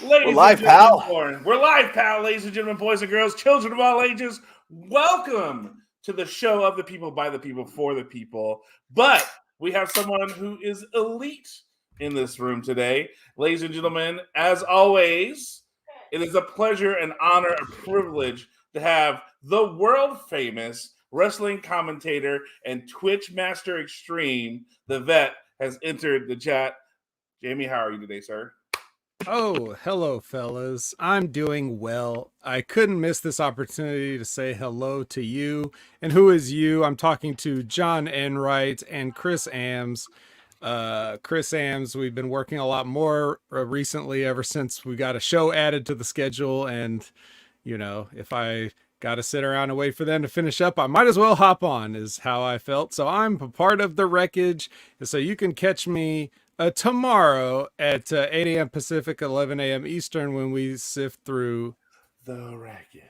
Ladies live, and gentlemen, pal. We're live, pal. Ladies and gentlemen, boys and girls, children of all ages, welcome to the show of the people, by the people, for the people. But we have someone who is elite in this room today. Ladies and gentlemen, as always, it is a pleasure, an honor, a privilege to have the world famous wrestling commentator and Twitch Master Extreme, the vet, has entered the chat. Jamie, how are you today, sir? Oh, hello, fellas. I'm doing well. I couldn't miss this opportunity to say hello to you. And who is you? I'm talking to John Enright and Chris Ames. Chris Ames, we've been working a lot more recently ever since we got a show added to the schedule. And, you know, if I got to sit around and wait for them to finish up, I might as well hop on, is how I felt. So I'm a part of the wreckage. And so you can catch me tomorrow at 8 a.m. Pacific, 11 a.m. Eastern, when we sift through the wreckage.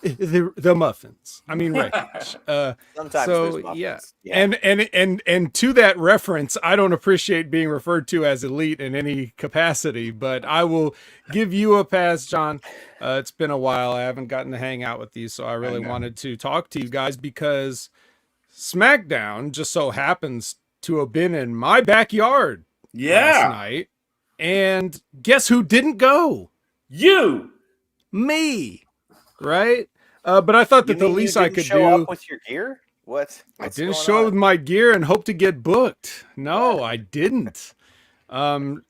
the muffins. I mean wreckage. Sometimes so there's muffins. Yeah. And to that reference, I don't appreciate being referred to as elite in any capacity, but I will give you a pass, John. It's been a while. I haven't gotten to hang out with you, so I really wanted to talk to you guys because SmackDown just so happens to have been in my backyard last night. And guess who didn't go? You! Me! Right? But I thought that the least I could show do... up with your gear? What? I didn't show up with my gear and hope to get booked. No, I didn't.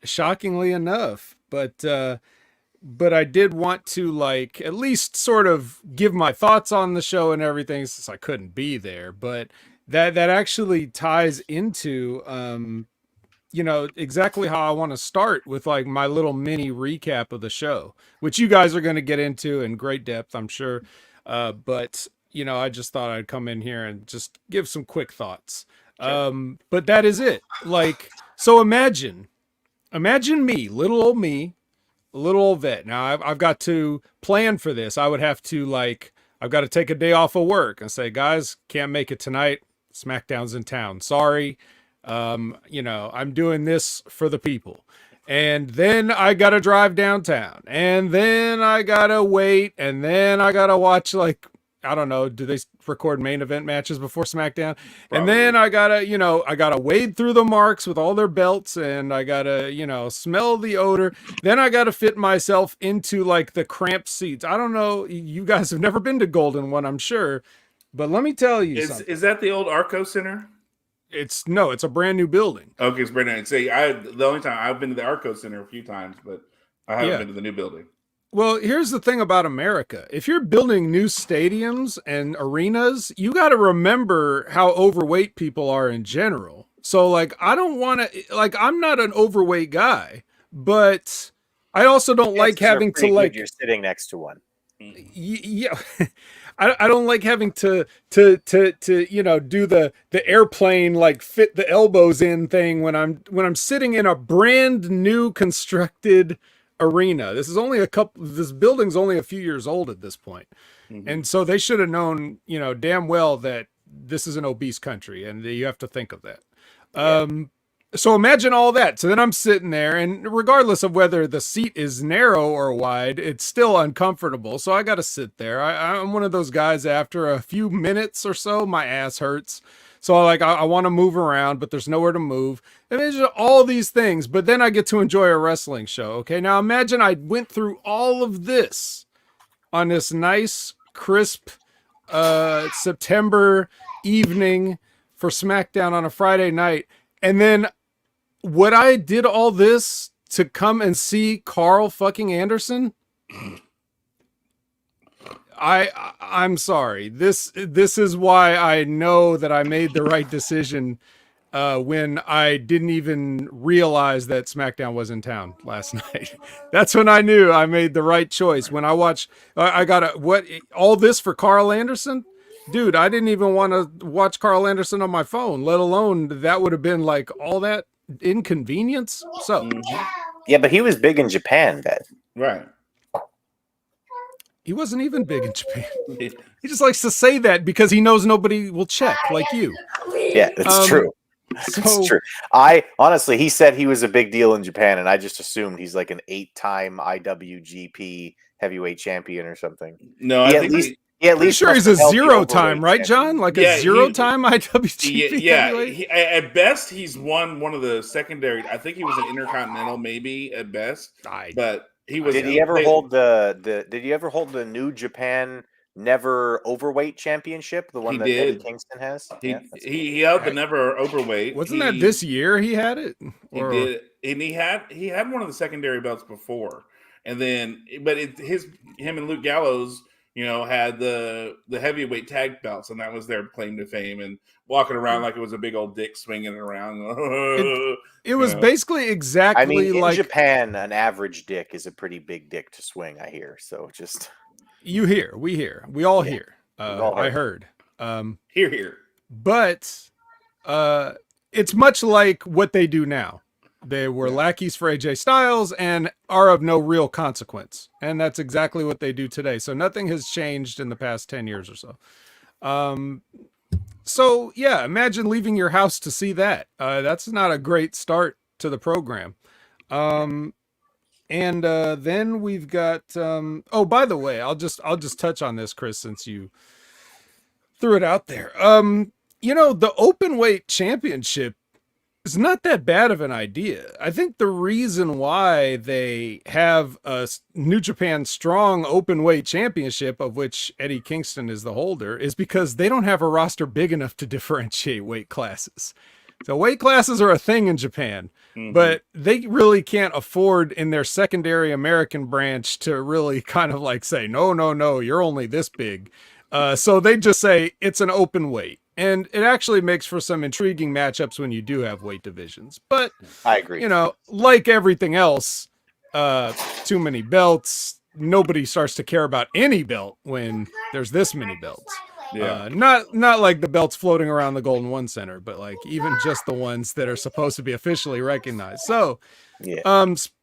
Shockingly enough. But I did want to, like, at least sort of give my thoughts on the show and everything, since I couldn't be there. But that actually ties into, you know, exactly how I want to start with, like, my little mini recap of the show, which you guys are going to get into in great depth, I'm sure. But, you know, I just thought I'd come in here and just give some quick thoughts. Sure. But that is it. Like, so imagine me, little old vet. Now I've got to plan for this. I would have to, like, I've got to take a day off of work and say, guys, can't make it tonight. SmackDown's in town. Sorry. You know, I'm doing this for the people. And then I got to drive downtown. And then I got to wait. And then I got to watch, like, I don't know, do they record main event matches before SmackDown? Probably. And then I got to, you know, I got to wade through the marks with all their belts. And I got to, you know, smell the odor. Then I got to fit myself into, like, the cramped seats. I don't know. You guys have never been to Golden One, I'm sure. But let me tell you something. Is that the old Arco Center? It's a brand new building. Okay, it's brand new. See, the only time I've been to the Arco Center a few times, but I haven't been to the new building. Well, here's the thing about America. If you're building new stadiums and arenas, you got to remember how overweight people are in general. So, like, I don't want to, like, I'm not an overweight guy, but I also don't like having to, like, you're sitting next to one. Yeah. I don't like having to you know, do the airplane, like, fit the elbows in thing when I'm sitting in a brand new constructed arena. This building's only a few years old at this point. Mm-hmm. And so they should have known, you know, damn well that this is an obese country and you have to think of that. Yeah. So imagine all that. So then I'm sitting there, and regardless of whether the seat is narrow or wide, it's still uncomfortable. So I got to sit there. I'm one of those guys, after a few minutes or so, my ass hurts. So I want to move around, but there's nowhere to move. And there's all these things, but then I get to enjoy a wrestling show. Okay. Now imagine I went through all of this on this nice, crisp, September evening for SmackDown on a Friday night. And then what I did all this to come and see Carl fucking Anderson? I'm sorry. This is why I know that I made the right decision when I didn't even realize that SmackDown was in town last night. That's when I knew I made the right choice. When I watched, I got all this for Carl Anderson? Dude, I didn't even want to watch Carl Anderson on my phone, let alone that would have been, like, all that inconvenience. So, yeah, but he was big in Japan then. Right. He wasn't even big in Japan. He just likes to say that because he knows nobody will check, like you. Yeah, that's true. It's true. I honestly, he said he was a big deal in Japan, and I just assumed he's like an 8-time IWGP heavyweight champion or something. No, He I at think least he at Pretty least sure must he's a have held the 0-time, overweight right, John? champion. Like Yeah, a 0-time IWGP heavyweight? At best, he's won one of the secondary. I think he was an Intercontinental, maybe at best. But he was. Did he ever hold the? Did he ever hold the New Japan Never Overweight Championship? The one that Eddie Kingston has. He held the Never Overweight. Wasn't that this year he had it? He did, and he had one of the secondary belts before, and then him and Luke Gallows, had the heavyweight tag belts, and that was their claim to fame. And walking around like it was a big old dick swinging it around. It was basically exactly. I mean, in like Japan, an average dick is a pretty big dick to swing. I hear. So just we all hear. I heard. Here. But it's much like what they do now. They were lackeys for AJ Styles and are of no real consequence. And that's exactly what they do today. So nothing has changed in the past 10 years or so. So yeah, imagine leaving your house to see that. That's not a great start to the program. And then we've got, oh, by the way, I'll just touch on this, Chris, since you threw it out there. The open weight championship is not that bad of an idea. I think the reason why they have a New Japan Strong open weight championship, of which Eddie Kingston is the holder, is because they don't have a roster big enough to differentiate weight classes. So weight classes are a thing in Japan, but they really can't afford in their secondary American branch to really kind of like say, no, you're only this big. So they just say it's an open weight. And it actually makes for some intriguing matchups when you do have weight divisions. But I agree. Like everything else, too many belts, nobody starts to care about any belt when there's this many belts. Yeah. Not like the belts floating around the Golden One Center, but like even just the ones that are supposed to be officially recognized. So,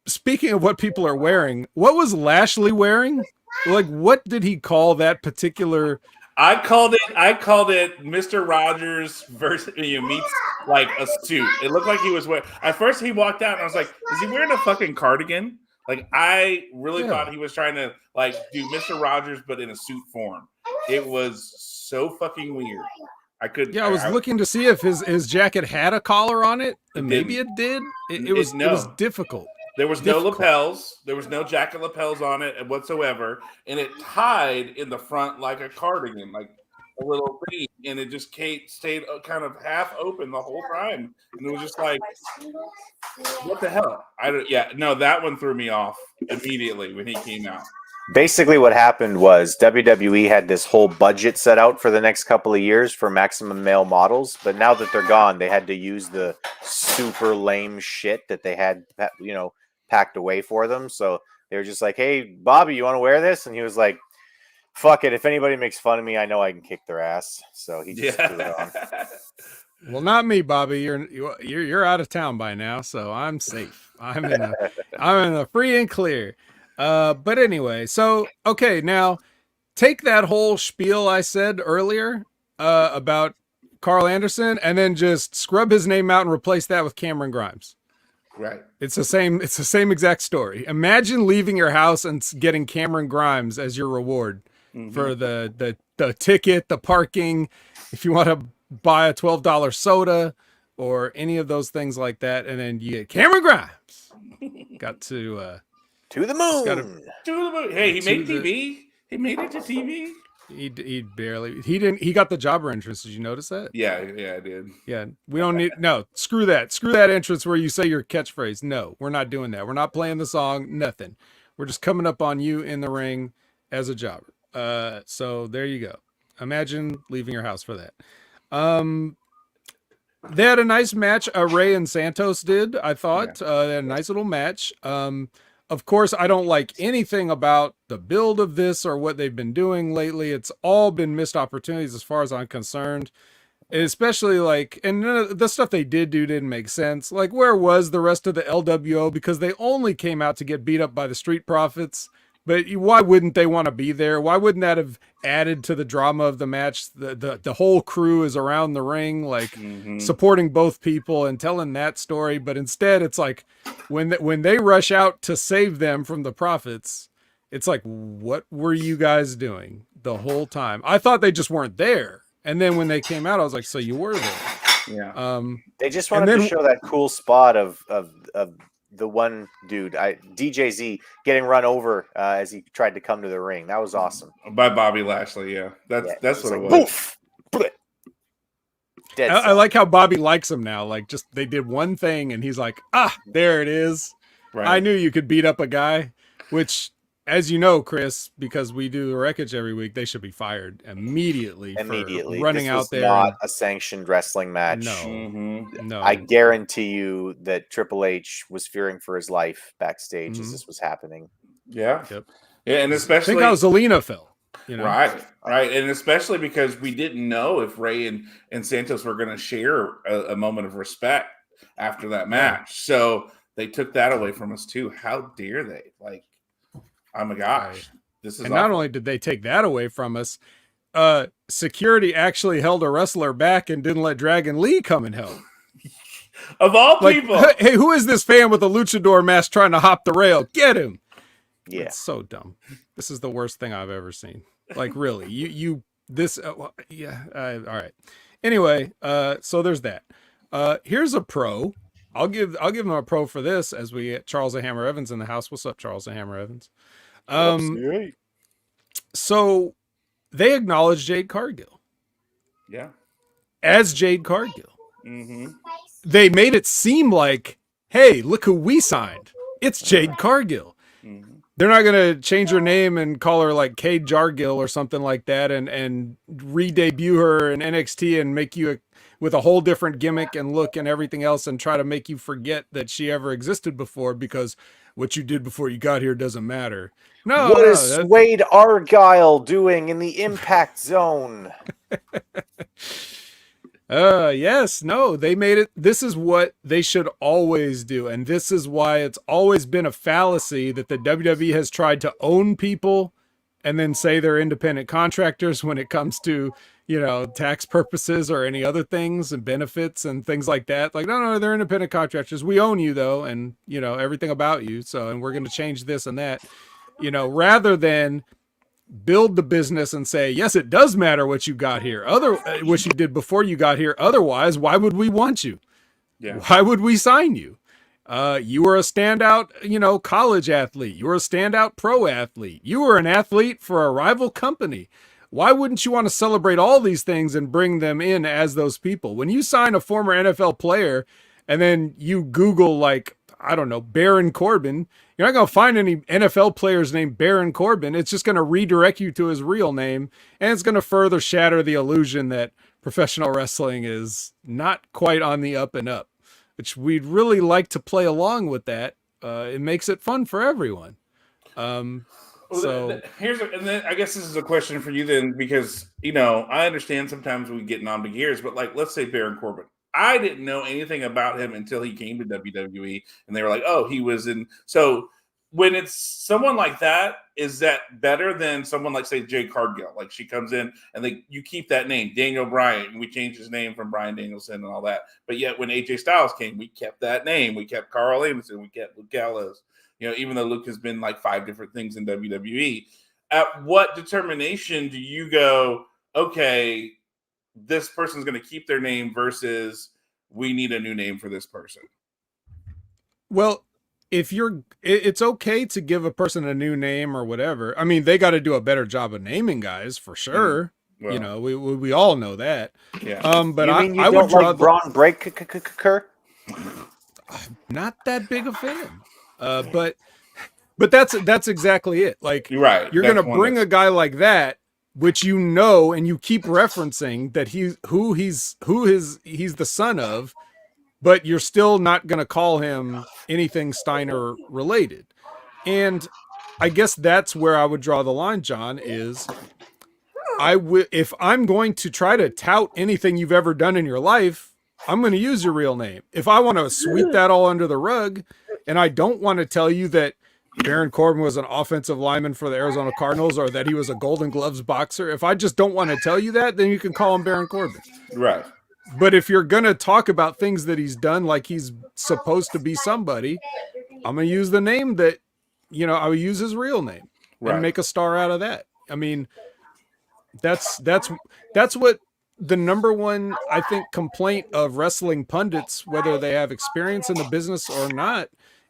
speaking of what people are wearing, what was Lashley wearing? Like, what did he call that particular? I called it Mr. Rogers versus meets like a suit. It looked like he was wearing. At first, he walked out and I was like, "Is he wearing a fucking cardigan?" Like, I really thought he was trying to like do Mr. Rogers, but in a suit form. It was so fucking weird. I was looking to see if his jacket had a collar on it, and maybe it did. It was difficult. There was no lapels. There was no jacket lapels on it whatsoever, and it tied in the front like a cardigan, like a little thing, and it just stayed kind of half open the whole time, and it was just like, what the hell? That one threw me off immediately when he came out. Basically, what happened was WWE had this whole budget set out for the next couple of years for maximum male models, but now that they're gone, they had to use the super lame shit that they had, packed away for them. So they were just like, "Hey, Bobby, you want to wear this?" And he was like, "Fuck it. If anybody makes fun of me, I know I can kick their ass." So he just threw it on. Well, not me, Bobby. You're out of town by now, so I'm safe. I'm in the free and clear. But anyway, so okay, now take that whole spiel I said earlier about Carl Anderson, and then just scrub his name out and replace that with Cameron Grimes. Right. It's the same exact story. Imagine leaving your house and getting Cameron Grimes as your reward for the ticket, the parking, if you want to buy a $12 soda or any of those things like that, and then you get Cameron Grimes. Got to the moon. To the moon. Hey, he made TV. He made it to TV. He barely. He got the jobber entrance. Did you notice that? Yeah, I did. Yeah, we don't need. No, screw that. Screw that entrance where you say your catchphrase. No, we're not doing that. We're not playing the song. Nothing. We're just coming up on you in the ring as a jobber. So there you go. Imagine leaving your house for that. They had a nice match. Ray and Santos did. I thought they had a nice little match. Of course, I don't like anything about the build of this or what they've been doing lately. It's all been missed opportunities as far as I'm concerned. Especially and the stuff they did do didn't make sense. Like, where was the rest of the LWO? Because they only came out to get beat up by the Street Profits. But why wouldn't they want to be there? Why wouldn't that have added to the drama of the match? The whole crew is around the ring, like supporting both people and telling that story. But instead, it's like when they rush out to save them from the Profits, it's like, what were you guys doing the whole time? I thought they just weren't there. And then when they came out, I was like, so you were there. Yeah. They just wanted to show that cool spot of the one dude, DJZ, getting run over as he tried to come to the ring. That was awesome. By Bobby Lashley, yeah. That's what it was. Poof! Dead I like how Bobby likes him now. Like, just they did one thing and he's like, there it is. Right. I knew you could beat up a guy, which, as you know, Chris, because we do the wreckage every week, they should be fired immediately. For running this out was there. Not a sanctioned wrestling match. No. I guarantee you that Triple H was fearing for his life backstage as this was happening. Yeah. Yep. Yeah, and especially think how Zelina felt. You know? Right. And especially because we didn't know if Ray and Santos were going to share a moment of respect after that match. So they took that away from us too. How dare they? Like, oh my gosh. This is and awful. Not only did they take that away from us, security actually held a wrestler back and didn't let Dragon Lee come and help. Of all people. Hey, who is this fan with a luchador mask trying to hop the rail? Get him. Yeah. It's so dumb. This is the worst thing I've ever seen. Like, really, this, all right. Anyway, so there's that. Here's a pro. I'll give him a pro for this as we get Charles the Hammer Evans in the house. What's up, Charles the Hammer Evans? So they acknowledge Jade Cargill. Yeah. As Jade Cargill. They made it seem like, hey, look who we signed. It's Jade Cargill. They're not going to change her name and call her like Cade Jargill or something like that and re-debut her in NXT and make you with a whole different gimmick and look and everything else and try to make you forget that she ever existed before because what you did before you got here doesn't matter. No. What is Wade Argyle doing in the Impact Zone? Yes, no, they made it. This is what they should always do. And this is why it's always been a fallacy that the WWE has tried to own people and then say they're independent contractors when it comes to, tax purposes or any other things and benefits and things like that. Like, no, they're independent contractors. We own you though. And everything about you. So, and we're going to change this and that, rather than build the business and say, yes, it does matter what you got here. What you did before you got here. Otherwise, why would we want you? Yeah. Why would we sign you? You were a standout, college athlete. You were a standout pro athlete. You were an athlete for a rival company. Why wouldn't you want to celebrate all these things and bring them in as those people? When you sign a former NFL player and then you Google Baron Corbin, you're not going to find any NFL players named Baron Corbin. It's just going to redirect you to his real name, and it's going to further shatter the illusion that professional wrestling is not quite on the up and up, which we'd really like to play along with that. It makes it fun for everyone. And then I guess this is a question for you then, because, I understand sometimes we get on to gears, but let's say Baron Corbin. I didn't know anything about him until he came to WWE, and they were like, "Oh, he was in." So when it's someone like that, is that better than someone like, say, Jade Cargill? Like, she comes in and you keep that name, Daniel Bryan, and we changed his name from Bryan Danielson and all that. But yet when AJ Styles came, we kept that name. We kept Carl Anderson. We kept Luke Gallows. Even though Luke has been like 5 different things in WWE. At what determination do you go, okay, this person's going to keep their name versus we need a new name for this person? Well, it's okay to give a person a new name or whatever. I mean, they got to do a better job of naming guys for sure. Well, we all know that. Yeah. But I would draw Braun Breaker. Not that big a fan. But that's exactly it. Like, you're right. You're going to bring a guy like that, which and you keep referencing that he's the son of, but you're still not going to call him anything Steiner related. And I guess that's where I would draw the line, John, is if I'm going to try to tout anything you've ever done in your life, I'm going to use your real name. If I want to sweep that all under the rug and I don't want to tell you that, Baron Corbin was an offensive lineman for the Arizona Cardinals, or that he was a Golden Gloves boxer. If I just don't want to tell you that, then you can call him Baron Corbin. Right. But if you're going to talk about things that he's done, like he's supposed to be somebody, I'm going to use the name that, I would use his real name and make a star out of that. I mean, that's what the number one, I think, complaint of wrestling pundits, whether they have experience in the business or not,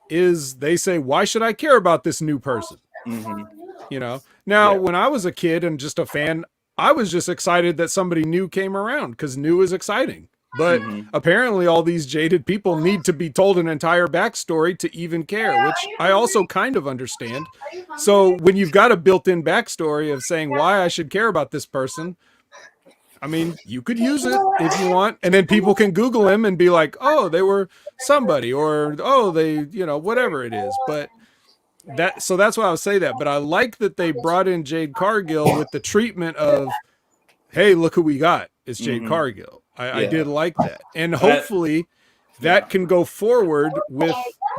is they say, why should I care about this new person? Now, when I was a kid and just a fan, I was just excited that somebody new came around because new is exciting. But apparently all these jaded people need to be told an entire backstory to even care, which I also kind of understand. So when you've got a built-in backstory of saying why I should care about this person, I mean, you could use it if you want, and then people can Google him and be like, oh, they were somebody, or, oh, they, whatever it is. But that's why I would say that. But I like that they brought in Jade Cargill with the treatment of, hey, look who we got. It's Jade Cargill. I did like that. And hopefully that can go forward with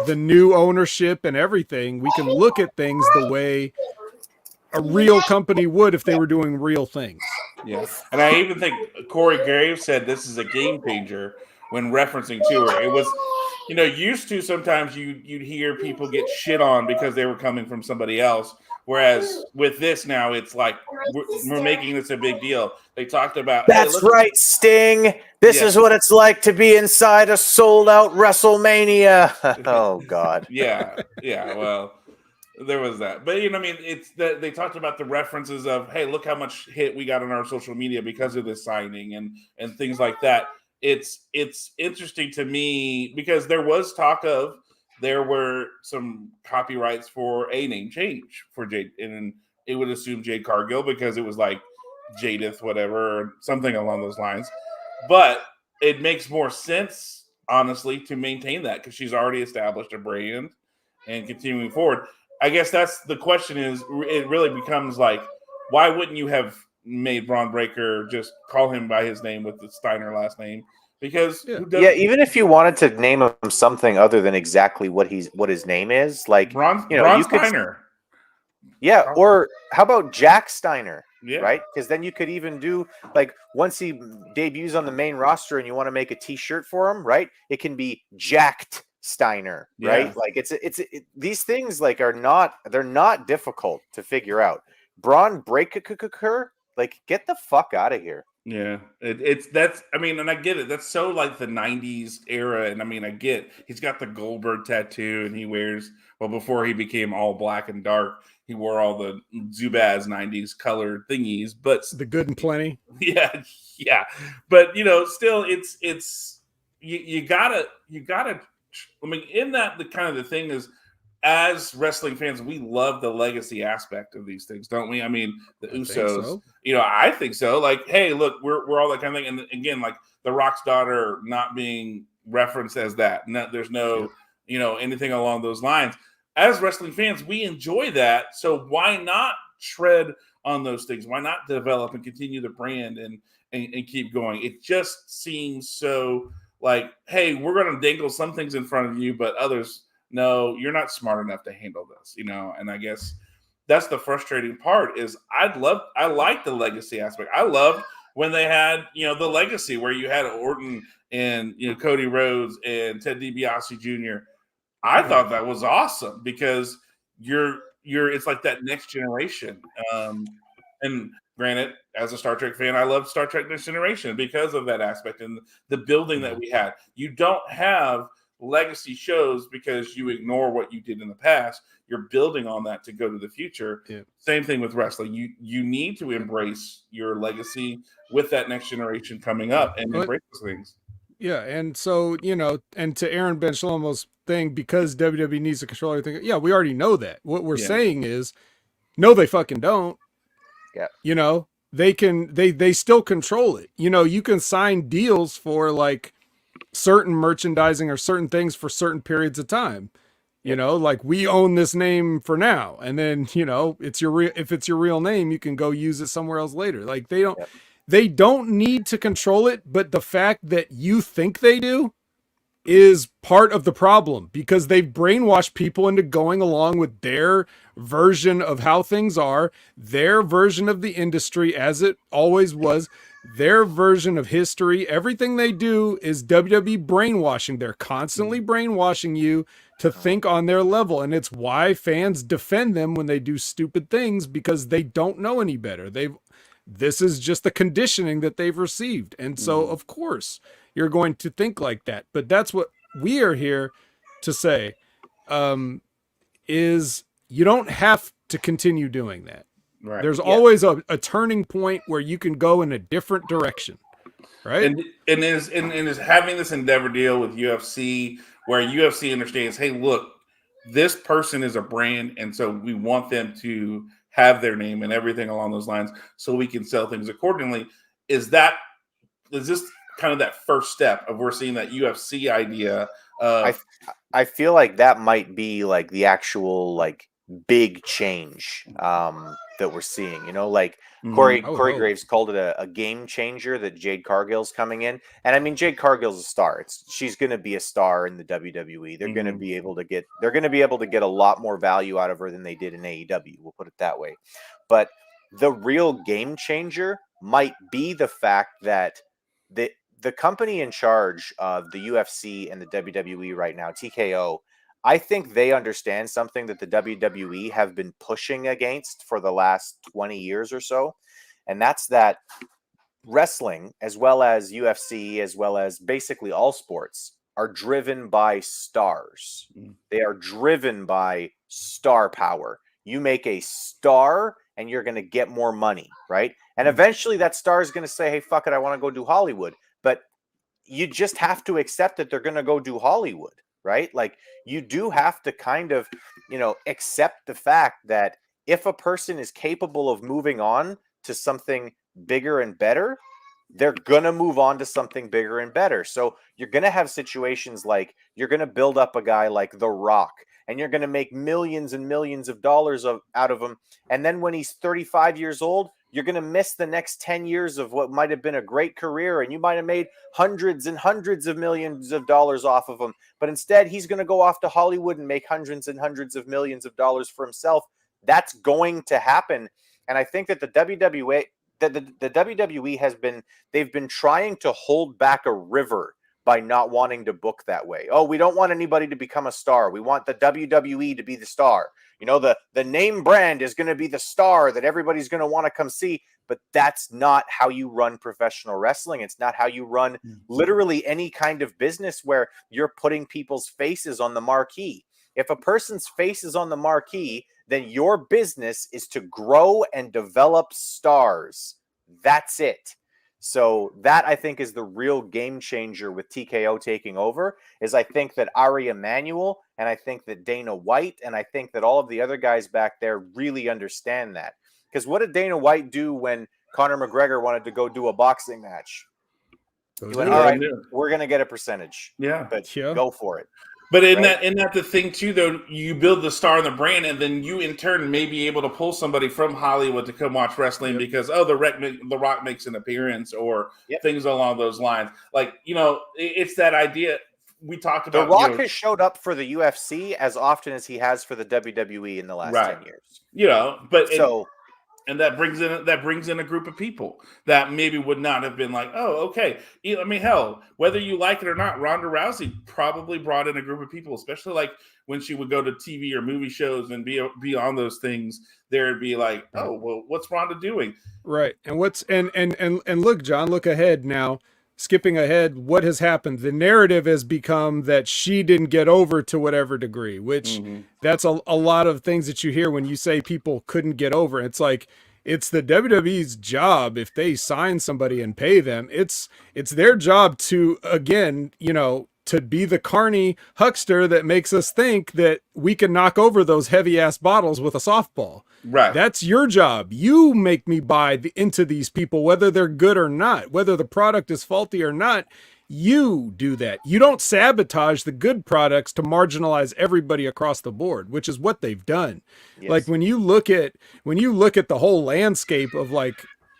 the new ownership and everything. We can look at things the way a real company would if they were doing real things. Yeah. And I even think Corey Graves said this is a game changer when referencing to her. It was, used to sometimes you'd hear people get shit on because they were coming from somebody else. Whereas with this now, it's like we're making this a big deal. They talked about that's right, Sting. This is what it's like to be inside a sold-out WrestleMania. Oh God. Yeah. Well, there was that, but it's that they talked about the references of, hey, look how much hit we got on our social media because of this signing and things like that. It's interesting to me because there was talk of there were some copyrights for a name change for Jade, and it would assume Jade Cargill because it was like Jadith, whatever, or something along those lines. But it makes more sense, honestly, to maintain that because she's already established a brand and continuing forward. I guess that's the question is it really becomes like, why wouldn't you have made Braun Breaker just call him by his name with the Steiner last name? Because even if you wanted to name him something other than exactly what his name is, like Braun Steiner. Or how about Jack Steiner? Yeah. Right? Because then you could even do like once he debuts on the main roster and you want to make a T-shirt for him, right? It can be Jacked Steiner, right? Like it's these things like they're not difficult to figure out. Braun Breaker, like get the fuck out of here. Yeah, and I get it. That's so like the 90s era. And I get he's got the Goldberg tattoo and he wears, before he became all black and dark, he wore all the Zubaz 90s colored thingies, but the good and plenty. Yeah. But still it's you gotta in that the kind of the thing is, as wrestling fans, we love the legacy aspect of these things, don't we? The Usos, so. I think so. Like, hey, look, we're all that kind of thing. And again, like the Rock's daughter not being referenced as that. There's no, anything along those lines. As wrestling fans, we enjoy that. So why not tread on those things? Why not develop and continue the brand and keep going? It just seems so like, hey, we're going to dangle some things in front of you, but others, no, you're not smart enough to handle this, and I guess that's the frustrating part is I like the legacy aspect. I loved when they had, the legacy where you had Orton and, Cody Rhodes and Ted DiBiase Jr. I thought that was awesome because it's like that next generation. And granted, as a Star Trek fan, I love Star Trek Next Generation because of that aspect and the building that we had. You don't have legacy shows because you ignore what you did in the past. You're building on that to go to the future. Yeah. Same thing with wrestling. You need to embrace your legacy with that next generation coming up and embrace those things. Yeah, and so, and to Aaron Ben Shlomo's thing, because WWE needs to control everything. Yeah, we already know that. What we're saying is, no, they fucking don't. Yeah. They still control it. You can sign deals for like certain merchandising or certain things for certain periods of time. Like we own this name for now, and then if it's your real name, you can go use it somewhere else later. Like they don't need to control it, but the fact that you think they do is part of the problem because they've brainwashed people into going along with their version of how things are, their version of the industry as it always was, their version of history. Everything they do is WWE brainwashing. They're constantly brainwashing you to think on their level. And it's why fans defend them when they do stupid things, because they don't know any better. This is just the conditioning that they've received. And so, of course, you're going to think like that. But that's what we are here to say, is you don't have to continue doing that. Right. There's always a turning point where you can go in a different direction. Right. And is having this endeavor deal with UFC where UFC understands, hey, look, this person is a brand, and so we want them to have their name and everything along those lines so we can sell things accordingly. Is this kind of that first step of we're seeing that UFC idea? I feel like that might be like the actual like big change that we're seeing. You know, like Corey Graves called it a game changer that Jade Cargill's coming in, and I mean Jade Cargill's a star. She's going to be a star in the WWE. They're going to be able to get a lot more value out of her than they did in AEW. We'll put it that way. But the real game changer might be the fact that the company in charge of the UFC and the WWE right now, TKO, I think they understand something that the WWE have been pushing against for the last 20 years or so. And that's that wrestling, as well as UFC, as well as basically all sports, are driven by stars. They are driven by star power. You make a star and you're going to get more money, right? And eventually that star is going to say, hey, fuck it, I want to go do Hollywood. But you just have to accept that they're going to go do Hollywood, right? Like you do have to kind of, accept the fact that if a person is capable of moving on to something bigger and better, they're going to move on to something bigger and better. So you're going to have situations like you're going to build up a guy like The Rock, and you're going to make millions and millions of dollars out of him. And then when he's 35 years old, you're going to miss the next 10 years of what might have been a great career, and you might have made hundreds and hundreds of millions of dollars off of him. But instead, he's going to go off to Hollywood and make hundreds and hundreds of millions of dollars for himself. That's going to happen. And I think that the WWE they've been trying to hold back a river by not wanting to book that way. Oh, we don't want anybody to become a star. We want the WWE to be the star. The name brand is going to be the star that everybody's going to want to come see. But that's not how you run professional wrestling. It's not how you run literally any kind of business where you're putting people's faces on the marquee. If a person's face is on the marquee, then your business is to grow and develop stars. That's it. So that, I think, is the real game changer with TKO taking over, is I think that Ari Emanuel, and I think that Dana White, and I think that all of the other guys back there really understand that. Because what did Dana White do when Conor McGregor wanted to go do a boxing match? He went, all right, we're going to get a percentage. Yeah. But go for it. But in that the thing too, though, you build the star and the brand, and then you in turn may be able to pull somebody from Hollywood to come watch wrestling because the Rock makes an appearance or things along those lines. Like it's that idea we talked about. The Rock has showed up for the UFC as often as he has for the WWE in the last 10 years. And that brings in a group of people that maybe would not have been like, oh, okay. I mean, hell, whether you like it or not, Ronda Rousey probably brought in a group of people, especially like when she would go to TV or movie shows and be on those things. There'd be like, oh, well, what's Ronda doing? Right. And look, John, look ahead now. Skipping ahead, what has happened? The narrative has become that she didn't get over to whatever degree, which that's a lot of things that you hear when you say people couldn't get over. It's like, it's the WWE's job. If they sign somebody and pay them, it's their job to, again, to be the carny huckster that makes us think that we can knock over those heavy ass bottles with a softball. Right. That's your job. You make me buy into these people, whether they're good or not, whether the product is faulty or not. You do that. You don't sabotage the good products to marginalize everybody across the board, which is what they've done. Yes. Like when you look at the whole landscape of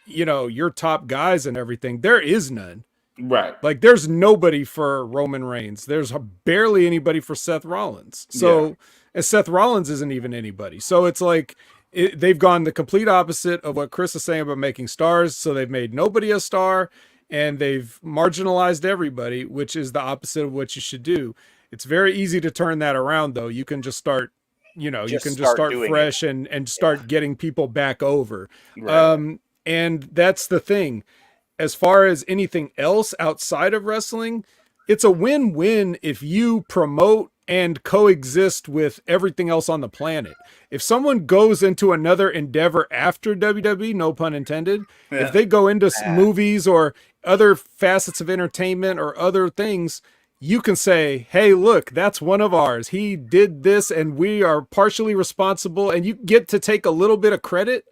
your top guys and everything, there is none. Right. Like there's nobody for Roman Reigns. There's barely anybody for Seth Rollins. So and Seth Rollins isn't even anybody. So it's like they've gone the complete opposite of what Chris is saying about making stars. So they've made nobody a star and they've marginalized everybody, which is the opposite of what you should do. It's very easy to turn that around though. You can just start, you can just start fresh and start getting people back over. Right. And that's the thing. As far as anything else outside of wrestling, it's a win-win if you promote and coexist with everything else on the planet. If someone goes into another endeavor after WWE, no pun intended, if they go into movies or other facets of entertainment or other things, you can say, hey, look, that's one of ours. He did this and we are partially responsible, and you get to take a little bit of credit,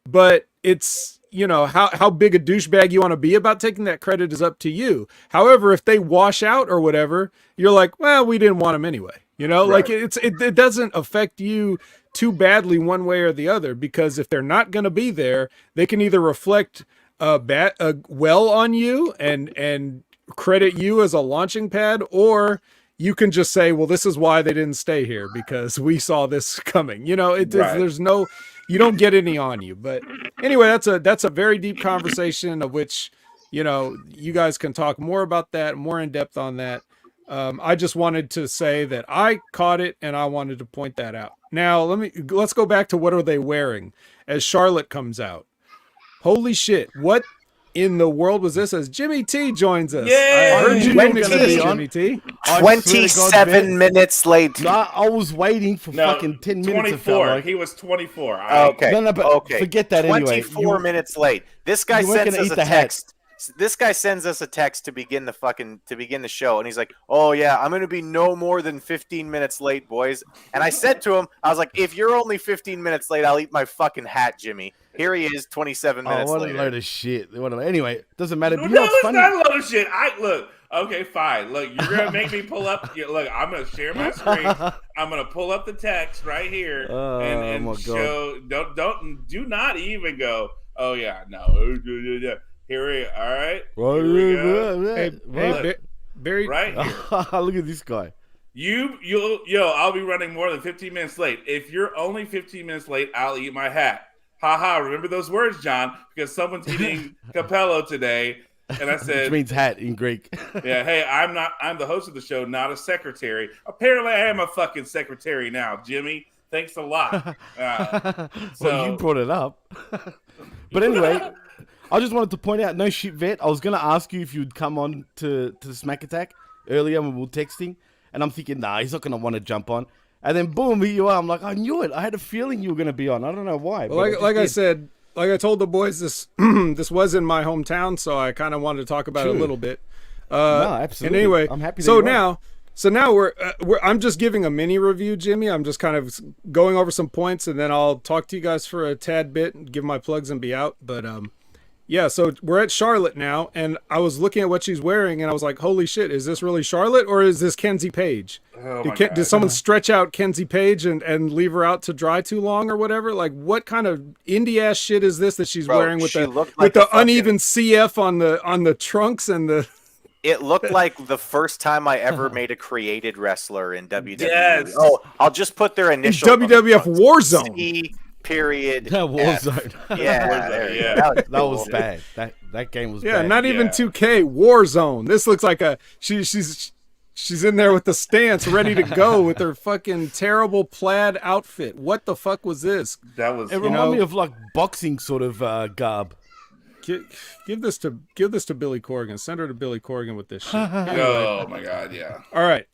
but it's, how big a douchebag you want to be about taking that credit is up to you. However, if they wash out or whatever, you're like, well, we didn't want them anyway. Like it doesn't affect you too badly one way or the other, because if they're not going to be there, they can either reflect well on you and credit you as a launching pad, or you can just say, well, this is why they didn't stay here, because we saw this coming. There's no, you don't get any on you. But anyway, that's a very deep conversation of which, you guys can talk more about that, more in depth on that. I just wanted to say that I caught it and I wanted to point that out. Now let's go back to what are they wearing as Charlotte comes out. Holy shit. What in the world was this as Jimmy T joins us? Yay! I heard you were going to be Jimmy T. 27 minutes late. No, I was waiting for fucking 10 minutes. 24. He was 24. Okay. No, but forget that anyway. 24 minutes late. This guy sends us a text. This guy sends us a text to begin the show, and he's like, "Oh yeah, I'm going to be no more than 15 minutes late, boys." And I said to him, I was like, "If you're only 15 minutes late, I'll eat my fucking hat, Jimmy." Here he is, 27 minutes later. What a load of shit. Anyway, doesn't matter. No, it's funny? Not a load of shit. Look. Okay, fine. Look, you're gonna make me pull up. Look, I'm gonna share my screen. I'm gonna pull up the text right here and show. Do not even go. Oh yeah, no. Here we are. All right. Here we go. Hey, Barry. Right here. Look at this guy. I'll be running more than 15 minutes late. If you're only 15 minutes late, I'll eat my hat. Haha, remember those words, John, because someone's eating Capello today. And I said, which means hat in Greek. Yeah, hey, I'm the host of the show, not a secretary. Apparently I am a fucking secretary now, Jimmy. Thanks a lot. Well, you brought it up. But anyway, I just wanted to point out, no shit, Vet. I was going to ask you if you'd come on to the Smack Attack earlier when we were texting. And I'm thinking, nah, he's not going to want to jump on. And then boom, here you are. I'm like, I knew it. I had a feeling you were going to be on. I don't know why. Well, like I said, like I told the boys, this this was in my hometown, so I kind of wanted to talk about it a little bit. No, absolutely. And anyway, I'm happy. So now we're I'm just giving a mini review, Jimmy. I'm just kind of going over some points, and then I'll talk to you guys for a tad bit and give my plugs and be out. But yeah, so we're at Charlotte now, and I was looking at what she's wearing, and I was like, holy shit, is this really Charlotte, or is this Kenzie Page? Did someone stretch out Kenzie Page and leave her out to dry too long or whatever? Like, what kind of indie-ass shit is this that she's wearing with the uneven CF on the trunks and the... It looked like the first time I ever made a created wrestler in WWE. Yes. Oh, I'll just put their initial... WWF Warzone. Period. Warzone. Yeah. That was bad. That game was bad. Yeah, not even 2K. Warzone. This looks like she's in there with the stance ready to go with her fucking terrible plaid outfit. What the fuck was this? That was. It reminded me of like boxing sort of garb. Give this to Billy Corgan. Send her to Billy Corgan with this shit. Oh my god, yeah. All right.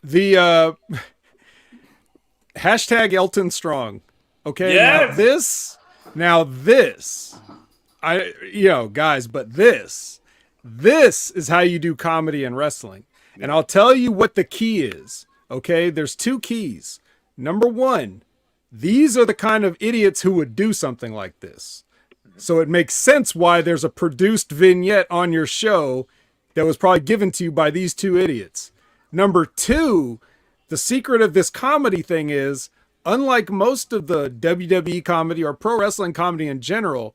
The hashtag Elton Strong. Okay. Yes. Now this, guys, but this is how you do comedy and wrestling. And I'll tell you what the key is. Okay. There's two keys. Number one, these are the kind of idiots who would do something like this. So it makes sense why there's a produced vignette on your show that was probably given to you by these two idiots. Number two, the secret of this comedy thing is, unlike most of the WWE comedy or pro wrestling comedy in general,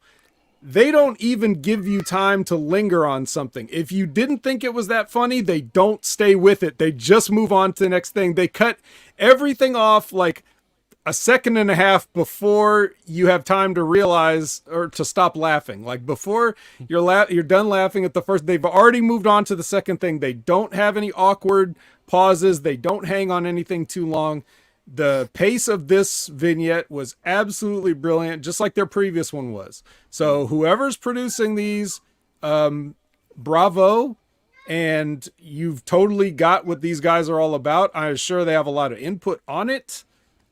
they don't even give you time to linger on something. If you didn't think it was that funny, they don't stay with it. They just move on to the next thing. They cut everything off like a second and a half before you have time to realize or to stop laughing. Like before you're done laughing at the first, they've already moved on to the second thing. They don't have any awkward pauses. They don't hang on anything too long. The pace of this vignette was absolutely brilliant, just like their previous one was. So whoever's producing these, bravo. And you've totally got what these guys are all about. I'm sure they have a lot of input on it.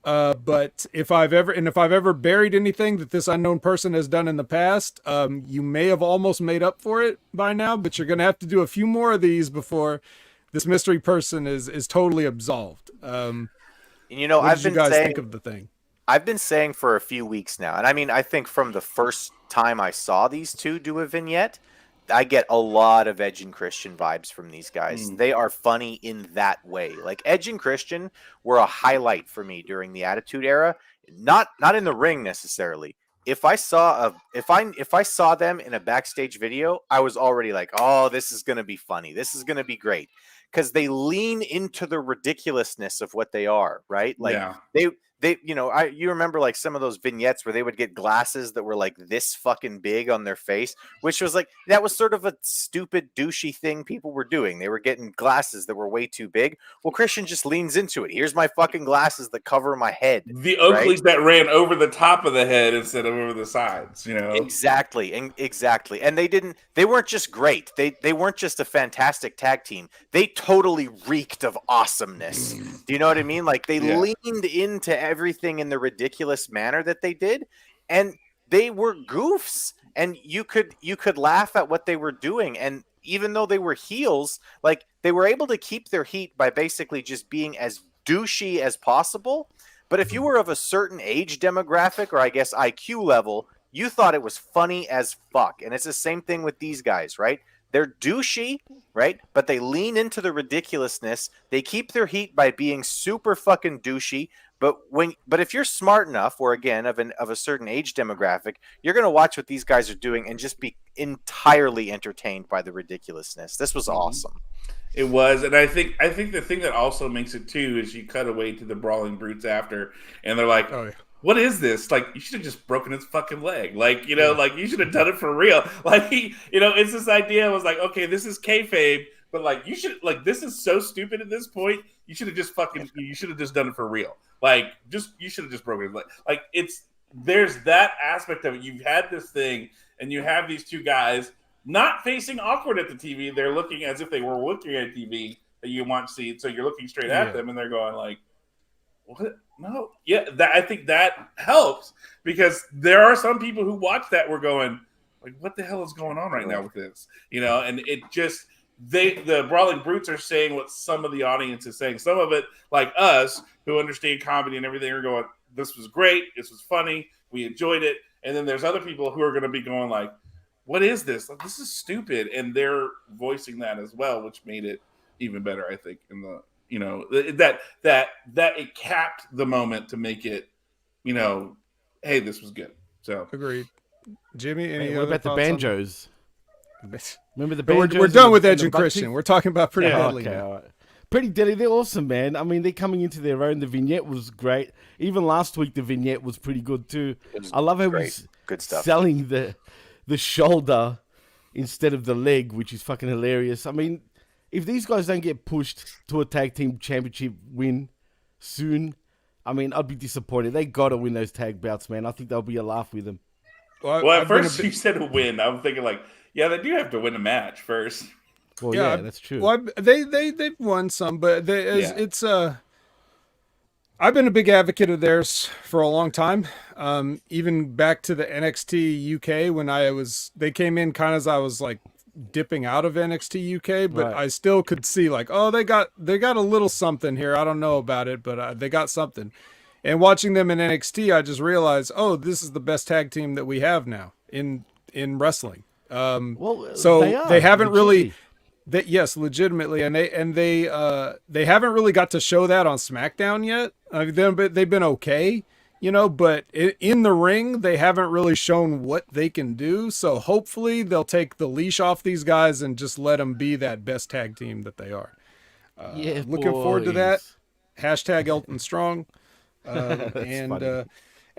But if I've ever buried anything that this unknown person has done in the past, you may have almost made up for it by now, but you're going to have to do a few more of these before this mystery person is totally absolved. What did you guys think of the thing? I've been saying for a few weeks now, and I mean, I think from the first time I saw these two do a vignette, I get a lot of Edge and Christian vibes from these guys. They are funny in that way. Like Edge and Christian were a highlight for me during the Attitude Era, not in the ring necessarily. If I saw them in a backstage video, I was already like, "Oh, this is going to be funny. This is going to be great." Cuz they lean into the ridiculousness of what they are, right? Like you remember like some of those vignettes where they would get glasses that were like this fucking big on their face, which was like, that was sort of a stupid douchey thing people were doing. They were getting glasses that were way too big. Well, Christian just leans into it. Here's my fucking glasses that cover my head. The Oakleys that ran over the top of the head instead of over the sides, Exactly. And they weren't just great. They weren't just a fantastic tag team. They totally reeked of awesomeness. Do you know what I mean? Like they leaned into everything in the ridiculous manner that they did, and they were goofs, and you could laugh at what they were doing. And even though they were heels, like they were able to keep their heat by basically just being as douchey as possible. But if you were of a certain age demographic, or I guess IQ level, you thought it was funny as fuck. And it's the same thing with these guys, right? They're douchey, right? But they lean into the ridiculousness. They keep their heat by being super fucking douchey. But if you're smart enough, or again of a certain age demographic, you're gonna watch what these guys are doing and just be entirely entertained by the ridiculousness. This was awesome. It was, and I think the thing that also makes it too is you cut away to the Brawling Brutes after, and they're like, "What is this? Like, you should have just broken his fucking leg. Like, like you should have done it for real. Like, it's this idea. Was like, okay, this is kayfabe, but like you should this is so stupid at this point. You should have just done it for real. Like, you should have just broken his leg. Like, there's that aspect of it. You've had this thing, and you have these two guys not facing awkward at the TV. They're looking as if they were looking at TV that you want to see. So you're looking straight at them, and they're going like, "What? No, yeah." I think that helps, because there are some people who watch that were going like, "What the hell is going on right now with this?" And it just the Brawling Brutes are saying what some of the audience is saying. Some of it, like us, who understand comedy and everything, are going, "This was great. This was funny. We enjoyed it." And then there's other people who are going to be going like, "What is this? Like, this is stupid," and they're voicing that as well, which made it even better, I think. In the that it capped the moment to make it, hey, this was good. So agreed. Jimmy, what about the banjos? Remember the banjos? We're done with Edge and Christian. We're talking about Pretty Deadly. Okay, all right. Pretty Deadly, they're awesome, man. I mean, they're coming into their own. The vignette was great. Even last week, the vignette was pretty good too. I love how he's good stuff. Selling the shoulder instead of the leg, which is fucking hilarious. I mean, if these guys don't get pushed to a tag team championship win soon, I mean, I'd be disappointed. They got to win those tag bouts, man. I think there'll be a laugh with them. Well, at first you said a win. I'm thinking like, yeah, they do have to win a match first. Well, yeah, that's true. Well, they've won some, but it's I've been a big advocate of theirs for a long time. Even back to the NXT UK when they came in kind of as I was like dipping out of NXT UK, but I still could see like, oh, they got a little something here. I don't know about it, but they got something. And watching them in NXT, I just realized, oh, this is the best tag team that we have now in wrestling. So they haven't really. Yes, legitimately, and they haven't really got to show that on SmackDown yet. They've been okay, but in the ring, they haven't really shown what they can do. So hopefully they'll take the leash off these guys and just let them be that best tag team that they are. Yeah, Looking forward to that. boys. Hashtag Elton Strong. That's funny.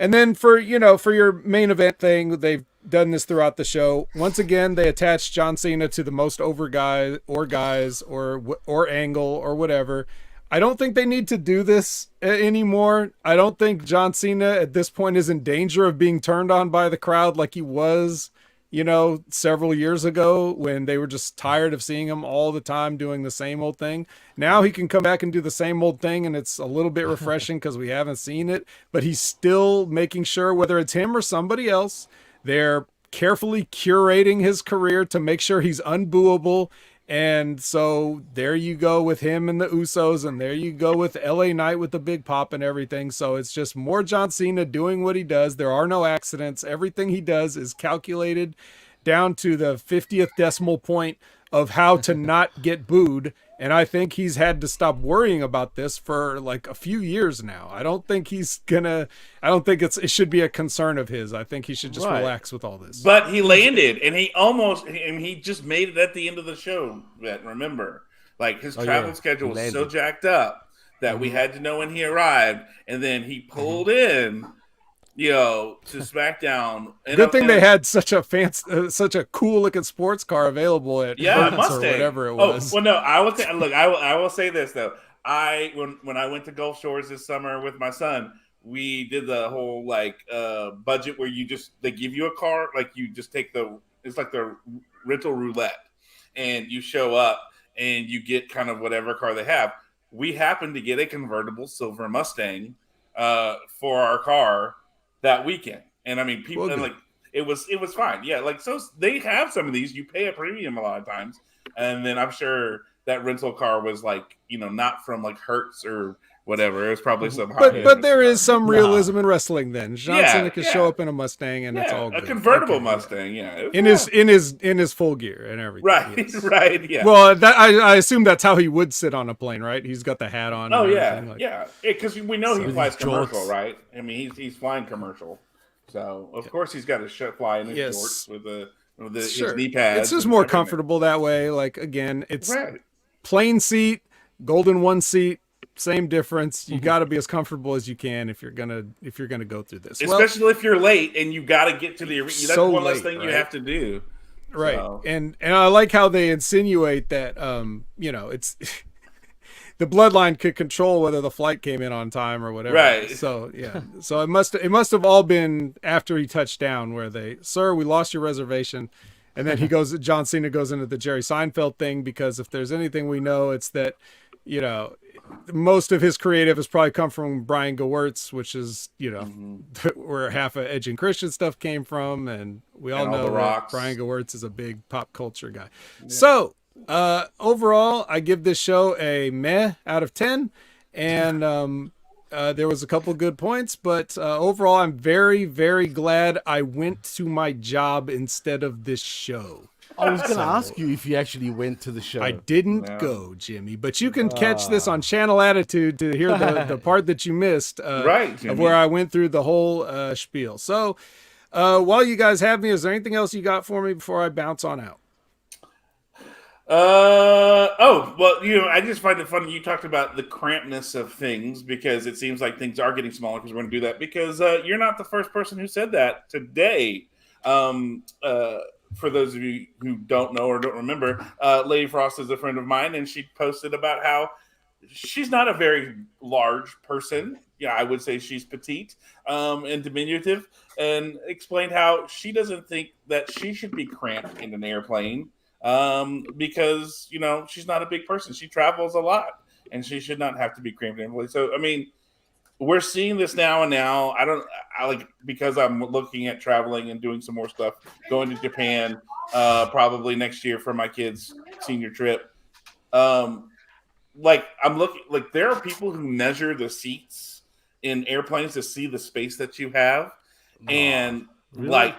And then for your main event thing, they've done this throughout the show. Once again, they attached John Cena to the most over guys or angle or whatever. I don't think they need to do this anymore. I don't think John Cena at this point is in danger of being turned on by the crowd like he was, several years ago when they were just tired of seeing him all the time doing the same old thing. Now he can come back and do the same old thing, and it's a little bit refreshing because we haven't seen it, but he's still making sure, whether it's him or somebody else, they're carefully curating his career to make sure he's unbooable. And so there you go with him and the Usos, and there you go with LA Knight with the big pop and everything. So it's just more John Cena doing what he does. There are no accidents. Everything he does is calculated down to the 50th decimal point of how to not get booed. And I think he's had to stop worrying about this for like a few years now. I don't think it should be a concern of his. I think he should just relax with all this. But he landed, and he just made it at the end of the show. Remember, like his travel schedule was so jacked up that we had to know when he arrived, and then he pulled in, to SmackDown. Good thing they had such a such a cool looking sports car available at Mustang or whatever it was. Oh, well, no, I will look. I will say this though. When I went to Gulf Shores this summer with my son, we did the whole budget where they give you a car, like you just take it's like the rental roulette, and you show up and you get kind of whatever car they have. We happened to get a convertible silver Mustang for our car that weekend, and I mean, people and it was fine. Yeah, so they have some of these. You pay a premium a lot of times, and then I'm sure that rental car was not from like Hertz or whatever. It was probably some. But there is some realism in wrestling. Then John Cena can show up in a Mustang, and it's all good. A convertible Mustang. Yeah, in his full gear and everything. Right, yes. Right. Yeah. Well, I assume that's how he would sit on a plane, right? He's got the hat on. Oh yeah. Because we know he flies commercial, right? I mean, he's flying commercial, so of course he's got to fly in his shorts with his knee pads. It's just more comfortable that way. Like again, it's plain seat, golden one seat. Same difference. You got to be as comfortable as you can if you're gonna go through this. Especially if you're late and you got to get to the arena. That's one less thing you have to do. Right. So. And I like how they insinuate that it's the bloodline could control whether the flight came in on time or whatever. Right. So yeah. So it must have all been after he touched down where sir, we lost your reservation. And then John Cena goes into the Jerry Seinfeld thing, because if there's anything we know, it's that, most of his creative has probably come from Brian Gewirtz, which is, where half of Edge and Christian stuff came from. And we all know that Brian Gewirtz is a big pop culture guy. Yeah. So overall, I give this show a meh out of 10. And there was a couple good points, but overall, I'm very, very glad I went to my job instead of this show. I was going to ask you if you actually went to the show. I didn't go, Jimmy, but you can catch this on Channel Attitude to hear the part that you missed of where I went through the whole spiel. So while you guys have me, is there anything else you got for me before I bounce on out? I just find it funny you talked about the crampedness of things, because it seems like things are getting smaller, because we're going to do that, because you're not the first person who said that today. For those of you who don't know or don't remember, Lady Frost is a friend of mine, and she posted about how she's not a very large person. Yeah, I would say she's petite and diminutive, and explained how she doesn't think that she should be cramped in an airplane because, she's not a big person. She travels a lot, and she should not have to be cramped in an airplane. So, I mean, we're seeing this now and now. Because I'm looking at traveling and doing some more stuff, going to Japan probably next year for my kids' senior trip. I'm looking, there are people who measure the seats in airplanes to see the space that you have. And really?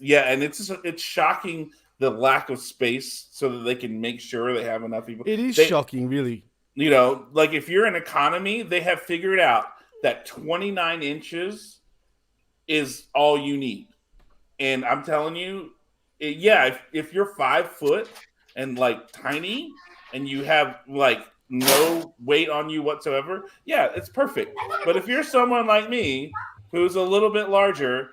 And it's shocking the lack of space so that they can make sure they have enough people. It is shocking, really. If you're in economy, they have figured out that 29 inches is all you need. And I'm telling you, if you're 5 foot and like tiny and you have like no weight on you whatsoever, yeah, it's perfect. But if you're someone like me who's a little bit larger,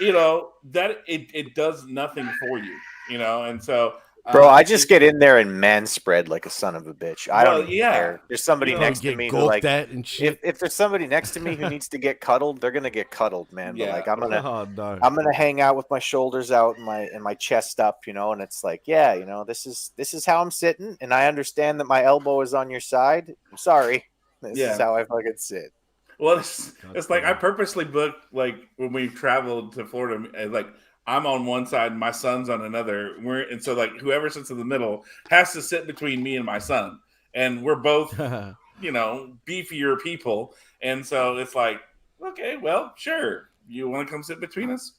that it does nothing for you, and so Bro, I just get in there and man spread like a son of a bitch. I don't even care. There's somebody next to me who like and shit. If there's somebody next to me who needs to get cuddled, they're gonna get cuddled, man. But like I'm gonna hang out with my shoulders out and my chest up, and it's like, this is how I'm sitting, and I understand that my elbow is on your side. I'm sorry. This is how I fucking sit. Well, it's like I purposely booked, like when we traveled to Florida, like I'm on one side, my son's on another. And so like whoever sits in the middle has to sit between me and my son, and we're both, beefier people. And so it's like, okay, well, sure, you want to come sit between us?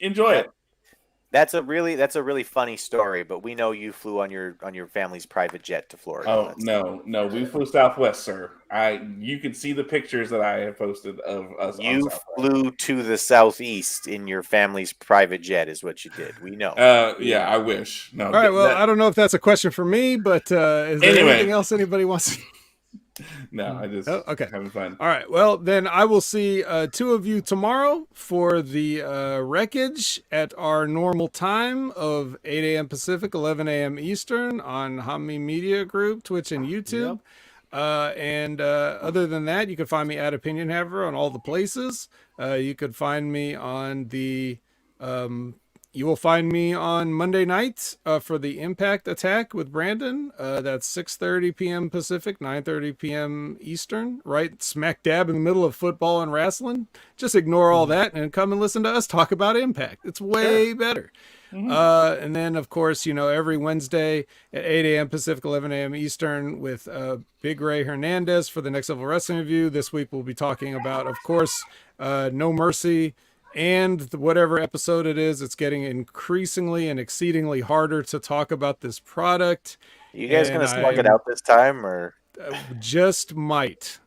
Enjoy it. That's a really funny story, but we know you flew on your family's private jet to Florida. Oh, no, we flew Southwest, sir. You can see the pictures that I have posted of us. You flew to the Southeast in your family's private jet, is what you did. We know. Yeah, I wish. No. All right. Well, I don't know if that's a question for me, but is there anything else anybody wants to? No, I just having fun. All right. Well, then I will see two of you tomorrow for the wreckage at our normal time of 8 a.m. Pacific, 11 a.m. Eastern on Hami Media Group, Twitch, and YouTube. Yep. Other than that, you can find me at Opinion Haver on all the places. You could find me on the... you will find me on Monday nights for the Impact Attack with Brandon. That's 6:30 p.m. Pacific, 9:30 p.m. Eastern, right smack dab in the middle of football and wrestling. Just ignore all that and come and listen to us talk about Impact. It's way better. Mm-hmm. And then, of course, every Wednesday at 8 a.m. Pacific, 11 a.m. Eastern with Big Ray Hernandez for the Next Level Wrestling Review. This week we'll be talking about, of course, No Mercy. And whatever episode it is, it's getting increasingly and exceedingly harder to talk about this product. You guys going to slug it out this time, or just might?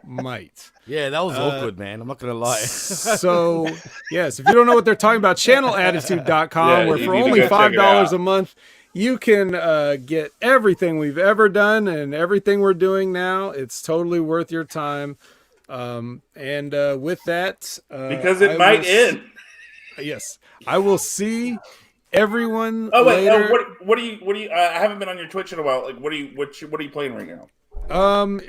Might. Yeah, that was awkward, man. I'm not going to lie. So, yes, if you don't know what they're talking about, channelattitude.com, where for only $5 a month, you can get everything we've ever done and everything we're doing now. It's totally worth your time. With that, because it might end. Yes, I will see everyone. Oh wait, later. What do you? I haven't been on your Twitch in a while. Like, what are you playing right now?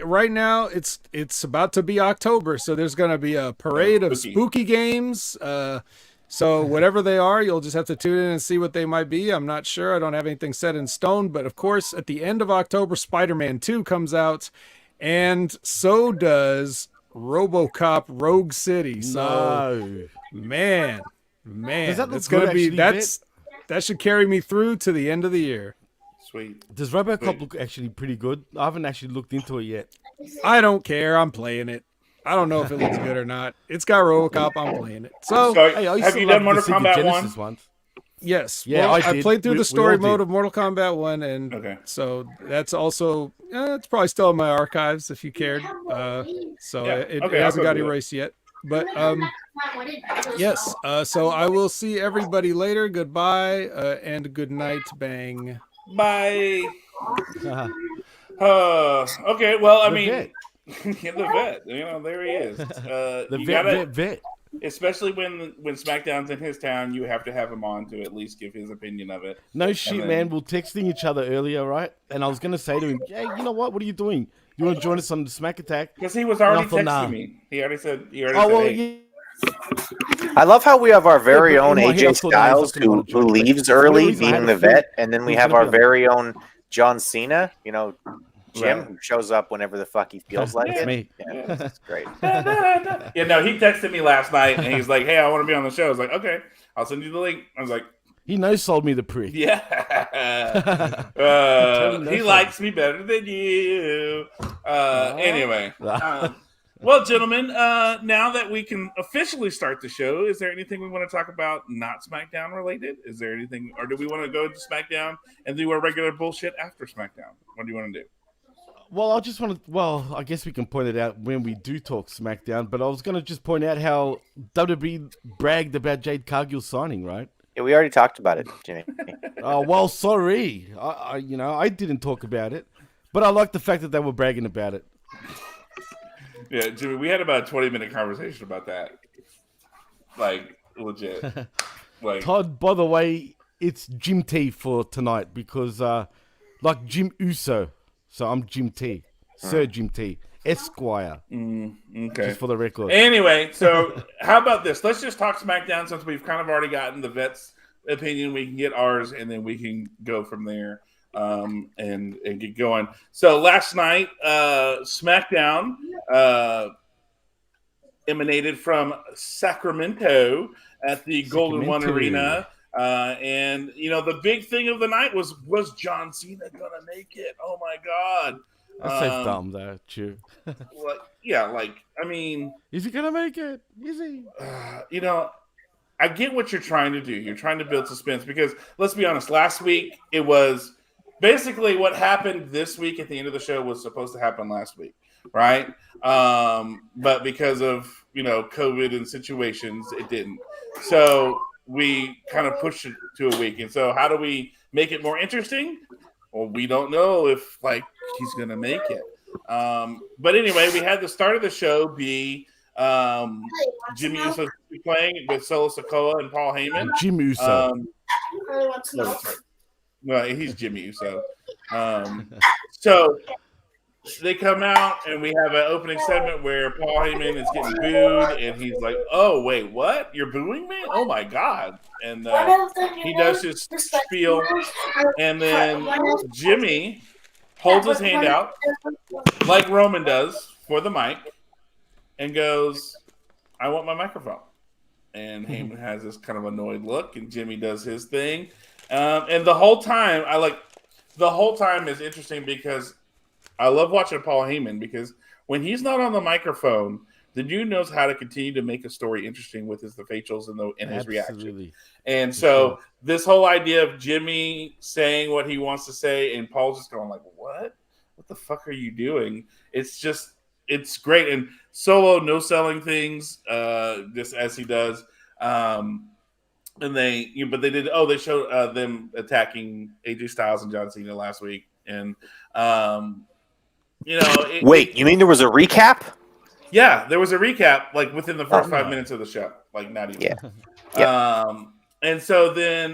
Right now it's about to be October, so there's gonna be a parade of spooky games. So whatever they are, you'll just have to tune in and see what they might be. I'm not sure. I don't have anything set in stone, but of course, at the end of October, Spider-Man 2 comes out, and so does RoboCop Rogue City. So man, it's gonna be that should carry me through to the end of the year. Sweet. Does RoboCop look actually pretty good? I haven't actually looked into it yet. I don't care. I'm playing it. I don't know if it looks good or not. It's got RoboCop. I'm playing it. So have you done Mortal Kombat 1? Once. Yes. Yeah, well, I played through the story mode of Mortal Kombat 1, and so that's also it's probably still in my archives if you cared. It hasn't got erased yet. But yes. So I will see everybody later. Goodbye and good night. Bang. Bye. Okay. Well, I mean, the vet. There he is. The vet. Especially when SmackDown's in his town, you have to have him on to at least give his opinion of it. No shit, man. We're texting each other earlier, right? And I was going to say to him, hey, you know what? What are you doing? You want to join us on the Smack Attack? Because he was already texting me. He already said, hey. I love how we have our very own AJ Styles who leaves early being the vet, and then we have our very own John Cena, Jim, who shows up whenever the fuck he feels like it. Me. Yeah, that's great. He texted me last night, and he's like, hey, I want to be on the show. I was like, okay, I'll send you the link. I was like, he no-sold me the prick. Yeah. He likes me better than you. Anyway. Well, gentlemen, now that we can officially start the show, is there anything we want to talk about not SmackDown related? Is there anything, or do we want to go to SmackDown and do our regular bullshit after SmackDown? What do you want to do? Well, I just want to. Well, I guess we can point it out when we do talk SmackDown. But I was gonna just point out how WWE bragged about Jade Cargill signing, right? Yeah, we already talked about it, Jimmy. Oh well, sorry. I didn't talk about it, but I like the fact that they were bragging about it. Yeah, Jimmy, we had about a 20-minute conversation about that. Like, legit. Like, Todd, by the way, it's Jim T for tonight because, like Jim Uso, so I'm Jim T, Sir Jim T, Esquire. okay. Just for the record. Anyway, so how about this? Let's just talk SmackDown since we've kind of already gotten the vet's opinion. We can get ours, and then we can go from there and get going. So last night, SmackDown emanated from Sacramento at the Golden One Arena. And you know, the big thing of the night was John Cena gonna make it? Oh my god. That's so dumb though, too. I mean, is he gonna make it? Is he? You know, I get what you're trying to do. You're trying to build suspense because let's be honest, last week it was basically what happened this week at the end of the show was supposed to happen last week, right? But because of, you know, COVID and situations, it didn't. So we kind of pushed it to a week. And so how do we make it more interesting? Well, we don't know if like he's gonna make it. But anyway, we had the start of the show be Jimmy Uso playing with Solo Sikoa and Paul Heyman. Jimmy Uso. Well, he's Jimmy Uso. So they come out and we have an opening segment where Paul Heyman is getting booed and he's like, "Oh wait, what? You're booing me? Oh my god!" And he does his spiel, and then Jimmy holds his hand out like Roman does for the mic and goes, "I want my microphone." And Heyman has this kind of annoyed look, and Jimmy does his thing. And the whole time is interesting because I love watching Paul Heyman because when he's not on the microphone, the dude knows how to continue to make a story interesting with the facials and his reaction. And so this whole idea of Jimmy saying what he wants to say and Paul's just going like, "What? What the fuck are you doing?" It's great. And Solo no selling things just as he does. And they showed them attacking AJ Styles and John Cena last week. And you mean there was a recap? Yeah, there was a recap like within the first 5 minutes of the show, like not even. Yeah. And so then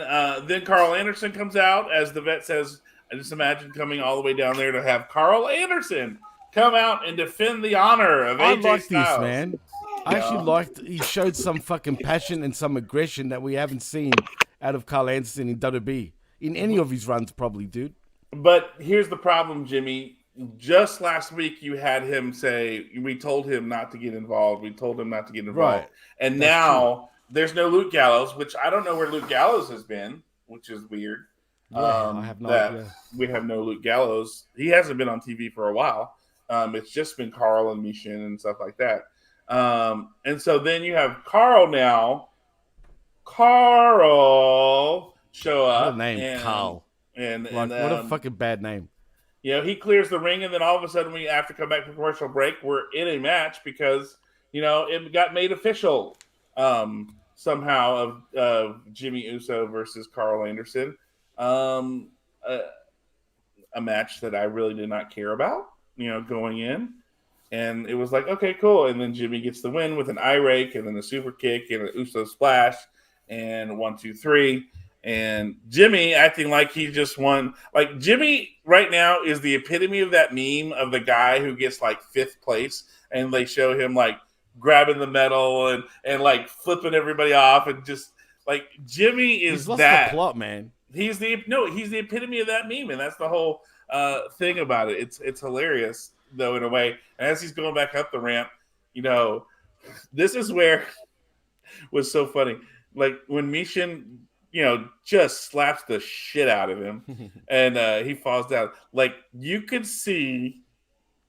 Carl Anderson comes out as the vet says. I just imagine coming all the way down there to have Carl Anderson come out and defend the honor of AJ I like Styles. this, man. I actually liked. He showed some fucking passion and some aggression that we haven't seen out of Carl Anderson in WWE in any of his runs, probably, dude. But here's the problem, Jimmy. Just last week, you had him say, we told him not to get involved. We told him not to get involved. Right. And now there's no Luke Gallows, which I don't know where Luke Gallows has been, which is weird. Yeah, I have no idea. We have no Luke Gallows. He hasn't been on TV for a while. It's just been Carl and Mishin and stuff like that. And so then you have Carl now. Carl show up. What a name, Carl. And what a fucking bad name. You know, he clears the ring, and then all of a sudden, we have to come back from commercial break. We're in a match because, you know, it got made official somehow of Jimmy Uso versus Carl Anderson. A match that I really did not care about, you know, going in. And it was like, okay, cool. And then Jimmy gets the win with an eye rake and then a super kick and an Uso splash and 1, 2, 3. And Jimmy acting like he just won. Like Jimmy right now is the epitome of that meme of the guy who gets like 5th place and they show him like grabbing the medal and like flipping everybody off and just like Jimmy is He's lost that the plot, man. He's the epitome of that meme, and that's the whole thing about it. It's hilarious though in a way. And as he's going back up the ramp, you know, this is where was so funny. Like when Mishin, you know, just slaps the shit out of him and he falls down. Like you could see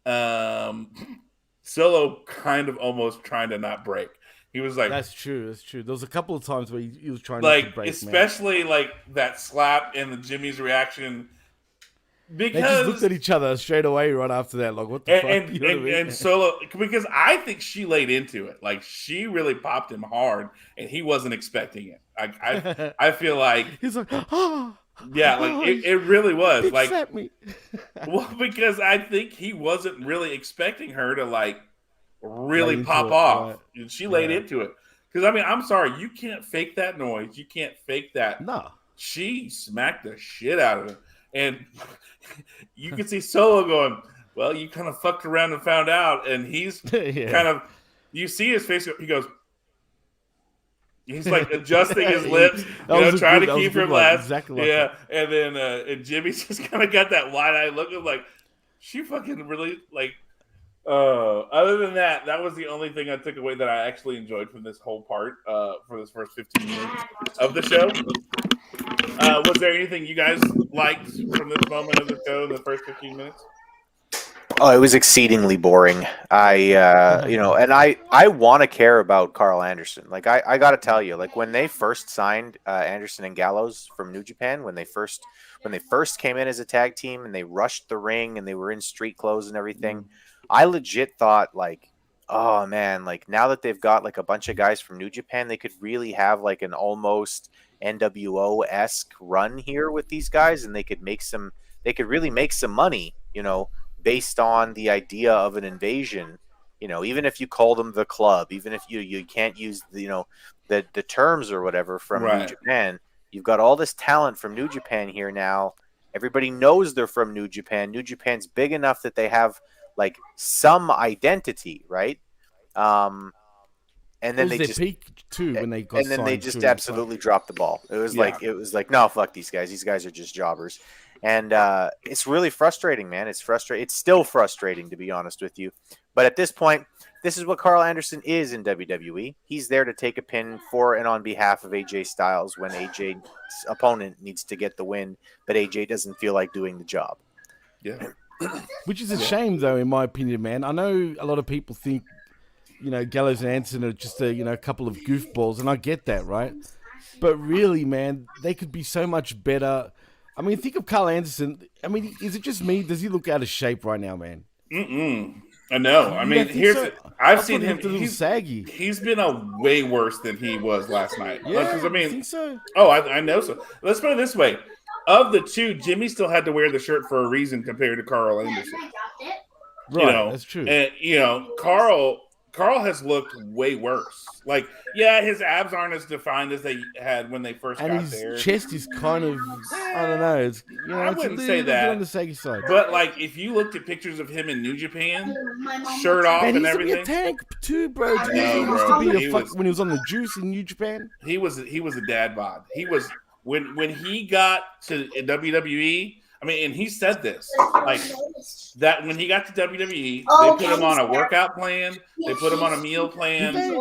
Solo kind of almost trying to not break. He was like, "That's true. That's true." There was a couple of times where he was trying like, not to break, especially man. Like that slap and the Jimmy's reaction. They just looked because at each other straight away right after that. Like, what the fuck? You know what I mean? and Solo, because I think she laid into it. Like she really popped him hard, and he wasn't expecting it. I feel like He's like, oh, yeah, like it really was big like fat me. well because I think he wasn't really expecting her to like Lay really into pop it, off, right. and she laid Yeah. into it. Because I mean, I'm sorry, you can't fake that noise. You can't fake that. No. She smacked the shit out of him, and you can see Solo going, "Well, you kind of fucked around and found out," and he's Yeah. kind of. You see his face. He goes. He's like adjusting his lips, trying to keep her less. Exactly like Yeah, that. and then and Jimmy just kind of got that wide eye look of like, she fucking really like. Other than that, that was the only thing I took away that I actually enjoyed from this whole part. For this first 15 minutes of the show. Was there anything you guys liked from this moment of the show in the first 15 minutes? Oh, it was exceedingly boring. And I want to care about Carl Anderson. Like I got to tell you, like when they first signed Anderson and Gallows from New Japan, when they first came in as a tag team and they rushed the ring and they were in street clothes and everything, I legit thought like, oh man, like now that they've got like a bunch of guys from New Japan, they could really have like an almost NWO-esque run here with these guys, and they could really make some money, based on the idea of an invasion, even if you call them the club, even if you can't use the terms or whatever from New Japan, you've got all this talent from New Japan here now. Everybody knows they're from New Japan. New Japan's big enough that they have like some identity, right? And then they just peak too when they got and then they just absolutely dropped the ball. It was like no, fuck these guys. These guys are just jobbers. And it's really frustrating, man. It's frustrating. It's still frustrating, to be honest with you. But at this point, this is what Carl Anderson is in WWE. He's there to take a pin for and on behalf of AJ Styles when AJ's opponent needs to get the win, but AJ doesn't feel like doing the job. Yeah. Which is a shame, though, in my opinion, man. I know a lot of people think, Gallows and Anderson are just a couple of goofballs, and I get that, right? But really, man, they could be so much better. I mean, think of Carl Anderson. I mean, is it just me? Does he look out of shape right now, man? I know. I mean, I've seen him. He's saggy. He's been way worse than he was last night. Yeah, I mean, think so. Oh, I know so. Let's put it this way: of the two, Jimmy still had to wear the shirt for a reason compared to Carl Anderson. Right, that's true. And Carl has looked way worse. Like, yeah, his abs aren't as defined as they had when they first got there. And his chest is kind of, I don't know. It's, I wouldn't say that. On the saggy side. But, like, if you looked at pictures of him in New Japan, shirt off and everything. He used to be a tank too, bro. I know, when he was on the juice in New Japan. He was a dad bod. He was, when he got to WWE, I mean, and he said this, like, that when he got to WWE, they put him on a workout plan, they put him on a meal plan.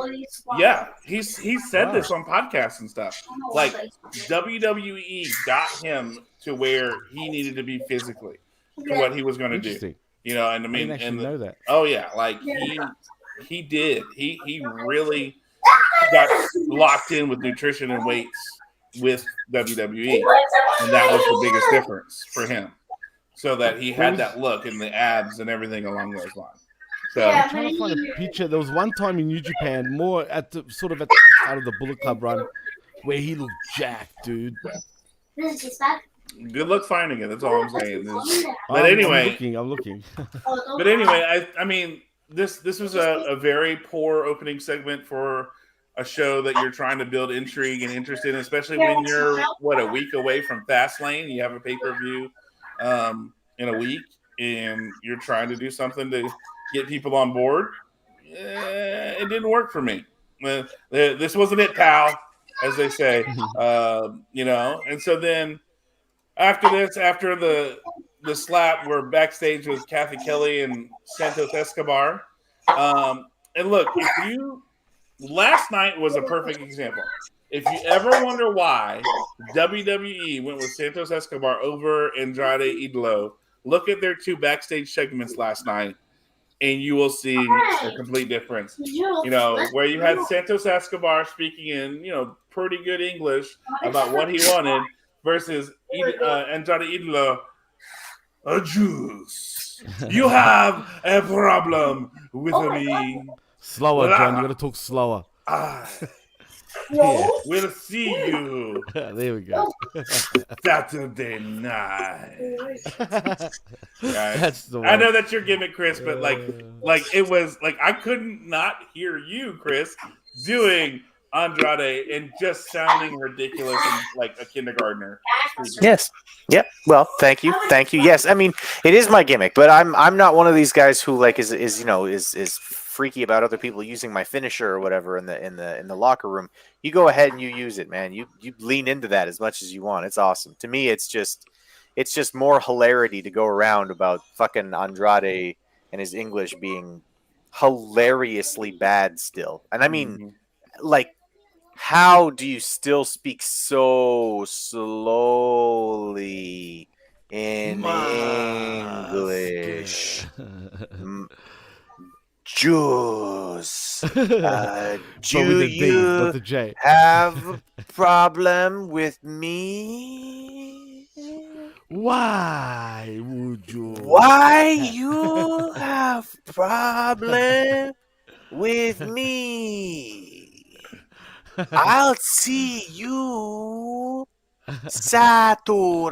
Yeah, he said this on podcasts and stuff. Like, WWE got him to where he needed to be physically for what he was going to do. And I mean, I didn't know that. Oh yeah, like he did. He really got locked in with nutrition and weights with WWE, and that was the biggest difference for him, so that he had that look and the abs and everything along those lines. So I'm trying to find a picture. There was one time in New Japan, more at the start of the Bullet Club run, where he looked jacked, dude. Good luck finding it. That's all I'm saying. But anyway, I'm looking. But anyway, I mean, this was a very poor opening segment for a show that you're trying to build intrigue and interest in, especially when you're a week away from Fastlane. You have a pay-per-view in a week, and you're trying to do something to get people on board. It didn't work for me. This wasn't it, pal, as they say. And so then after the slap, we're backstage with Kathy Kelly and Santos Escobar. And look, last night was a perfect example. If you ever wonder why WWE went with Santos Escobar over Andrade Idolo, look at their two backstage segments last night, and you will see a complete difference. Where you had Santos Escobar speaking in, pretty good English about what he wanted versus Andrade Idolo a juice. You have a problem with me. Slower, Well, John. You got to talk slower. I Yeah. will see you There we go. Saturday night. Right? That's the I one. know that's your gimmick, Chris, but like it was like I couldn't not hear you, Chris, doing Andrade and just sounding ridiculous and like a kindergartner. Yes. Yep. Well, thank you. Yes, I mean it is my gimmick, but I'm not one of these guys who like is freaky about other people using my finisher or whatever in the locker room. You go ahead and you use it, man. You lean into that as much as you want. It's awesome. To me, it's just more hilarity to go around about fucking Andrade and his English being hilariously bad still. And I mean, like, how do you still speak so slowly in English? Juice. But Do with a D, you not the J. have a problem with me? Why would you? Why you have problem with me? I'll see you Saturday.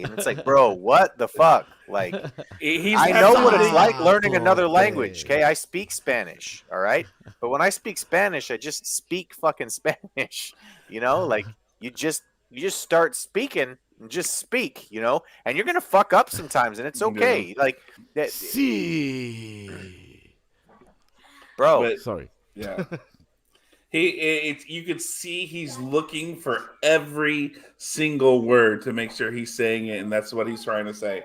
And it's like, bro, what the fuck? Like, I know what it's like learning another language. Okay, I speak Spanish. All right, but when I speak Spanish, I just speak fucking Spanish. You know, like you just start speaking and just speak. You know, and you're gonna fuck up sometimes, and it's okay. Yeah. Like, See. bro. But, Sorry. Yeah. You could see he's looking for every single word to make sure he's saying it, and that's what he's trying to say.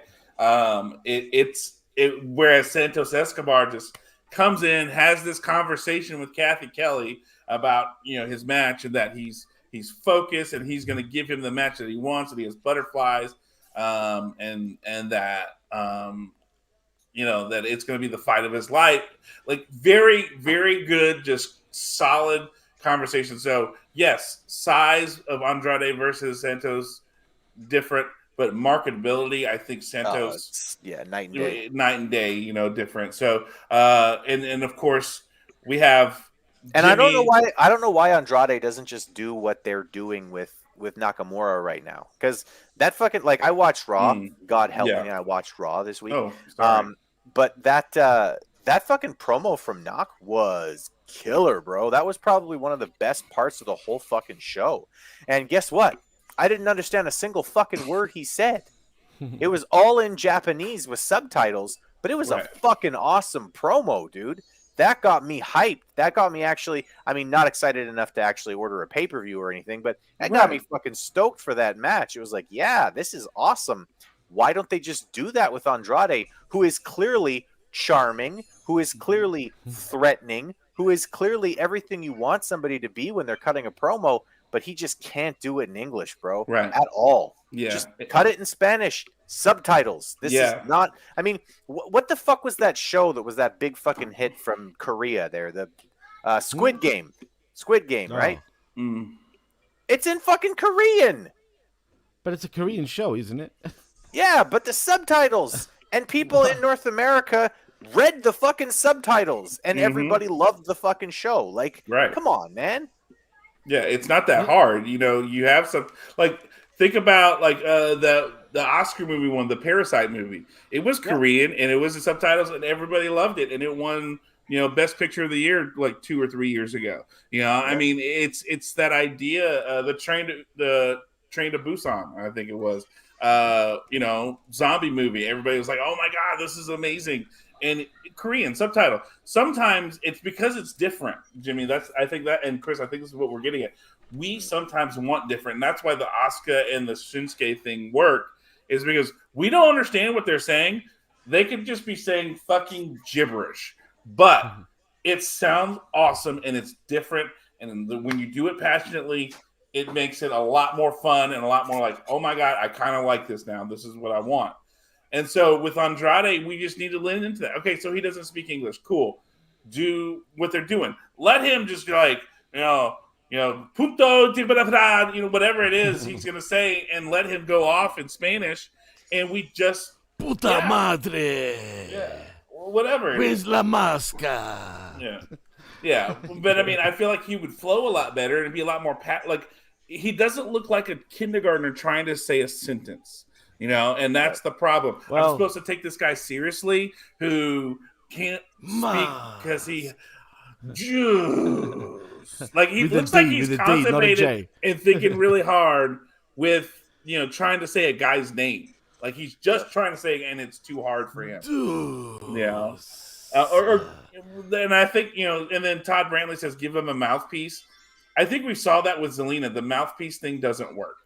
Whereas Santos Escobar just comes in, has this conversation with Kathy Kelly about his match and that he's focused and he's going to give him the match that he wants, and he has butterflies, and that that it's going to be the fight of his life. Like very, very good, just solid conversation. So yes, size of Andrade versus Santos different, but marketability, I think Santos, night and day, different. So and of course we have and Jimmy. I don't know why Andrade doesn't just do what they're doing with Nakamura right now, because that fucking, like, I watched Raw. God help me, I watched Raw this week. Oh, sorry. But that fucking promo from Nak was killer, bro. That was probably one of the best parts of the whole fucking show. And guess what? I didn't understand a single fucking word he said. It was all in Japanese with subtitles, but it was a fucking awesome promo, dude. That got me hyped. That got me actually, I mean, not excited enough to actually order a pay-per-view or anything, but that got me fucking stoked for that match. It was like, yeah, this is awesome. Why don't they just do that with Andrade, who is clearly charming, who is clearly threatening, who is clearly everything you want somebody to be when they're cutting a promo, but he just can't do it in English, bro, at all. Yeah. Just cut it in Spanish, subtitles. This is not, I mean, what the fuck was that show that was that big fucking hit from Korea there? The Squid Game, right? It's in fucking Korean. But it's a Korean show, isn't it? Yeah, but the subtitles, and people in North America read the fucking subtitles, and everybody loved the fucking show. Like, come on, man. Yeah, it's not that hard. You have some, like, think about like the Oscar movie one, the Parasite movie. It was Korean and it was the subtitles, and everybody loved it, and it won Best Picture of the Year like 2 or 3 years ago. I mean, it's that idea. The Train to Busan, I think it was. Zombie movie. Everybody was like, "Oh my god, this is amazing!" And Korean subtitle. Sometimes it's because it's different, Jimmy. I think that, and Chris, I think this is what we're getting at. We sometimes want different, and that's why the Asuka and the Shinsuke thing work. Is because we don't understand what they're saying. They could just be saying fucking gibberish, but it sounds awesome and it's different. And when you do it passionately, it makes it a lot more fun and a lot more like, oh my God, I kind of like this now. This is what I want. And so with Andrade, we just need to lean into that. Okay, so he doesn't speak English. Cool. Do what they're doing. Let him just like, punto, whatever it is he's going to say, and let him go off in Spanish and we just Puta madre. whatever. Where's la masca? Yeah, but I mean, I feel like he would flow a lot better and be a lot more like he doesn't look like a kindergartner trying to say a sentence, and that's the problem. Well, I'm supposed to take this guy seriously who can't speak because he like he looks like he's constipated and thinking really hard with trying to say a guy's name. Like he's just trying to say it and it's too hard for him. And I think, and then Todd Brantley says, give him a mouthpiece. I think we saw that with Zelina. The mouthpiece thing doesn't work.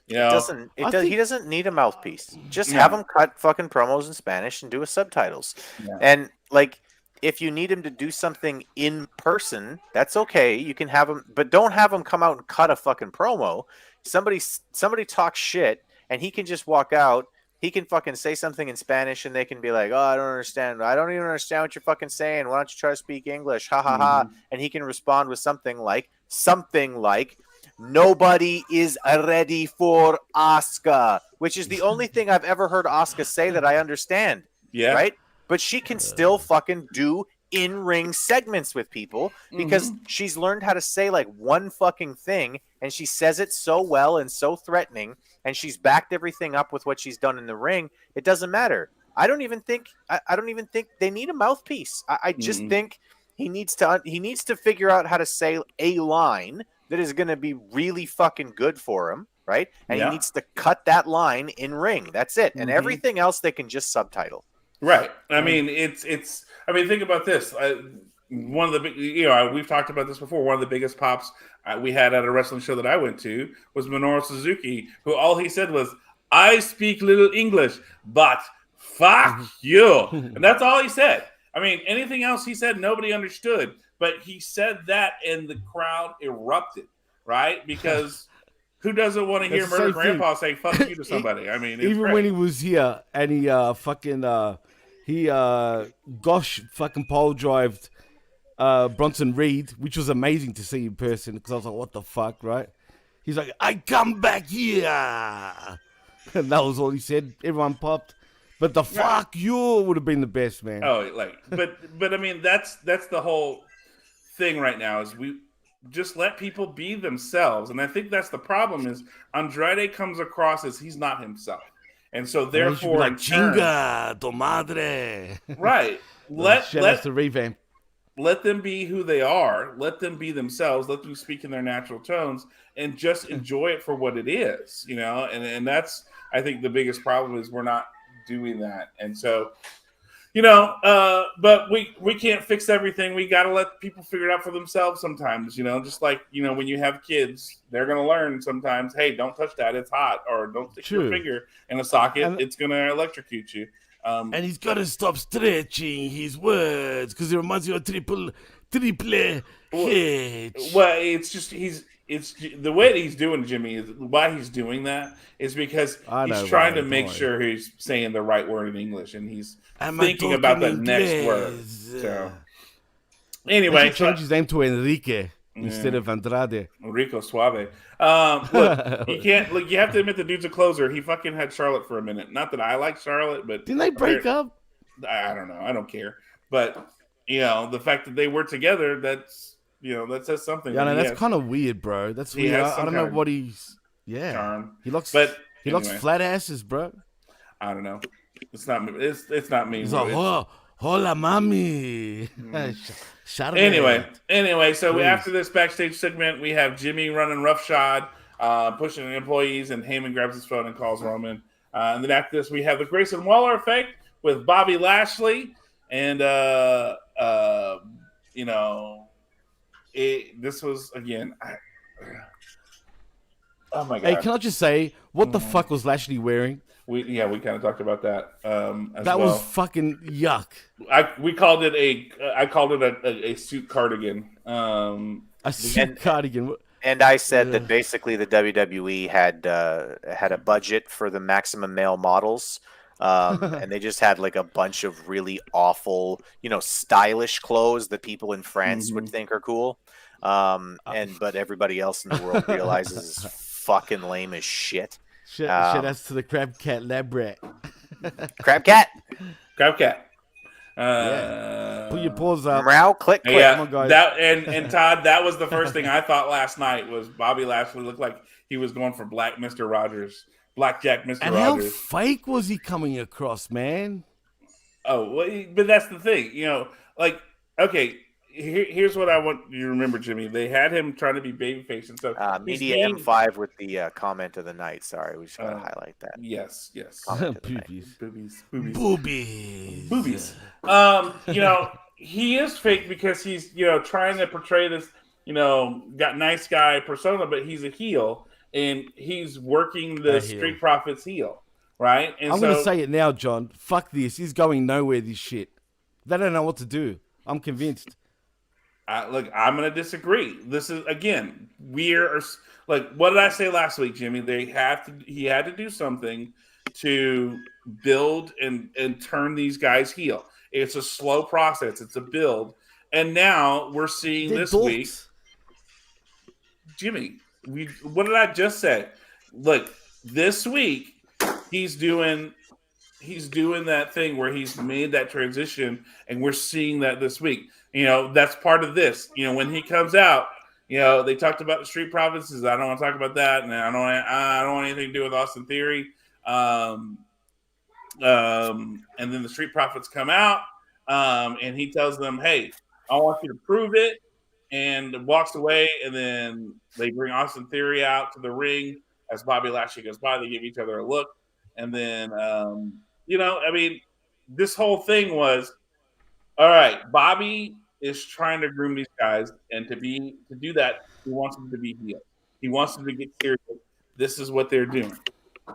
He doesn't need a mouthpiece. Just have him cut fucking promos in Spanish and do his subtitles. Yeah. And like, if you need him to do something in person, that's okay. You can have him, but don't have him come out and cut a fucking promo. Somebody talks shit and he can just walk out. He can fucking say something in Spanish and they can be like, oh, I don't understand. I don't even understand what you're fucking saying. Why don't you try to speak English? Ha ha ha. And he can respond with something like, nobody is ready for Asuka, which is the only thing I've ever heard Asuka say that I understand. Yeah. Right? But she can still fucking do in-ring segments with people because she's learned how to say like one fucking thing and she says it so well and so threatening and she's backed everything up with what she's done in the ring. It doesn't matter. I don't even think they need a mouthpiece. I just think he needs to figure out how to say a line that is going to be really fucking good for him, right? And he needs to cut that line in ring. That's it. And everything else they can just subtitle. Right. I mean, think about this. One of the big, we've talked about this before. One of the biggest pops we had at a wrestling show that I went to was Minoru Suzuki, who all he said was, I speak little English, but fuck you. And that's all he said. I mean, anything else he said, nobody understood. But he said that and the crowd erupted, right? Because who doesn't want to hear Murder Grandpa say fuck you to somebody? I mean, even when he was here and he fucking pole drived Bronson Reed, which was amazing to see in person because I was like, what the fuck, right? He's like, I come back here. And that was all he said. Everyone popped. But the fuck you would have been the best, man. Oh, but I mean, that's the whole thing right now is we just let people be themselves. And I think that's the problem is Andrade comes across as he's not himself. And so therefore, like, chinga tu madre. Right. Let the revamp. Let them be who they are. Let them be themselves. Let them speak in their natural tones and just enjoy it for what it is, and that's, I think the biggest problem is we're not doing that. And so, but we can't fix everything. We got to let people figure it out for themselves sometimes, just like, when you have kids, they're going to learn sometimes, hey, don't touch that. It's hot. Or don't stick your finger in a socket. It's going to electrocute you. And he's got to stop stretching his words because it reminds you of Triple H. Well, it's just it's the way that he's doing, Jimmy, is why he's doing that is because he's trying to make sure he's saying the right word in English and he's thinking about the next word. So anyway, change his name to Enrique instead of Andrade. Enrico Suave. Look, you can't. Look, you have to admit the dude's a closer. He fucking had Charlotte for a minute. Not that I like Charlotte, but didn't they break up? I don't know. I don't care. But the fact that they were together, that's. That says something. Yeah, that's kind of weird, bro. That's weird. I don't know what he's. Yeah, charm. He looks flat asses, bro. I don't know. It's not. It's not me. He's like, hola, mami. Anyway. So after this backstage segment, we have Jimmy running roughshod, pushing employees, and Heyman grabs his phone and calls Roman. And then after this, we have the Grayson Waller effect with Bobby Lashley, and this was again. Oh my god! Hey, can I just say what the fuck was Lashley wearing? We kind of talked about that. That was fucking yuck. I called it a suit cardigan. A suit cardigan. And I said that basically the WWE had a budget for the maximum male models. And they just had like a bunch of really awful, stylish clothes that people in France would think are cool. But everybody else in the world realizes is fucking lame as shit. Shout outs to the Crab Cat Lab Rat. Crab Cat. Crab Cat. Put your paws up. Meow, click, click. Yeah, Come on, guys. that and Todd, that was the first thing I thought last night was Bobby Lashley looked like he was going for Black Mr. Rogers, Blackjack Mr. And Rogers. how fake was he coming across, man? Oh, well, but that's the thing, like, okay, here's what I want you to remember, Jimmy. They had him trying to be babyface and stuff. Media M5 with the comment of the night. Sorry, we just gotta highlight that. Yes. Boobies. Boobies. He is fake because he's, trying to portray this, got nice guy persona, but he's a heel and he's working the Street Profits heel, right? And I'm gonna say it now, John. Fuck this. He's going nowhere. This shit. They don't know what to do. I'm convinced. Look, I'm going to disagree. This is, again, like, what did I say last week, Jimmy? He had to do something to build and turn these guys heel. It's a slow process. It's a build. And now we're seeing this week, Jimmy, what did I just say? Look, this week, he's doing that thing where he's made that transition, and we're seeing that this week. That's part of this. When he comes out, they talked about the Street Profits. I don't want to talk about that, and I don't want anything to do with Austin Theory. And then the Street Profits come out, and he tells them, "Hey, I want you to prove it," and walks away. And then they bring Austin Theory out to the ring as Bobby Lashley goes by. They give each other a look, and then this whole thing was, all right, Bobby is trying to groom these guys, and to do that, he wants them to be healed. He wants them to get serious. This is what they're doing,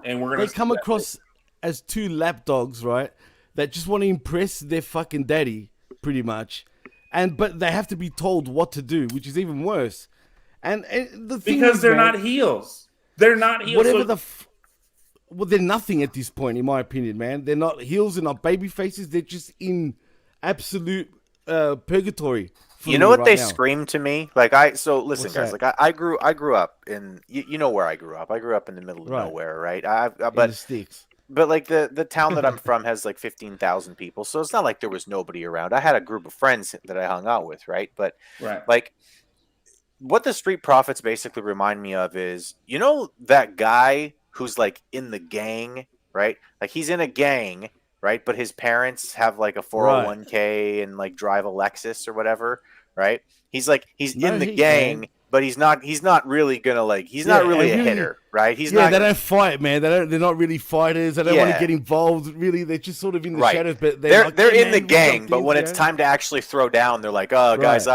and we're gonna. They come across as two lapdogs, right? That just want to impress their fucking daddy, pretty much, but they have to be told what to do, which is even worse. And the thing because is, they're not heels. They're not heels. Whatever well, they're nothing at this point, in my opinion, man. They're not heels, they're not baby faces. They're just in absolute purgatory. You know what right they now. scream to me? Listen, What's guys. that? Like I grew up in you know where I grew up. I grew up in the middle of nowhere, right? In the sticks. But like the town that I'm from has like 15,000 people, so it's not like there was nobody around. I had a group of friends that I hung out with, right? But like what the Street Profits basically remind me of is, that guy who's like in the gang, right? Like he's in a gang, right? But his parents have like a 401k and like drive a Lexus or whatever, right? He's in the gang, but he's not really gonna he's not really a hitter, right? He's not. They don't fight, man. They're not really fighters. They don't want to get involved. Really, they're just sort of in the shadows. But they're in the gang. But when it's time to actually throw down, they're like, "Oh, guys,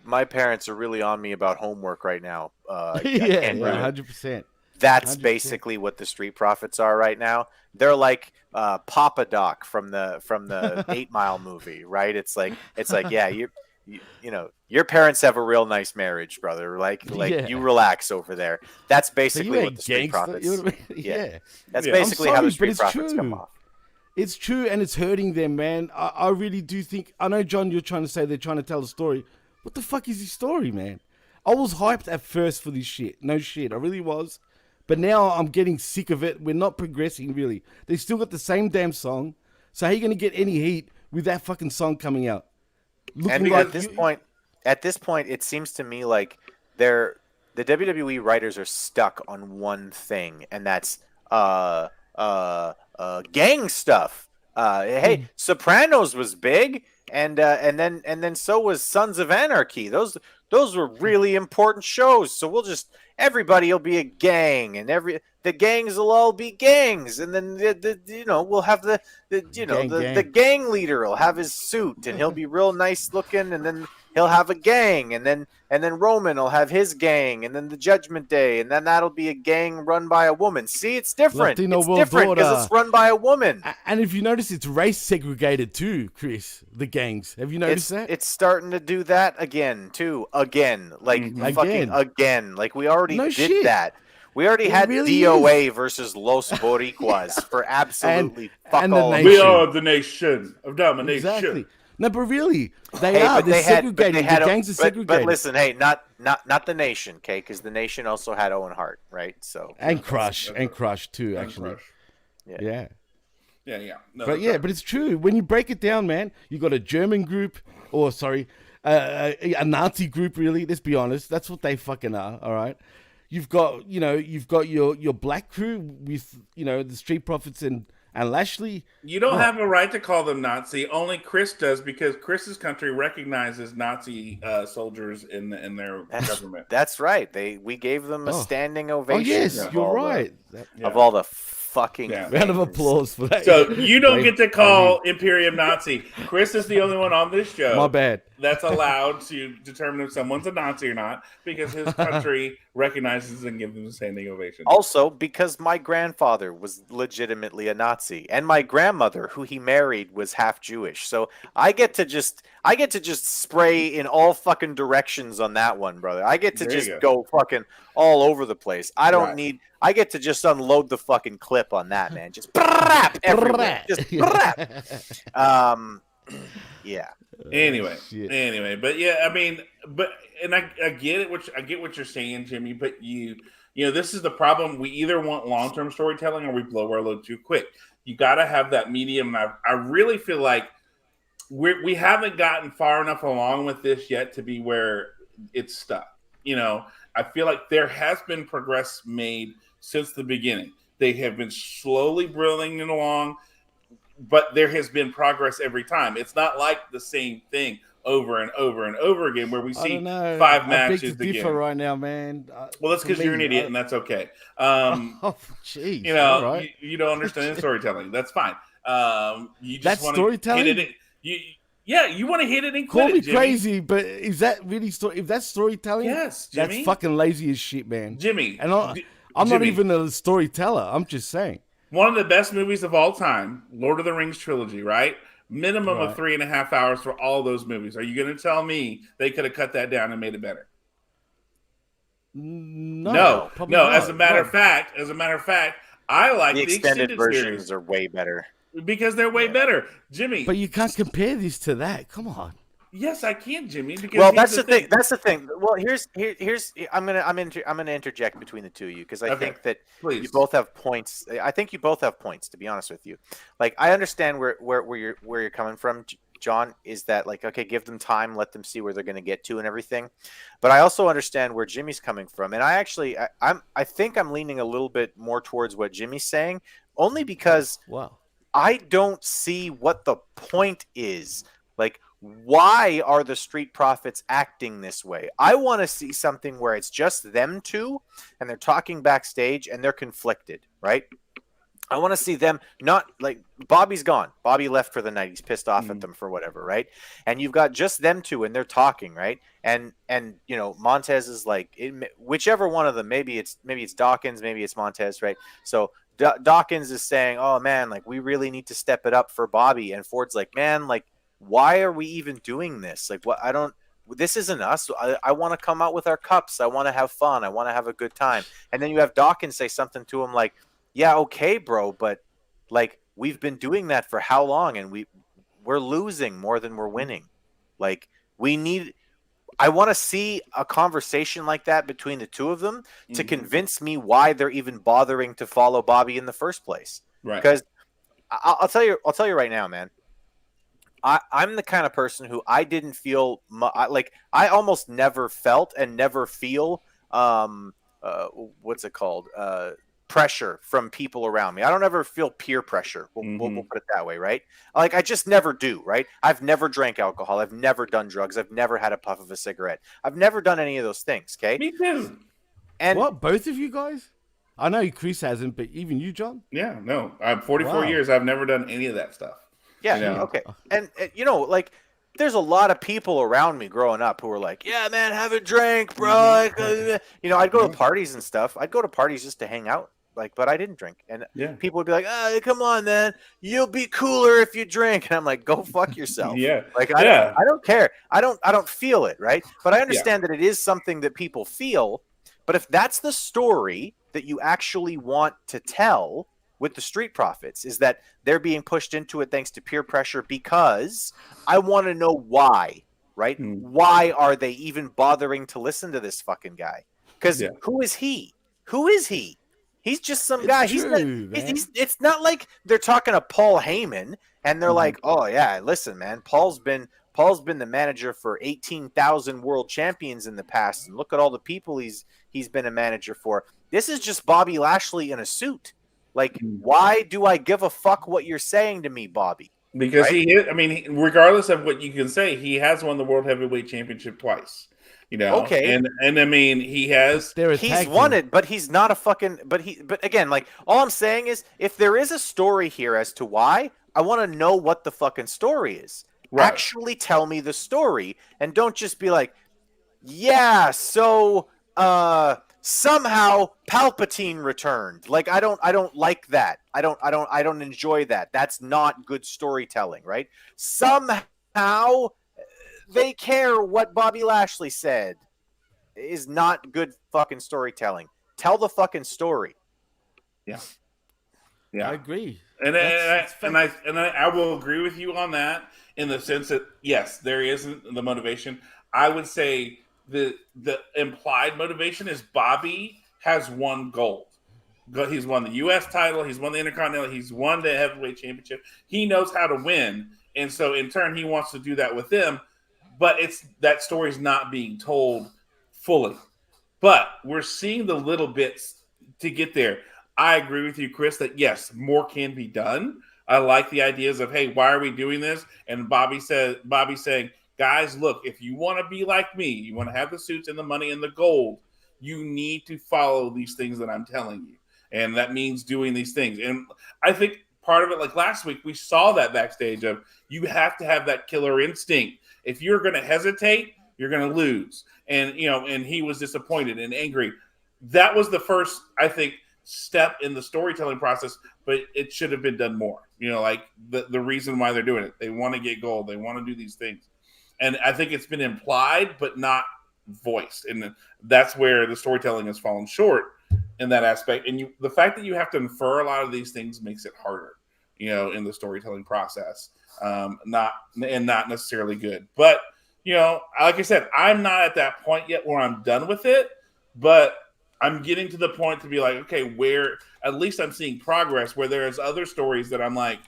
my parents are really on me about homework right now." 100%. That's basically what the Street Profits are right now. They're like Papa Doc from the 8 Mile movie, right? It's like yeah, your parents have a real nice marriage, brother. You relax over there. That's basically what the Street Profits. That's basically how the Street Profits come off. It's true, and it's hurting them, man. I really do think. I know, John, you're trying to say they're trying to tell a story. What the fuck is this story, man? I was hyped at first for this shit. No shit, I really was. But now I'm getting sick of it. We're not progressing, really. They still got the same damn song. So how are you going to get any heat with that fucking song coming out? At this point, it seems to me like the WWE writers are stuck on one thing, and that's gang stuff. Hey, Sopranos was big, and then so was Sons of Anarchy. Those were really important shows. So everybody will be a gang, and the gangs will all be gangs, and then we'll have the gang leader will have his suit, and he'll be real nice looking, and then he'll have a gang, and then Roman will have his gang, and then the Judgment Day, and then that'll be a gang run by a woman. See, it's different. It's different because it's run by a woman. And if you notice, it's race segregated too, Chris. The gangs. Have you noticed that? It's starting to do that again too. Again. Like we already did that. We already had DOA versus Los Boricuas for absolutely fuck all. We are the nation of domination. Exactly. No, but really, they Hey, are. but They're they had, but segregating. they had, The gangs are but segregating. listen, hey, not the Nation, okay? Because the Nation also had Owen Hart, right? So And Crush. And Crush, too, And actually. Crush. Yeah. Yeah. No, But that's yeah, right. but it's true. When you break it down, man, you got a German group, or sorry, a Nazi group. Really, let's be honest. That's what they fucking are. All right. You've got your black crew with the Street Profits and Lashley. You don't What? have a right to call them Nazi. Only Chris does, because Chris's country recognizes Nazi soldiers in their government. That's right. We gave them a Oh. standing Oh ovation. yes, of you're all right. of all the fucking Yeah. Round of things. applause for that. So you don't Wait, get to call Imperium Nazi. Chris is the only one on this show. My bad. That's allowed to determine if someone's a Nazi or not, because his country recognizes and gives them a standing ovation. Also, because my grandfather was legitimately a Nazi, and my grandmother, who he married, was half Jewish. So I get to just spray in all fucking directions on that one, brother. I get to There you just go. go fucking all over the place. I don't Right. need. I get to just unload the fucking clip on that, man. Just brap everywhere. Just brap. Yeah. Anyway, Shit. but yeah, I mean, and I get it. I get what you're saying, Jimmy. But this is the problem. We either want long term storytelling or we blow our load too quick. You got to have that medium. And I really feel like we haven't gotten far enough along with this yet to be where it's stuck. I feel like there has been progress made since the beginning. They have been slowly brilling it along, but there has been progress every time. It's not like the same thing over and over and over again, where we I see don't know. 5 I matches beg to differ again. right now, man. Well, that's For because you're an me, idiot, and that's okay. Oh, jeez. All right. You don't understand storytelling. That's fine. You just That's want storytelling? to hit it. You want to hit it and Call quit me it, Jimmy. crazy, but is that really if that's storytelling? Yes, Jimmy. That's fucking lazy as shit, man. Jimmy. And I'm not even a storyteller. I'm just saying. One of the best movies of all time, Lord of the Rings trilogy, right? Minimum of Right. 3.5 hours for all those movies. Are you going to tell me they could have cut that down and made it better? No. Probably No. not. As a matter of fact, I like The the extended versions series are way better. because they're way better, Jimmy. But you can't compare this to that. Come on. Yes, I can, Jimmy. Because Well, here's that's the thing. That's the thing. Well, here's I'm gonna interject between the two of you, because I think that please. you both have points. I think you both have points, to be honest with you. Like, I understand where you're coming from, John. Is that, like, okay, give them time, let them see where they're gonna get to and everything. But I also understand where Jimmy's coming from, and I think I'm leaning a little bit more towards what Jimmy's saying, only because Wow. I don't see what the point is. Like, why are the Street Profits acting this way? I want to see something where it's just them two and they're talking backstage and they're conflicted, right? I want to see them not, like, Bobby's gone. Bobby left for the night. He's pissed off at them for whatever, right? And you've got just them two and they're talking, right? And Montez is like, whichever one of them, maybe it's Dawkins, maybe it's Montez, right? So Dawkins is saying, oh man, like, we really need to step it up for Bobby. And Ford's like, man, like, why are we even doing this? Like, this isn't us. I want to come out with our cups. I want to have fun. I want to have a good time. And then you have Dawkins say something to him like, yeah, okay, bro, but, like, we've been doing that for how long? And we're losing more than we're winning. Like, I want to see a conversation like that between the two of them to convince me why they're even bothering to follow Bobby in the first place. Right. Because I'll tell you right now, man. I'm the kind of person who I didn't feel like, I almost never felt and never feel what's it called, pressure from people around me. I don't ever feel peer pressure. We'll put it that way, right? Like, I just never do, right? I've never drank alcohol. I've never done drugs. I've never had a puff of a cigarette. I've never done any of those things. Okay. Me too. And What? Both of you guys? I know Chris hasn't, but even you, John? Yeah, no. I'm 44 Wow. years. I've never done any of that stuff. yeah, Yeah. okay. And like, there's a lot of people around me growing up who were like, yeah, man, have a drink, bro. I'd go to parties and stuff. I'd go to parties just to hang out. Like, but I didn't drink. And people would be like, oh, come on, man. You'll be cooler if you drink. And I'm like, go fuck yourself. Yeah. Like, I don't care. I don't feel it, right? But I understand that it is something that people feel. But if that's the story that you actually want to tell, with the Street Profits is that they're being pushed into it thanks to peer pressure because I want to know why, right? Why are they even bothering to listen to this fucking guy? Because who is he? Who is he? He's just some guy. It's not like they're talking to Paul Heyman and they're like, oh yeah, listen, man, Paul's been the manager for 18,000 world champions in the past, and look at all the people he's been a manager for. This is just Bobby Lashley in a suit. Like, why do I give a fuck what you're saying to me, Bobby? Because regardless of what you can say, he has won the World Heavyweight Championship twice. Okay, and I mean, he's won it, but he's not a fucking. But again, like, all I'm saying is, if there is a story here as to why, I want to know what the fucking story is. Right. Actually, tell me the story, and don't just be like, yeah, so somehow Palpatine returned. Like, I don't like that. I don't enjoy that. That's not good storytelling, right? Somehow they care what Bobby Lashley said is not good fucking storytelling. Tell the fucking story. Yeah. I agree. And I will agree with you on that in the sense that, yes, there isn't the motivation. I would say the implied motivation is Bobby has won gold. He's won the U.S. title. He's won the Intercontinental. He's won the Heavyweight Championship. He knows how to win. And so, in turn, he wants to do that with them. But that story's not being told fully. But we're seeing the little bits to get there. I agree with you, Chris, that yes, more can be done. I like the ideas of, hey, why are we doing this? And Bobby saying, guys, look, if you want to be like me, you want to have the suits and the money and the gold, you need to follow these things that I'm telling you. And that means doing these things. And I think part of it, like last week, we saw that backstage of you have to have that killer instinct. If you're going to hesitate, you're going to lose. And, and he was disappointed and angry. That was the first, I think, step in the storytelling process, but it should have been done more. Like the reason why they're doing it. They want to get gold. They want to do these things. And I think it's been implied, but not voiced. And that's where the storytelling has fallen short in that aspect. And the fact that you have to infer a lot of these things makes it harder, in the storytelling process. Not necessarily good. But, like I said, I'm not at that point yet where I'm done with it, but I'm getting to the point to be like, okay, where at least I'm seeing progress, where there's other stories that I'm like,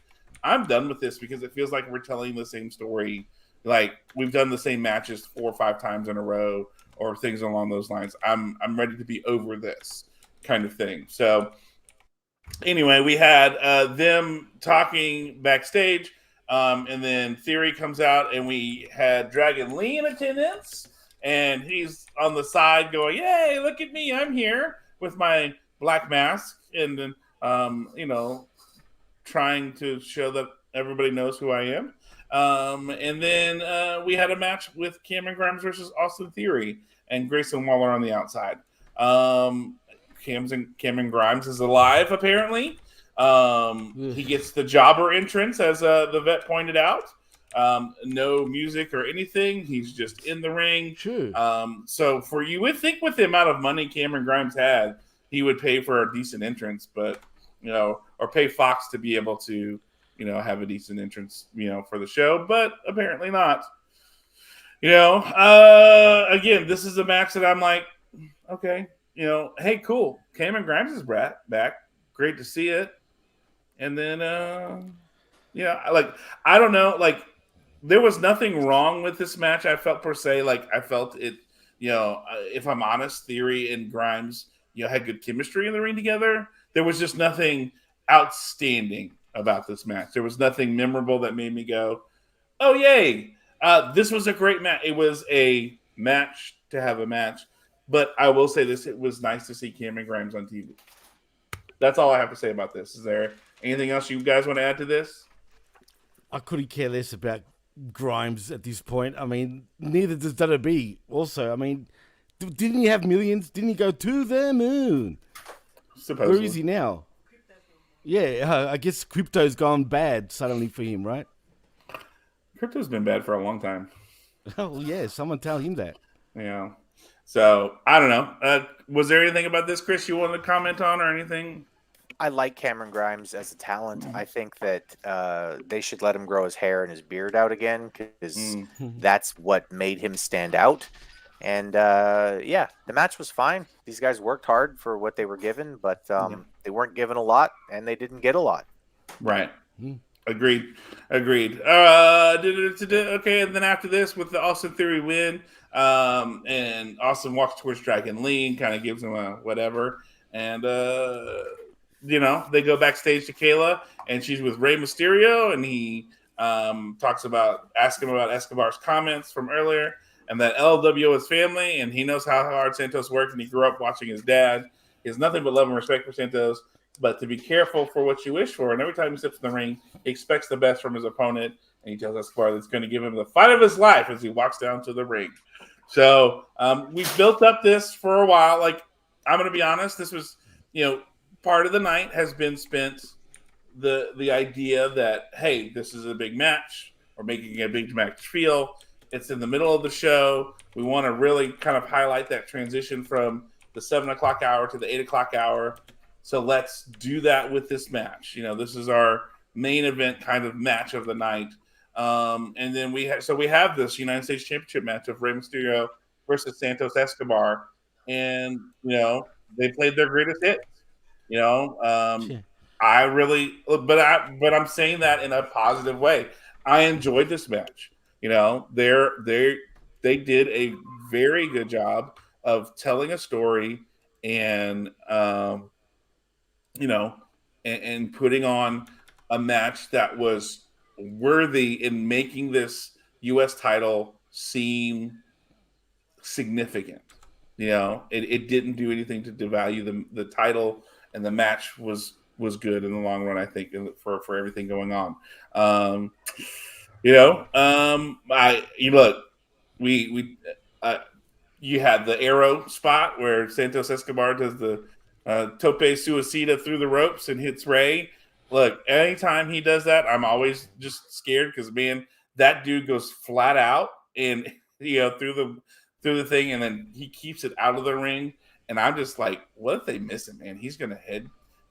I'm done with this because it feels like we're telling the same story. Like we've done the same matches 4 or 5 times in a row or things along those lines. I'm ready to be over this kind of thing. So anyway, we had them talking backstage, and then Theory comes out, and we had Dragon Lee in attendance. And he's on the side going, yay, look at me. I'm here with my black mask. And then, trying to show that everybody knows who I am. And then we had a match with Cameron Grimes versus Austin Theory and Grayson Waller on the outside. Cameron Grimes is alive, apparently. He gets the jobber entrance, as the vet pointed out. No music or anything. He's just in the ring. True. So you would think with the amount of money Cameron Grimes had, he would pay for a decent entrance, but or pay Fox to be able to, have a decent entrance, for the show, but apparently not. Again, this is a match that I'm like, okay, hey, cool. Cameron Grimes is back. Great to see it. And then, I don't know, there was nothing wrong with this match, I felt, per se. Like, I felt it, if I'm honest, Theory and Grimes, had good chemistry in the ring together. There was just nothing outstanding about this match. There was nothing memorable that made me go, oh, yay. This was a great match. It was a match to have a match. But I will say this, it was nice to see Cameron Grimes on TV. That's all I have to say about this. Is there anything else you guys want to add to this? I couldn't care less about Grimes at this point. I mean, neither does WWE. Also, I mean, didn't he have millions? Didn't he go to the moon? Supposedly. Where is he now? Yeah, I guess crypto's gone bad suddenly for him, right? Crypto's been bad for a long time. Oh, yeah, someone tell him that. Yeah. So, I don't know. Was there anything about this, Chris, you wanted to comment on or anything? I like Cameron Grimes as a talent. I think that they should let him grow his hair and his beard out again because that's what made him stand out. And yeah, the match was fine. These guys worked hard for what they were given, but they weren't given a lot, and they didn't get a lot. Right. Hmm. Agreed. Okay, and then after this, with the Austin Theory win, and Austin walks towards Dragon Lee and kind of gives him a whatever, and they go backstage to Kayla, and she's with Rey Mysterio, and he asking about Escobar's comments from earlier, and that LWO is family, and he knows how hard Santos worked, and he grew up watching his dad. He has nothing but love and respect for Santos, but to be careful for what you wish for. And every time he steps in the ring, he expects the best from his opponent, and he tells Escobar that's going to give him the fight of his life as he walks down to the ring. So we've built up this for a while. Like, I'm going to be honest, this was, part of the night has been spent the idea that, hey, this is a big match. We're making a big match feel. It's in the middle of the show. We want to really kind of highlight that transition from the 7 o'clock hour to the 8 o'clock hour. So let's do that with this match. This is our main event kind of match of the night. And then we have this United States Championship match of Rey Mysterio versus Santos Escobar. And, they played their greatest hits. I really, but I'm saying that in a positive way. I enjoyed this match. They did a very good job of telling a story and and putting on a match that was worthy in making this U.S. title seem significant. It didn't do anything to devalue the title, and the match was good in the long run, I think, for everything going on. You had the arrow spot where Santos Escobar does the tope suicida through the ropes and hits Ray. Look, anytime he does that, I'm always just scared because, man, that dude goes flat out and through the thing, and then he keeps it out of the ring. And I'm just like, what if they miss him, man? He's gonna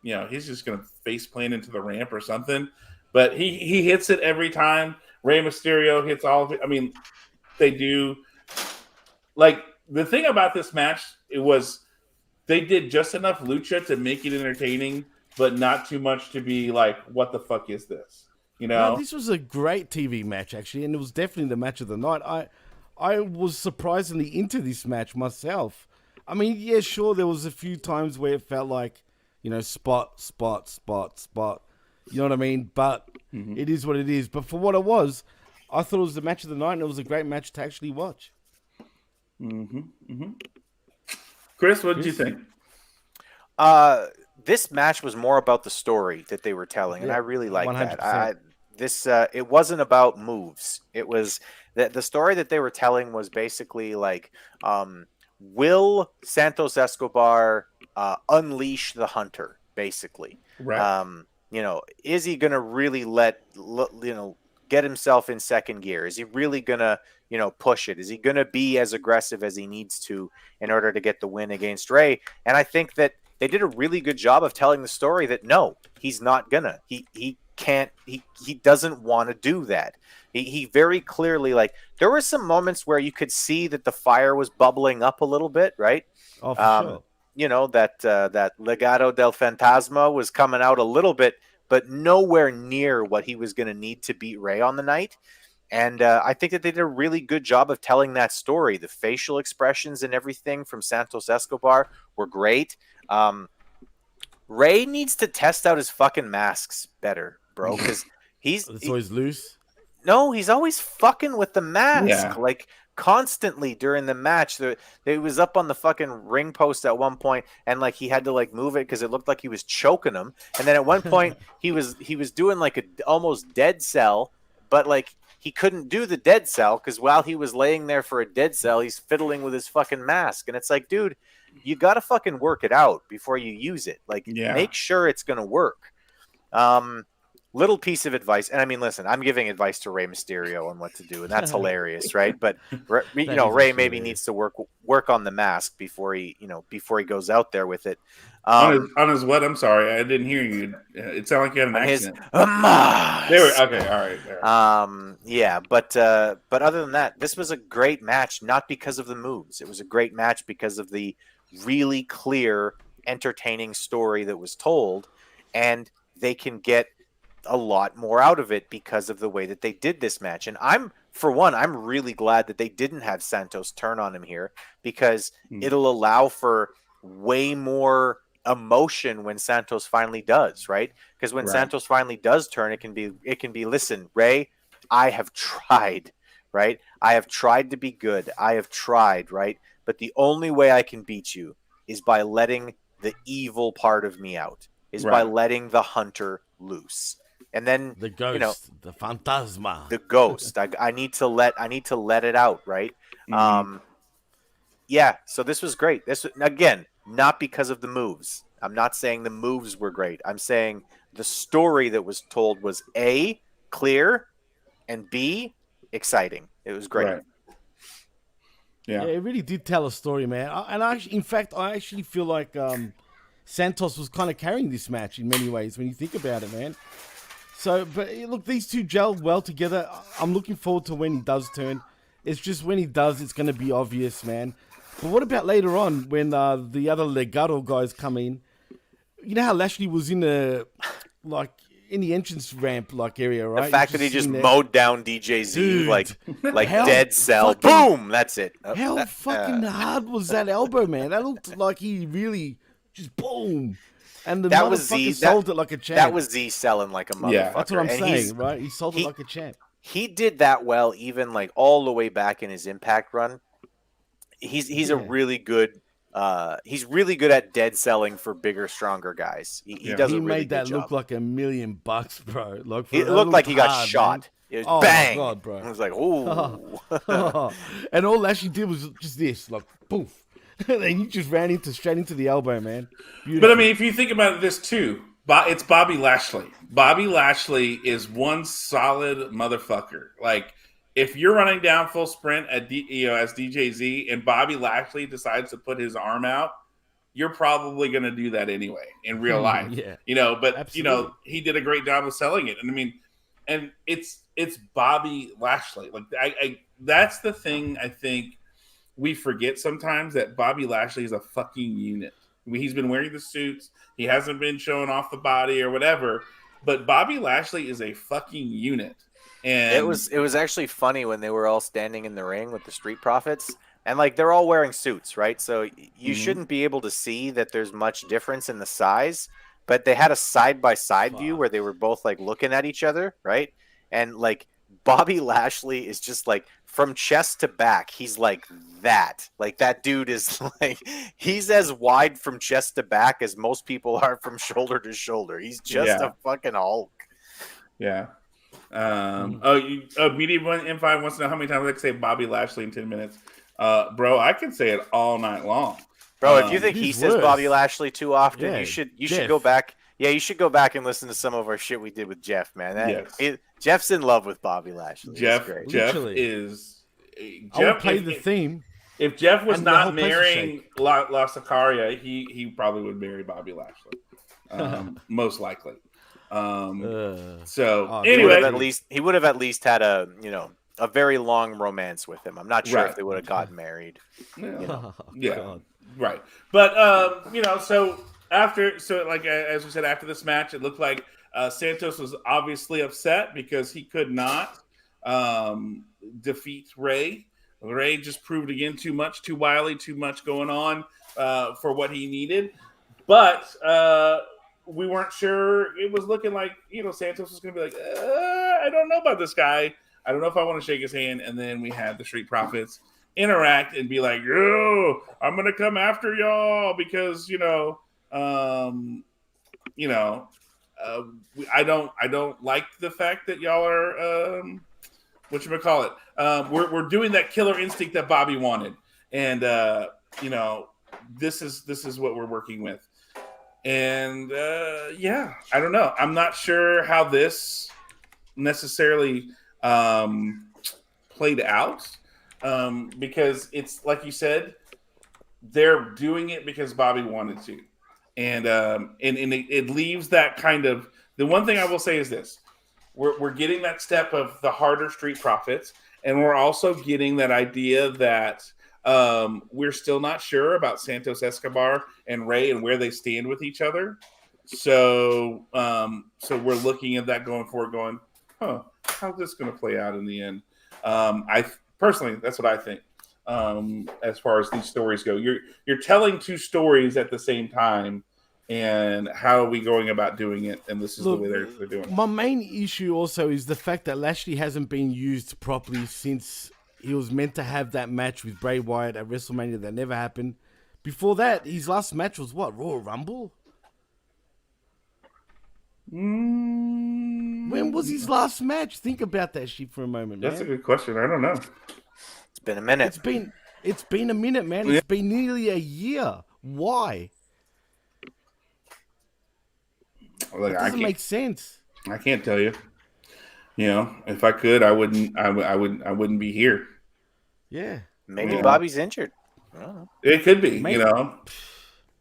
he's just gonna face plant into the ramp or something. But he hits it every time. Rey Mysterio hits all of it. I mean, they do. Like, the thing about this match, they did just enough lucha to make it entertaining, but not too much to be like, what the fuck is this? No, this was a great TV match, actually, and it was definitely the match of the night. I was surprisingly into this match myself. I mean, yeah, sure, there was a few times where it felt like, spot. You know what I mean? But it is what it is. But for what it was, I thought it was the match of the night, and it was a great match to actually watch. Chris, what did you think? This match was more about the story that they were telling, and I really liked 100%. that. It wasn't about moves. It was that the story that they were telling was basically like, will Santos Escobar unleash the hunter? Basically, Right. Is he gonna really get himself in second gear? Is he really gonna push it? Is he gonna be as aggressive as he needs to in order to get the win against Ray? And I think that they did a really good job of telling the story that no, he's not gonna. He can't. He doesn't want to do that. He very clearly, like, there were some moments where you could see that the fire was bubbling up a little bit, right? Oh, for sure. That Legado del Fantasma was coming out a little bit, but nowhere near what he was going to need to beat Ray on the night. And I think that they did a really good job of telling that story. The facial expressions and everything from Santos Escobar were great. Ray needs to test out his fucking masks better, bro, because It's always loose. No, he's always fucking with the mask. Yeah. Like, constantly during the match. He was up on the fucking ring post at one point, and like he had to like move it because it looked like he was choking him. And then at one point he was doing like a almost dead cell, but like he couldn't do the dead cell because while he was laying there for a dead cell, he's fiddling with his fucking mask. And it's like, dude, you got to fucking work it out before you use it. Like, make sure it's going to work. little piece of advice, and I mean, listen, I'm giving advice to Rey Mysterio on what to do, and that's hilarious, right? But That is Rey actually maybe hilarious. needs to work on the mask before he goes out there with it. On his what? I'm sorry, I didn't hear you. It sounded like you had an On his accent. mask. They were okay. All right. Yeah, but other than that, this was a great match, not because of the moves. It was a great match because of the really clear, entertaining story that was told, and they can get a lot more out of it because of the way that they did this match. And for one, I'm really glad that they didn't have Santos turn on him here, because it'll allow for way more emotion when Santos finally does, right? Because when Santos finally does turn, it can be, listen, Rey, I have tried, right? I have tried to be good. I have tried, right? But the only way I can beat you is by letting the evil part of me out, is by letting the hunter loose. And then The ghost, the phantasma, the ghost. I need to let it out, right? Yeah. So this was great. This, again, not because of the moves. I'm not saying the moves were great. I'm saying the story that was told was A, clear, and B, exciting. It was great. Right. yeah, it really did tell a story, man. In fact, I actually feel like Santos was kind of carrying this match in many ways when you think about it, man. So, but look, these two gelled well together. I'm looking forward to when he does turn. It's just when he does, it's going to be obvious, man. But what about later on when the other Legado guys come in? You know how Lashley was in the entrance ramp area, right? The fact that he just mowed down DJZ, Dude, like Dead Cell. Boom! That's it. How fucking hard was that elbow, man? That looked like he really just boom. And the motherfucker sold it like a champ. That was Z selling like a motherfucker. Yeah, that's what I'm saying, right? He sold it like a champ. He did that well, even like all the way back in his Impact run. He's a really good. He's really good at dead selling for bigger, stronger guys. He does a really made good that job. look like $1 million, bro. Like, it looked like he got shot. Man. It was bang. My God, bro. I was like, ooh. And all Lashley did was just this, like, poof. And then he just ran straight into the elbow, man. Beautiful. But I mean, if you think about this too, it's Bobby Lashley. Bobby Lashley is one solid motherfucker. Like, if you're running down full sprint as DJZ and Bobby Lashley decides to put his arm out, you're probably going to do that anyway in real life. Yeah. But absolutely. he did a great job of selling it. And I mean, and it's Bobby Lashley. Like, I that's the thing I think we forget sometimes, that Bobby Lashley is a fucking unit. He's been wearing the suits. He hasn't been showing off the body or whatever, but Bobby Lashley is a fucking unit. And it was actually funny when they were all standing in the ring with the Street Profits, and like they're all wearing suits, right? So you shouldn't be able to see that there's much difference in the size, but they had a side-by-side view where they were both like looking at each other, right? And like Bobby Lashley is just like, from chest to back, he's like that. Like, that dude is like, he's as wide from chest to back as most people are from shoulder to shoulder. He's just a fucking Hulk. Yeah. Medium M5 wants to know how many times I can say Bobby Lashley in 10 minutes. Bro, I can say it all night long. Bro, if you think he says Bobby Lashley too often, you should go back. Yeah, you should go back and listen to some of our shit we did with Jeff, man. Jeff's in love with Bobby Lashley. Jeff is. Jeff play the theme. If Jeff was not marrying La Sicaria, he probably would marry Bobby Lashley, most likely. So anyway, he would have at least had a very long romance with him. I'm not sure if they would have gotten married. Right. But so as we said, after this match, it looked like Santos was obviously upset because he could not defeat Rey. Rey just proved again too much, too wily, too much going on for what he needed. But we weren't sure. It was looking like, Santos was going to be like, I don't know about this guy. I don't know if I want to shake his hand. And then we had the Street Profits interact and be like, yo, I'm going to come after y'all because, I don't like the fact that y'all are whatchamacallit. We're doing that killer instinct that Bobby wanted, and this is what we're working with. And yeah, I don't know. I'm not sure how this necessarily played out because it's like you said, they're doing it because Bobby wanted to, and it leaves that kind of. The one thing I will say is this: we're getting that step of the harder street profits, and we're also getting that idea that we're still not sure about Santos Escobar and Ray and where they stand with each other. So we're looking at that going forward, going, huh, how's this going to play out in the end? I personally, that's what I think. As far as these stories go, you're telling two stories at the same time, and how are we going about doing it? And this is Look, the way they're doing it. my main issue also is the fact that Lashley hasn't been used properly since he was meant to have that match with Bray Wyatt at WrestleMania that never happened. Before that, his last match was what? Royal Rumble? When was his last match? Think about that shit for a moment, man. That's a good question. I don't know. It's been a minute. It's been a minute, man. Yeah. It's been nearly a year. Why? Like, It doesn't make sense. I can't tell you. You know, if I could, I wouldn't. I wouldn't be here. Yeah. Maybe Yeah. Bobby's injured. I don't know. It could be. Maybe. You know,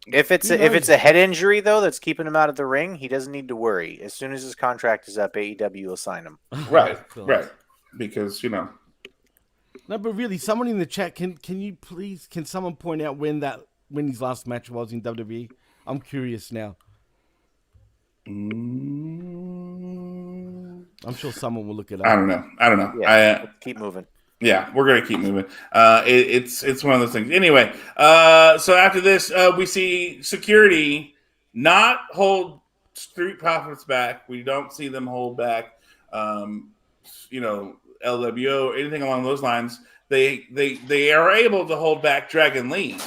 If it's a head injury though that's keeping him out of the ring, he doesn't need to worry. As soon as his contract is up, AEW will sign him. right, Of course. right. Because you know, No, but really, someone in the chat, can someone point out when his last match was in WWE? I'm curious now. I'm sure someone will look it up. I don't know. Yeah, keep moving. Yeah, we're gonna keep moving. It's one of those things. Anyway, so after this, we see security not hold Street Profits back. We don't see them hold back. You know, LWO or anything along those lines. They are able to hold back Dragon Lee.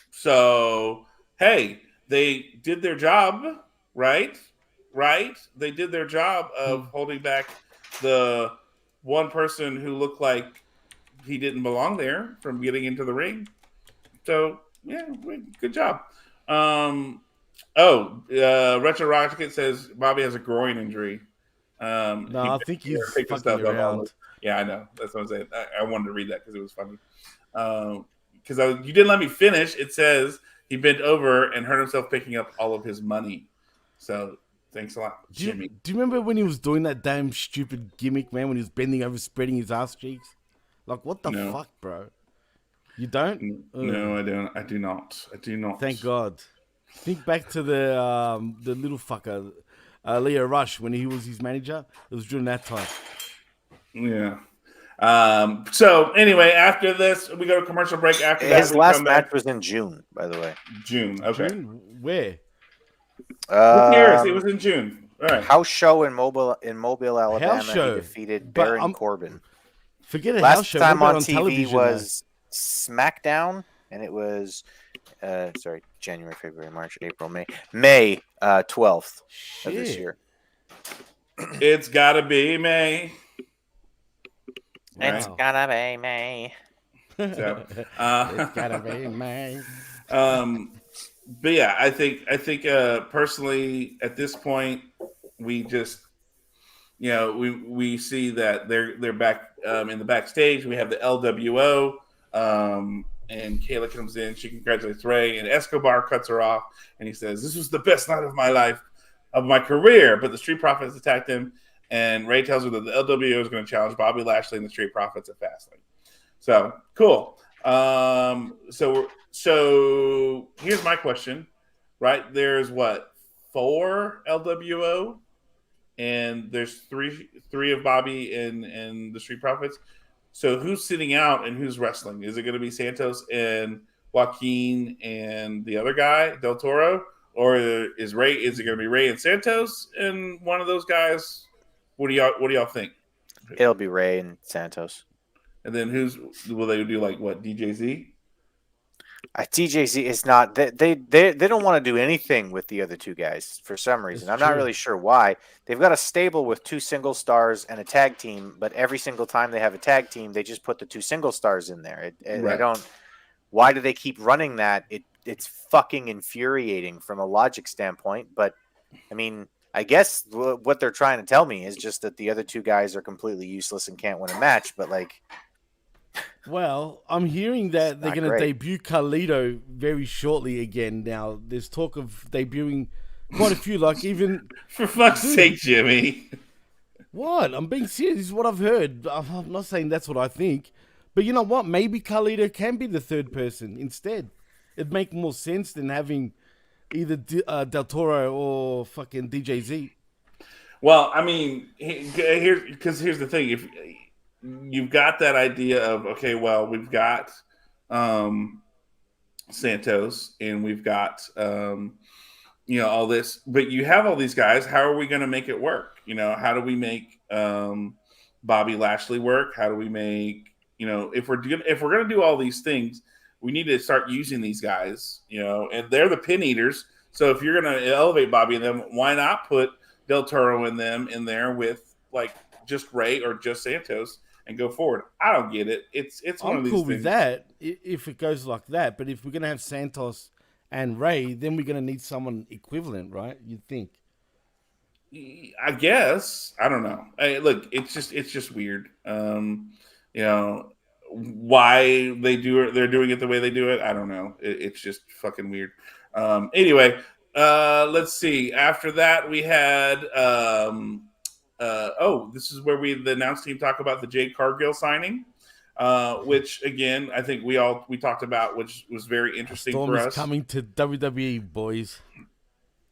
So hey, they did their job, right? Right? They did their job of holding back the one person who looked like he didn't belong there from getting into the ring. So yeah, good job. Retro Rocket says Bobby has a groin injury. No, I think he's picked the fucking stuff up around. Yeah, I know. That's what I'm saying. I wanted to read that because it was funny. Because you didn't let me finish. It says he bent over and hurt himself picking up all of his money. So thanks a lot, Jimmy. Do you remember when he was doing that damn stupid gimmick, man, when he was bending over, spreading his ass cheeks? Like, what the No. fuck, bro? You don't? No, I don't. I do not. I do not. Thank God. Think back to the little fucker, Leo Rush, when he was his manager. It was during that time. Yeah. So anyway, after this, we go to commercial break. After that, His we last come back. match was in June, by the way. June. Okay. June? Where? Who cares? It was in June. All right. House show in Mobile, Alabama. House show. He defeated But Baron Corbin. Forget a house Last show. time What on about TV television, was SmackDown, and it was January, February, March, April, May 12th of this Shit. year. It's gotta be May. It's gotta be May. So, It's gotta be man. but yeah, I think personally at this point we just we see that they're back in the backstage. We have the LWO, and Kayla comes in. She congratulates Ray, and Escobar cuts her off, and he says, "This was the best night of my life, of my career." But the Street Profits attacked him, and Ray tells her that the LWO is going to challenge Bobby Lashley and the Street Profits at Fastlane. So cool. So here's my question. Right, there's what, 4 LWO, and there's three of Bobby and the Street Profits. So who's sitting out and who's wrestling? Is it going to be Santos and Joaquin and the other guy, Del Toro, or is it going to be Ray and Santos and one of those guys? What do y'all think? It'll be Ray and Santos. And then will they do, like, what, DJZ? TJZ is not. They don't want to do anything with the other two guys for some reason. I'm not really sure why. They've got a stable with 2 single stars and a tag team, but every single time they have a tag team, they just put the 2 single stars in there. Right. I don't. Why do they keep running that? it's fucking infuriating from a logic standpoint. But I mean, I guess what they're trying to tell me is just that the other two guys are completely useless and can't win a match. But like, Well, I'm hearing that they're not going to great. debut Carlito very shortly again. Now, there's talk of debuting quite a few, like even. For fuck's Dude. sake, Jimmy. What? I'm being serious. This is what I've heard. I'm not saying that's what I think. But you know what? Maybe Carlito can be the third person instead. It'd make more sense than having either Del Toro or fucking DJZ. Well, I mean, here's the thing: if you've got that idea of okay, well, we've got um, Santos and we've got all this, but you have all these guys. How are we going to make it work? How do we make Bobby Lashley work? How do we make if we're gonna do all these things, we need to start using these guys. And they're the pin eaters. So if you're gonna elevate Bobby and them, why not put Del Toro in there with like just Ray or just Santos and go forward? I don't get it. It's one I'm of these cool things. with that if it goes like that. But if we're gonna have Santos and Ray, then we're gonna need someone equivalent, right? You'd think. I guess I don't know. Look, it's just weird. Why they're doing it the way they do it. I don't know. It's just fucking weird. Anyway, let's see. After that, we had. This is where the announce team talk about the Jade Cargill signing, which again I think we talked about, which was very interesting Storm for is us. coming to WWE, boys.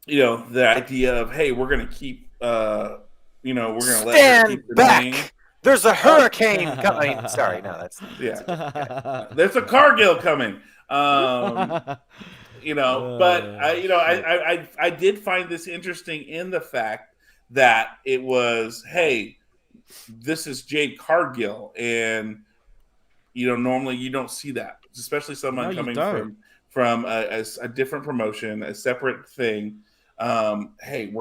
The idea of hey, we're gonna keep we're gonna Stand let her keep the back. name. There's a hurricane coming. Sorry, no, that's Yeah. There's a Cargill coming. But I did find this interesting in the fact that it was, hey, this is Jade Cargill, and normally you don't see that, especially someone coming from a different promotion, a separate thing. Hey,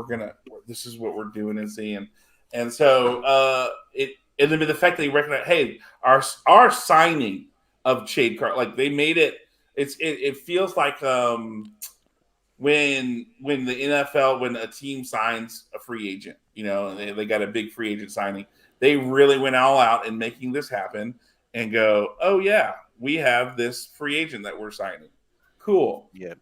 this is what we're doing and seeing, and so and then the fact that they recognize, hey, our signing of Jade Cargill, like they made it. It feels like when the NFL, when a team signs a free agent, and they got a big free agent signing, they really went all out in making this happen and go, oh yeah, we have this free agent that we're signing. Cool. Yeah.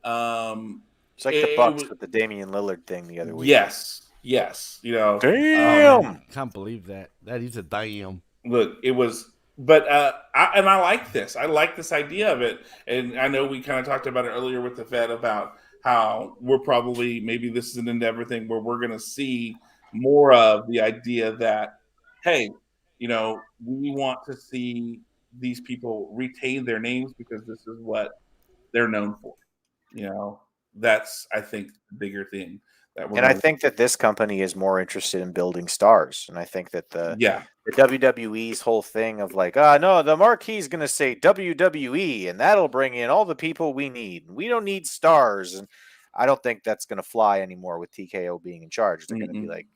It's like the Bucks with the Damian Lillard thing the other week. Yes. Damn. Can't believe that. That is a damn. Look, it was, but I like this. I like this idea of it, and I know we kind of talked about it earlier with the Fed about how we're probably maybe this is an endeavor thing where we're going to see more of the idea that hey, we want to see these people retain their names because this is what they're known for. That's I think the bigger thing I think that this company is more interested in building stars, and I think that the WWE's whole thing of like, no, the marquee's going to say WWE, and that'll bring in all the people we need. We don't need stars, and I don't think that's going to fly anymore with TKO being in charge. They're going to be like,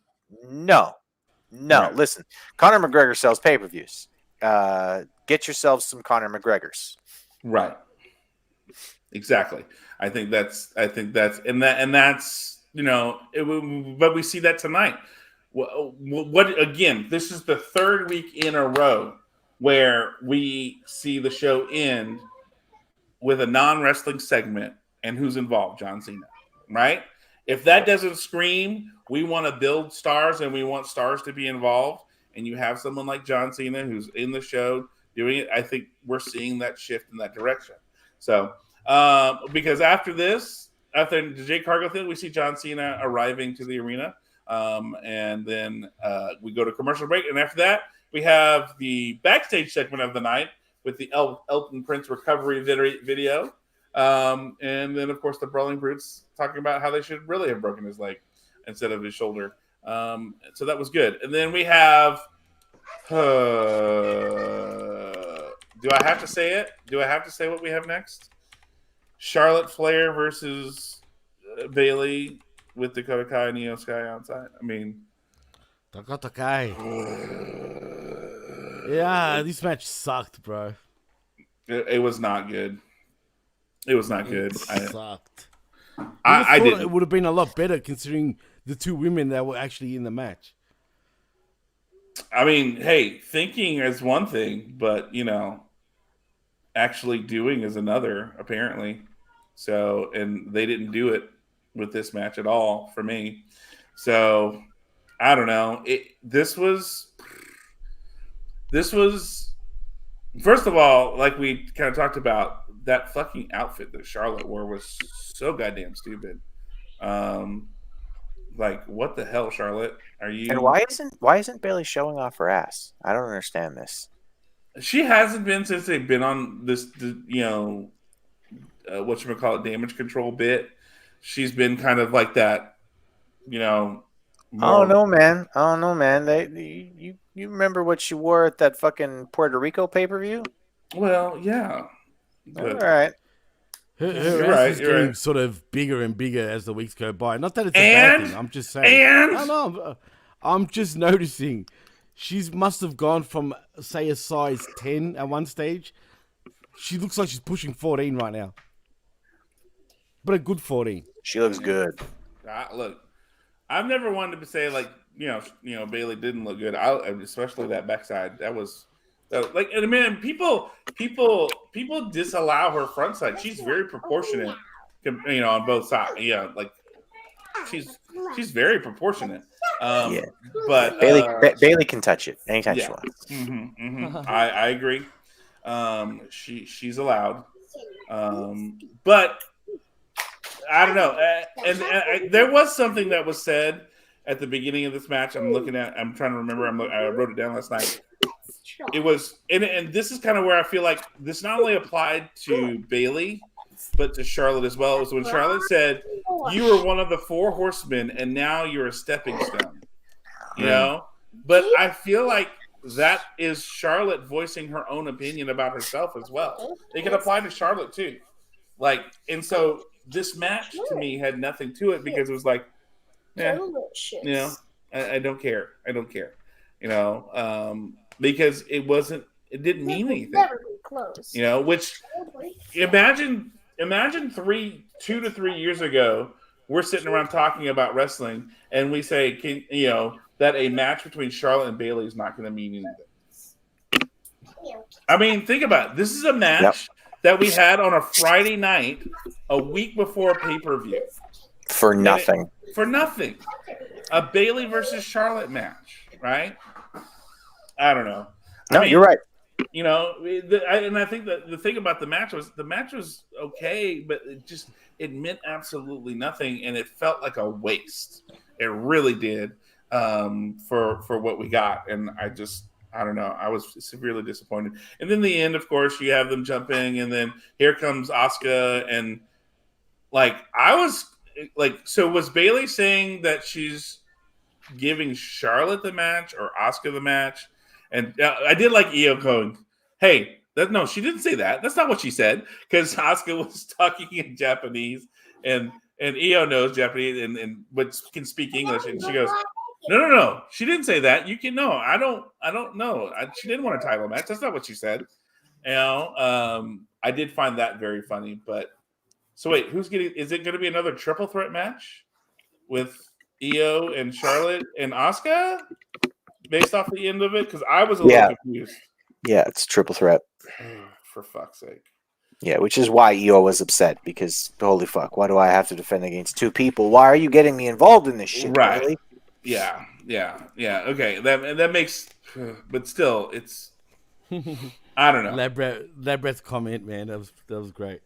no. Right. Listen, Conor McGregor sells pay-per-views. Get yourselves some Conor McGregors. Right. Exactly. I think that's but we see that tonight. What again? This is the third week in a row where we see the show end with a non-wrestling segment, and who's involved? John Cena, right? If that doesn't scream, we want to build stars and we want stars to be involved, and you have someone like John Cena who's in the show doing it, I think we're seeing that shift in that direction. So, because after the Jade Cargill thing, we see John Cena arriving to the arena, and then we go to commercial break, and after that, we have the backstage segment of the night with the Elton Prince recovery video. And then, of course, the Brawling Brutes talking about how they should really have broken his leg instead of his shoulder. So that was good. And then we have... do I have to say it? Do I have to say what we have next? Charlotte Flair versus Bayley with Dakota Kai and Io Sky outside. I mean... Dakota Kai. Yeah, this match sucked, bro. It was not good. It was not good. It I sucked. I thought didn't. it would have been a lot better considering the two women that were actually in the match. I mean, hey, thinking is one thing, but actually doing is another, apparently. So, and they didn't do it with this match at all for me. So, I don't know. This was first of all, like we kind of talked about, that fucking outfit that Charlotte wore was so goddamn stupid. Um, like what the hell, Charlotte? Are And you? why isn't Bailey showing off her ass? I don't understand this. She hasn't been since they've been on this, whatchamacallit, damage control bit. She's been kind of like that, Oh more. no, man! Oh no, man! You remember what she wore at that fucking Puerto Rico pay-per-view? Well, yeah, All but right. Her you're ass right. is You're getting right. sort of bigger and bigger as the weeks go by. Not that it's a bad thing. I'm just saying. And No, I'm just noticing. She must have gone from, say, a size 10 at one stage. She looks like she's pushing 14 right now. But a good 14. She looks good. look, I've never wanted to say like Bailey didn't look good. Especially that backside. Like, and man, people disallow her front side. She's very proportionate, on both sides. Yeah, like she's very proportionate. Yeah. But Bailey can touch it anytime she yeah, wants. I agree. She's allowed, but I don't know. And there was something that was said at the beginning of this match. I'm trying to remember. I wrote it down last night. It was, and this is kind of where I feel like this not only applied to Bailey, but to Charlotte as well. It was when Charlotte said, "You were one of the four horsemen, and now you're a stepping stone." But I feel like that is Charlotte voicing her own opinion about herself as well. It can apply to Charlotte too. Like, and so this match to me had nothing to it because it was like, I don't care. I don't care. Because it didn't mean anything. Which imagine 2 to 3 years ago, we're sitting around talking about wrestling and we say, that a match between Charlotte and Bailey is not going to mean anything. I mean, think about it. This is a match that we had on a Friday night, a week before a pay-per-view. For nothing. For nothing. A Bailey versus Charlotte match, right? I don't know. No, you're right. And I think that the thing about the match was okay, but it meant absolutely nothing, and it felt like a waste. It really did, for what we got, and I don't know. I was severely disappointed. And then the end, of course, you have them jumping, and then here comes Asuka, and so was Bailey saying that she's giving Charlotte the match or Asuka the match? And I did like Io going, "Hey, no, she didn't say that. That's not what she said." Because Asuka was talking in Japanese, and Io knows Japanese and but can speak English, and she goes, "No, she didn't say that. You can no, I don't know. She didn't want a title match. That's not what she said." I did find that very funny. But so wait, is it going to be another triple threat match with Io and Charlotte and Asuka based off the end of it? Because I was a little confused. Yeah, it's triple threat. For fuck's sake. Yeah, which is why Io was upset, because holy fuck, why do I have to defend against two people? Why are you getting me involved in this shit? Right. Really? Yeah. Okay. That makes, but still, it's, I don't know. Labreth's comment, man, that was great.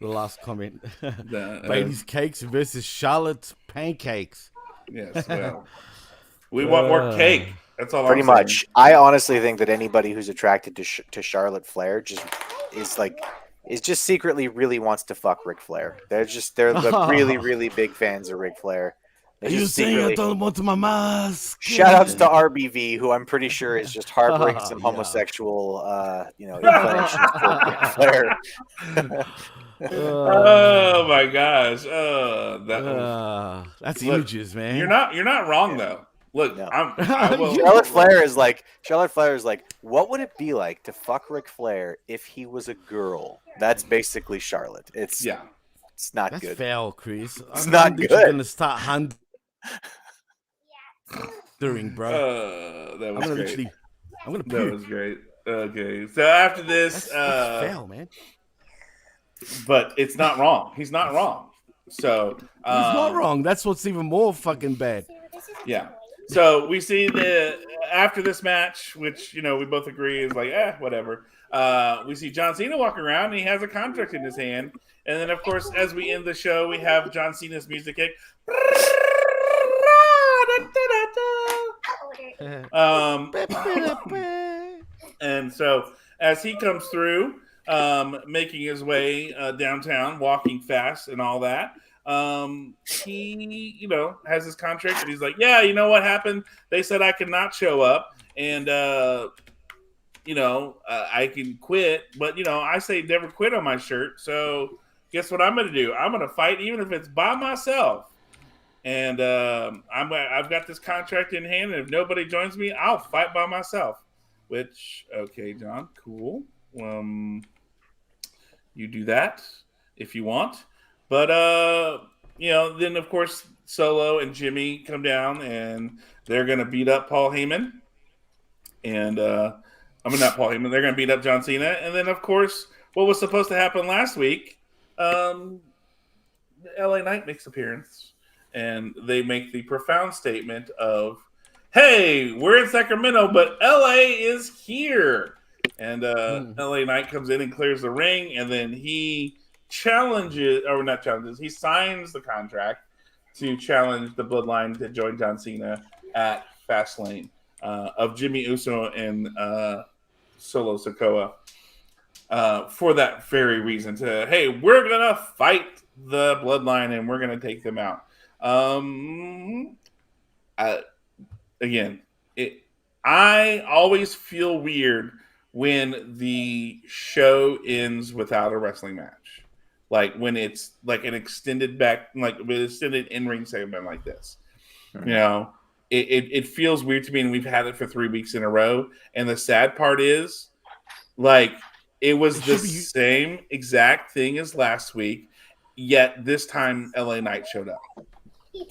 The last comment. Bailey's cakes versus Charlotte's pancakes. Yes, well, we want more cake. That's all. Pretty much. I honestly think that anybody who's attracted to Charlotte Flair is just secretly really wants to fuck Ric Flair. They're really, really big fans of Ric Flair. Are you saying I don't want my mask? Shout outs to RBV, who I'm pretty sure is just harboring some homosexual, inclinations for Ric Flair. Oh my gosh! That's images, man. You're not wrong though. Look, No. I will. Charlotte Flair is like, what would it be like to fuck Ric Flair if he was a girl? That's basically Charlotte. It's not That's good. foul, Chris. It's I'm not literally good. gonna start doing, bro. That I'm was gonna great. literally, I'm gonna That puke. was great. Okay, so after this, That's foul, man. but it's not wrong. He's not wrong. So He's not wrong. That's what's even more fucking bad. yeah. So we see the after this match, which we both agree is like whatever. We see John Cena walk around and he has a contract in his hand, and then of course as we end the show, we have John Cena's music kick. And so as he comes through, making his way downtown, walking fast and all that, he has his contract and he's like, yeah, you know what happened? They said I could not show up and I can quit, but I say never quit on my shirt. So guess what I'm going to do? I'm going to fight even if it's by myself. And I've got this contract in hand, and if nobody joins me, I'll fight by myself. Which, okay, John, cool. You do that if you want. But, then, of course, Solo and Jimmy come down, and they're going to beat up Paul Heyman. And, not Paul Heyman. They're going to beat up John Cena. And then, of course, what was supposed to happen last week, LA Knight makes appearance. And they make the profound statement of, hey, we're in Sacramento, but LA is here. And LA Knight comes in and clears the ring, and then he he signs the contract to challenge the Bloodline to join John Cena at Fastlane of Jimmy Uso and Solo Sikoa for that very reason. Hey, we're going to fight the Bloodline, and we're going to take them out. I always feel weird when the show ends without a wrestling match, like when it's like an extended in-ring segment like this. It feels weird to me, and we've had it for 3 weeks in a row. And the sad part is, like, it was the same exact thing as last week, yet this time LA Knight showed up.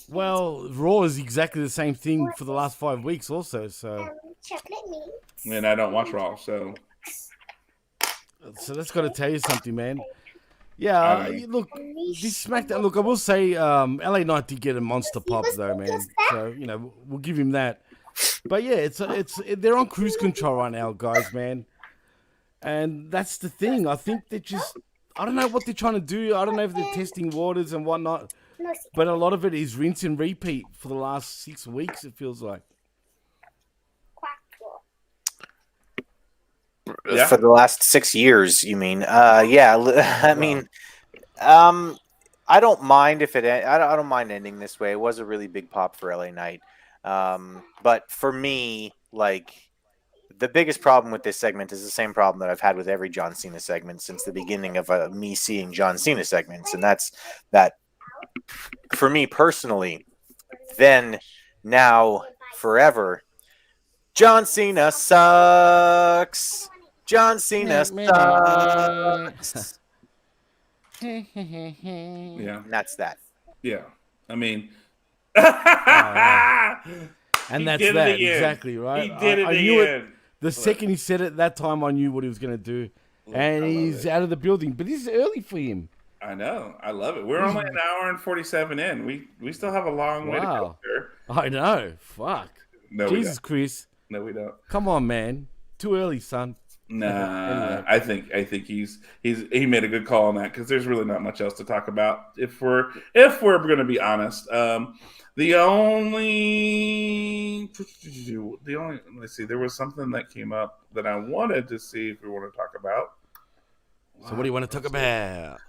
Well, Raw is exactly the same thing for the last 5 weeks also, so... And I don't watch Raw, so that's got to tell you something, man. Yeah, look, this SmackDown... Look, I will say LA Knight did get a monster pop, though, man. So, we'll give him that. But yeah, they're on cruise control right now, guys, man. And that's the thing. I think they're just... I don't know what they're trying to do. I don't know if they're testing waters and whatnot. But a lot of it is rinse and repeat for the last 6 weeks, it feels like. Yeah. For the last 6 years, you mean? Yeah. I mean, I don't mind if I don't mind ending this way. It was a really big pop for LA Knight. But for me, like, the biggest problem with this segment is the same problem that I've had with every John Cena segment since the beginning of me seeing John Cena segments. And that's that. For me personally, then, now, forever, John Cena sucks. John Cena sucks. Yeah. And that's that. Yeah. I mean, and that's that, exactly, right? He did it I knew again. it. The second he said it that time, I knew what he was going to do. And he's out of the building. But this is early for him. I know. I love it. We're only an hour and 47 in. We still have a long way to go, sir. I know. Fuck. No, Jesus, Chris. No, we don't. Come on, man. Too early, son. Nah, I think he made a good call on that, because there's really not much else to talk about if we're going to be honest. The only let's see, there was something that came up that I wanted to see if we want to talk about. So what do you want to talk about?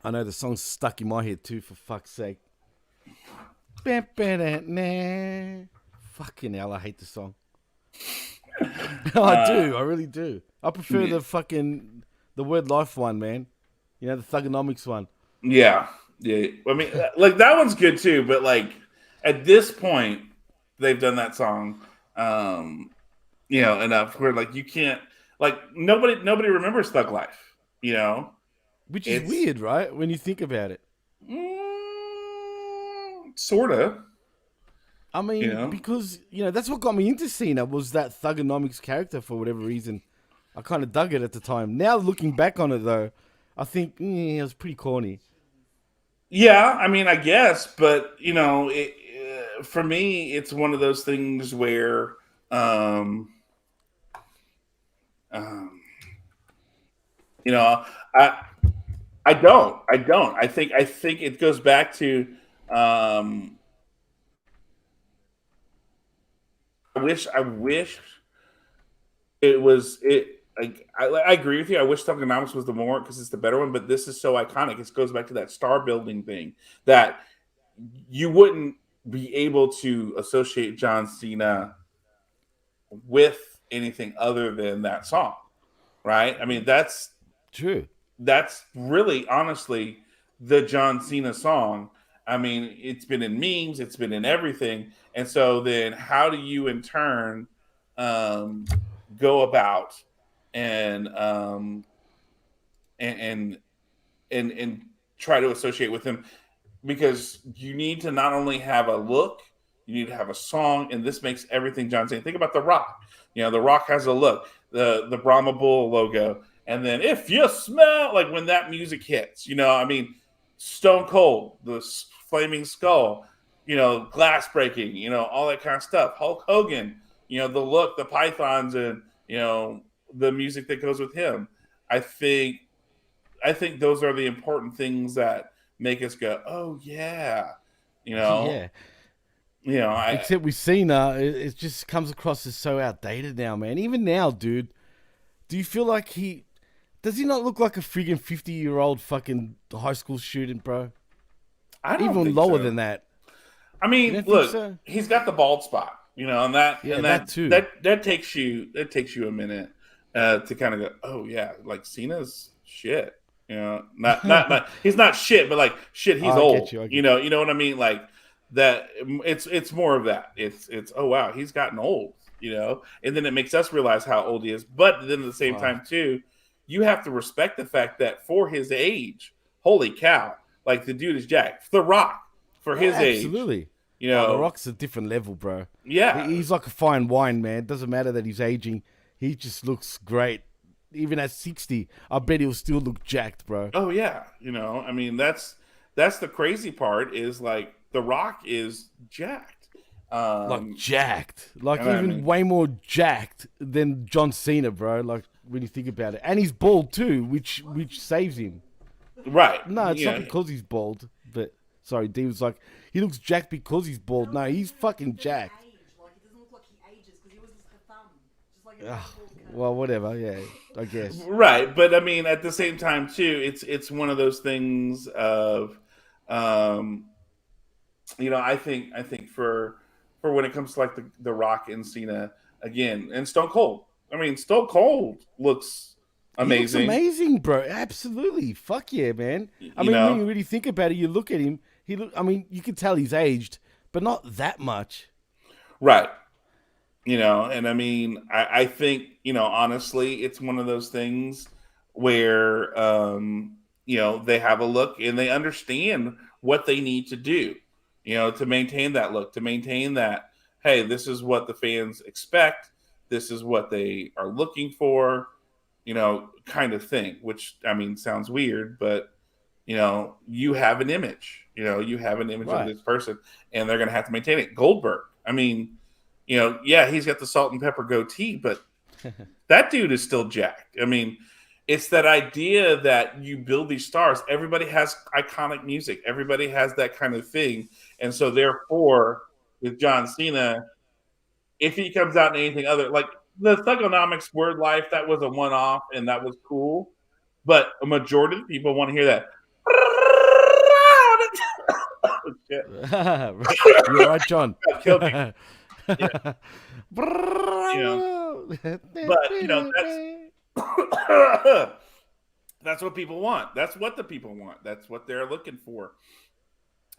I know the song's stuck in my head too, for fuck's sake. Fucking hell, I hate the song. I do, I really do. I prefer the Word Life one, man. The Thugonomics one. Yeah, yeah. I mean, like that one's good too, but like at this point, they've done that song, um, enough where like you can't like nobody remembers Thug Life. Which is It's weird, right? When you think about it. sorta. I You mean, know, because that's what got me into Cena was that Thugonomics character for whatever reason. I kind of dug it at the time. Now looking back on it though, I think it was pretty corny. yeah. I mean, I guess, but for me, it's one of those things where. Um, um, you know, I I don't. I think it goes back to um I wish it was it like I agree with you. I wish Thugonomics was the more because it's the better one, but this is so iconic. It goes back to that star building thing that you wouldn't be able to associate John Cena with anything other than that song, right? I mean, True. that's really honestly the John Cena song. I mean, it's been in memes, it's been in everything. And so then how do you in turn um go about and and and and try to associate with him because you need to not only have a look, you need to have a song, and this makes everything John Cena. Think about The Rock. The Rock has a look, the Brahma Bull logo, and then if you smell like when that music hits, I mean, Stone Cold, the flaming skull, glass breaking, all that kind of stuff. Hulk Hogan, the look, the pythons, and the music that goes with him. I think I think those are the important things that make us go, "Oh yeah," you know. Yeah. I Except with Cena, it just comes across as so outdated now, man. Even now, dude, do you feel like does he not look like a friggin' 50-year-old fucking high school student, bro? I don't Even think lower so. than that. I You mean, don't think look, so? he's got the bald spot, and that Yeah, and that that too. that takes you a minute to kind of go, "Oh yeah, like Cena's shit." Not he's not shit, but like shit, Oh, he's I get old. you. I You get know, you know what I mean? Like that. It's more of that. It's oh wow, he's gotten old. And then it makes us realize how old he is. But then at the same Fuck. time too, you have to respect the fact that for his age, holy cow, like the dude is jacked. The Rock for Oh, his age, absolutely. you Oh, The know, Rock's a different level, bro. yeah, He's like a fine wine, man. Doesn't matter that he's aging. He just looks great. Even at 60, I bet he'll still look jacked, bro. oh yeah, I mean that's the crazy part is like The Rock is jacked. Like Um, jacked. Like and I even mean, way more jacked than John Cena, bro. Like when you think about it. And he's bald too, which saves him. right? No, it's not because he's bald. But sorry, D was like, he looks jacked because he's bald. No, he's fucking jacked. Ugh, well, whatever. Yeah, I guess. Right, but I mean, at the same time, too, it's one of those things of, um, I think for when it comes to like the Rock and Cena again and Stone Cold. I mean, Stone Cold looks He looks amazing. amazing, bro. Absolutely. Fuck yeah, man. I You mean, when know, you really think about it, you look at him. I mean, you can tell he's aged, but not that much. right? And I mean, I think honestly, it's one of those things where they have a look and they understand what they need to do, to maintain that look, to maintain that. Hey, this is what the fans expect. This is what they are looking for, kind of thing. Which I mean, sounds weird, but you have an image. You have an image of Right. this person, and they're going to have to maintain it. Goldberg. I mean, yeah, he's got the salt and pepper goatee, but that dude is still jacked. I mean, it's that idea that you build these stars. Everybody has iconic music. Everybody has that kind of thing. And so therefore, with John Cena, if he comes out in anything other like the Thugonomics word life, that was a one-off and that was cool. But a majority of people want to hear that. Oh, shit. You're right, John. That killed me. Yeah. you know, but that's That's what people want. That's what the people want. That's what they're looking for.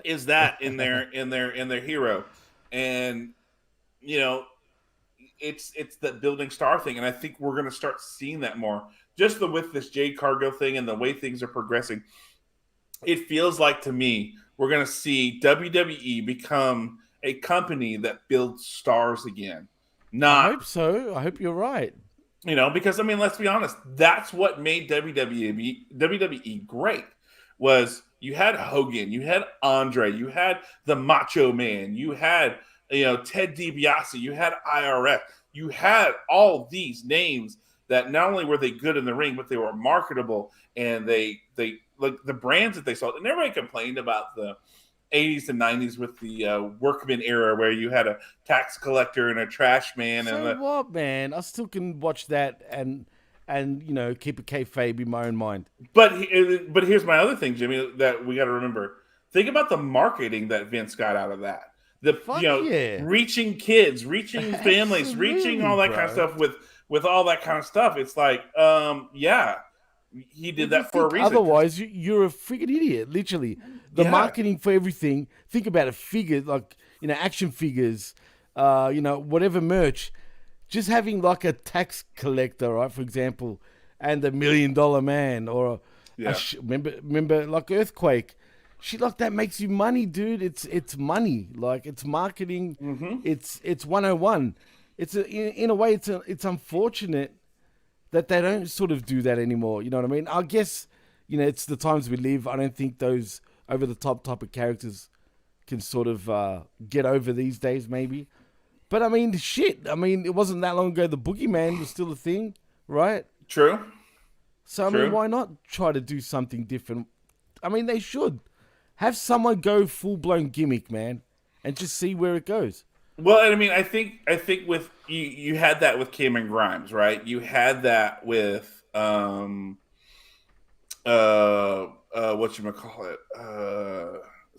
Is that in their hero, and you know, it's the building star thing, and I think we're going to start seeing that more. Just with this Jade Cargill thing and the way things are progressing, it feels like to me we're going to see WWE become a company that builds stars again. I hope so. I hope you're right. Because I mean, let's be honest, that's what made WWE great. Was you had Hogan, you had Andre, you had the Macho Man, you had Ted DiBiase, you had IRS, you had all these names that not only were they good in the ring, but they were marketable, and they like the brands that they sold. And everybody complained about the 80s and 90s with the workman era, where you had a tax collector and a trash man. So what, man? I still can watch that and keep a kayfabe in my own mind. But here's my other thing, Jimmy, that we got to remember. Think about the marketing that Vince got out of that. Reaching kids, reaching families, reaching all that kind of stuff with all that kind of stuff. It's like, he did that for a reason. Otherwise, you're a freaking idiot. Literally, the marketing for everything. Think about it. Figures like action figures, whatever merch. Just having like a tax collector, right? For example, and the $1 Million Man, or remember like Earthquake. Shit like that makes you money, dude. It's money. Like, it's marketing. Mm-hmm. It's 101. In a way, it's unfortunate that they don't sort of do that anymore. You know what I mean? I guess, it's the times we live. I don't think those over-the-top type of characters can sort of get over these days, maybe. But, I mean, shit. I mean, it wasn't that long ago the Boogeyman was still a thing, right? True. So, I mean, why not try to do something different? I mean, they should. Have someone go full-blown gimmick, man, and just see where it goes. Well, and I mean, I think with you had that with Cameron Grimes, right? You had that with whatchamacallit?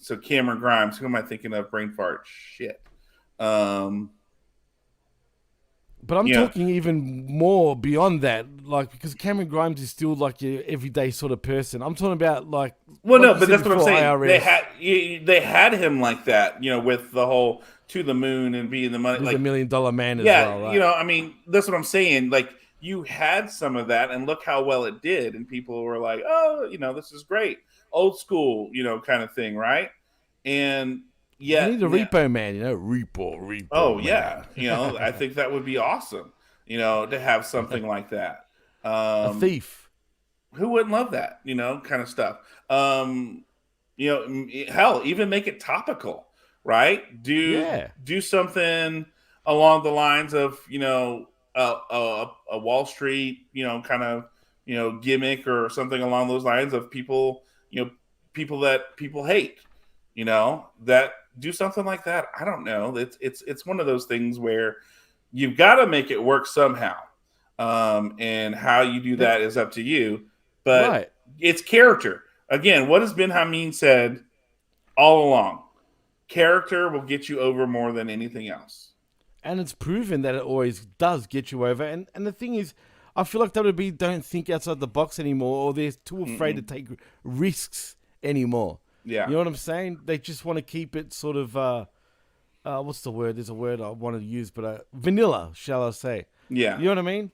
So Cameron Grimes, who am I thinking of? Brain fart. Shit. But I'm talking even more beyond that, like, because Cameron Grimes is still like your everyday sort of person. I'm talking about like. Well, no, but that's what I'm saying. IRS. They had him like that, with the whole to the moon and being the money. He's like $1 Million Man as well, right? I mean, that's what I'm saying. Like, you had some of that, and look how well it did, and people were like, "Oh, this is great, old school, kind of thing, right?" And yeah, you need a Repo Man, Repo. Oh, man. yeah. I think that would be awesome, to have something like that. A thief. Who wouldn't love that, kind of stuff. Hell, even make it topical, right? Do something along the lines of, a Wall Street, kind of, gimmick, or something along those lines of people, people that people hate, that do something like that. I don't know. It's one of those things where you've got to make it work somehow. And how you do that is up to you. But It's character. Again, what has Ben Hameen said all along? Character will get you over more than anything else. And it's proven that it always does get you over. And the thing is, I feel like WWE don't think outside the box anymore, or they're too afraid to take risks anymore. Yeah. You know what I'm saying? They just want to keep it sort of, what's the word? There's a word I wanted to use, but vanilla, shall I say. Yeah. You know what I mean?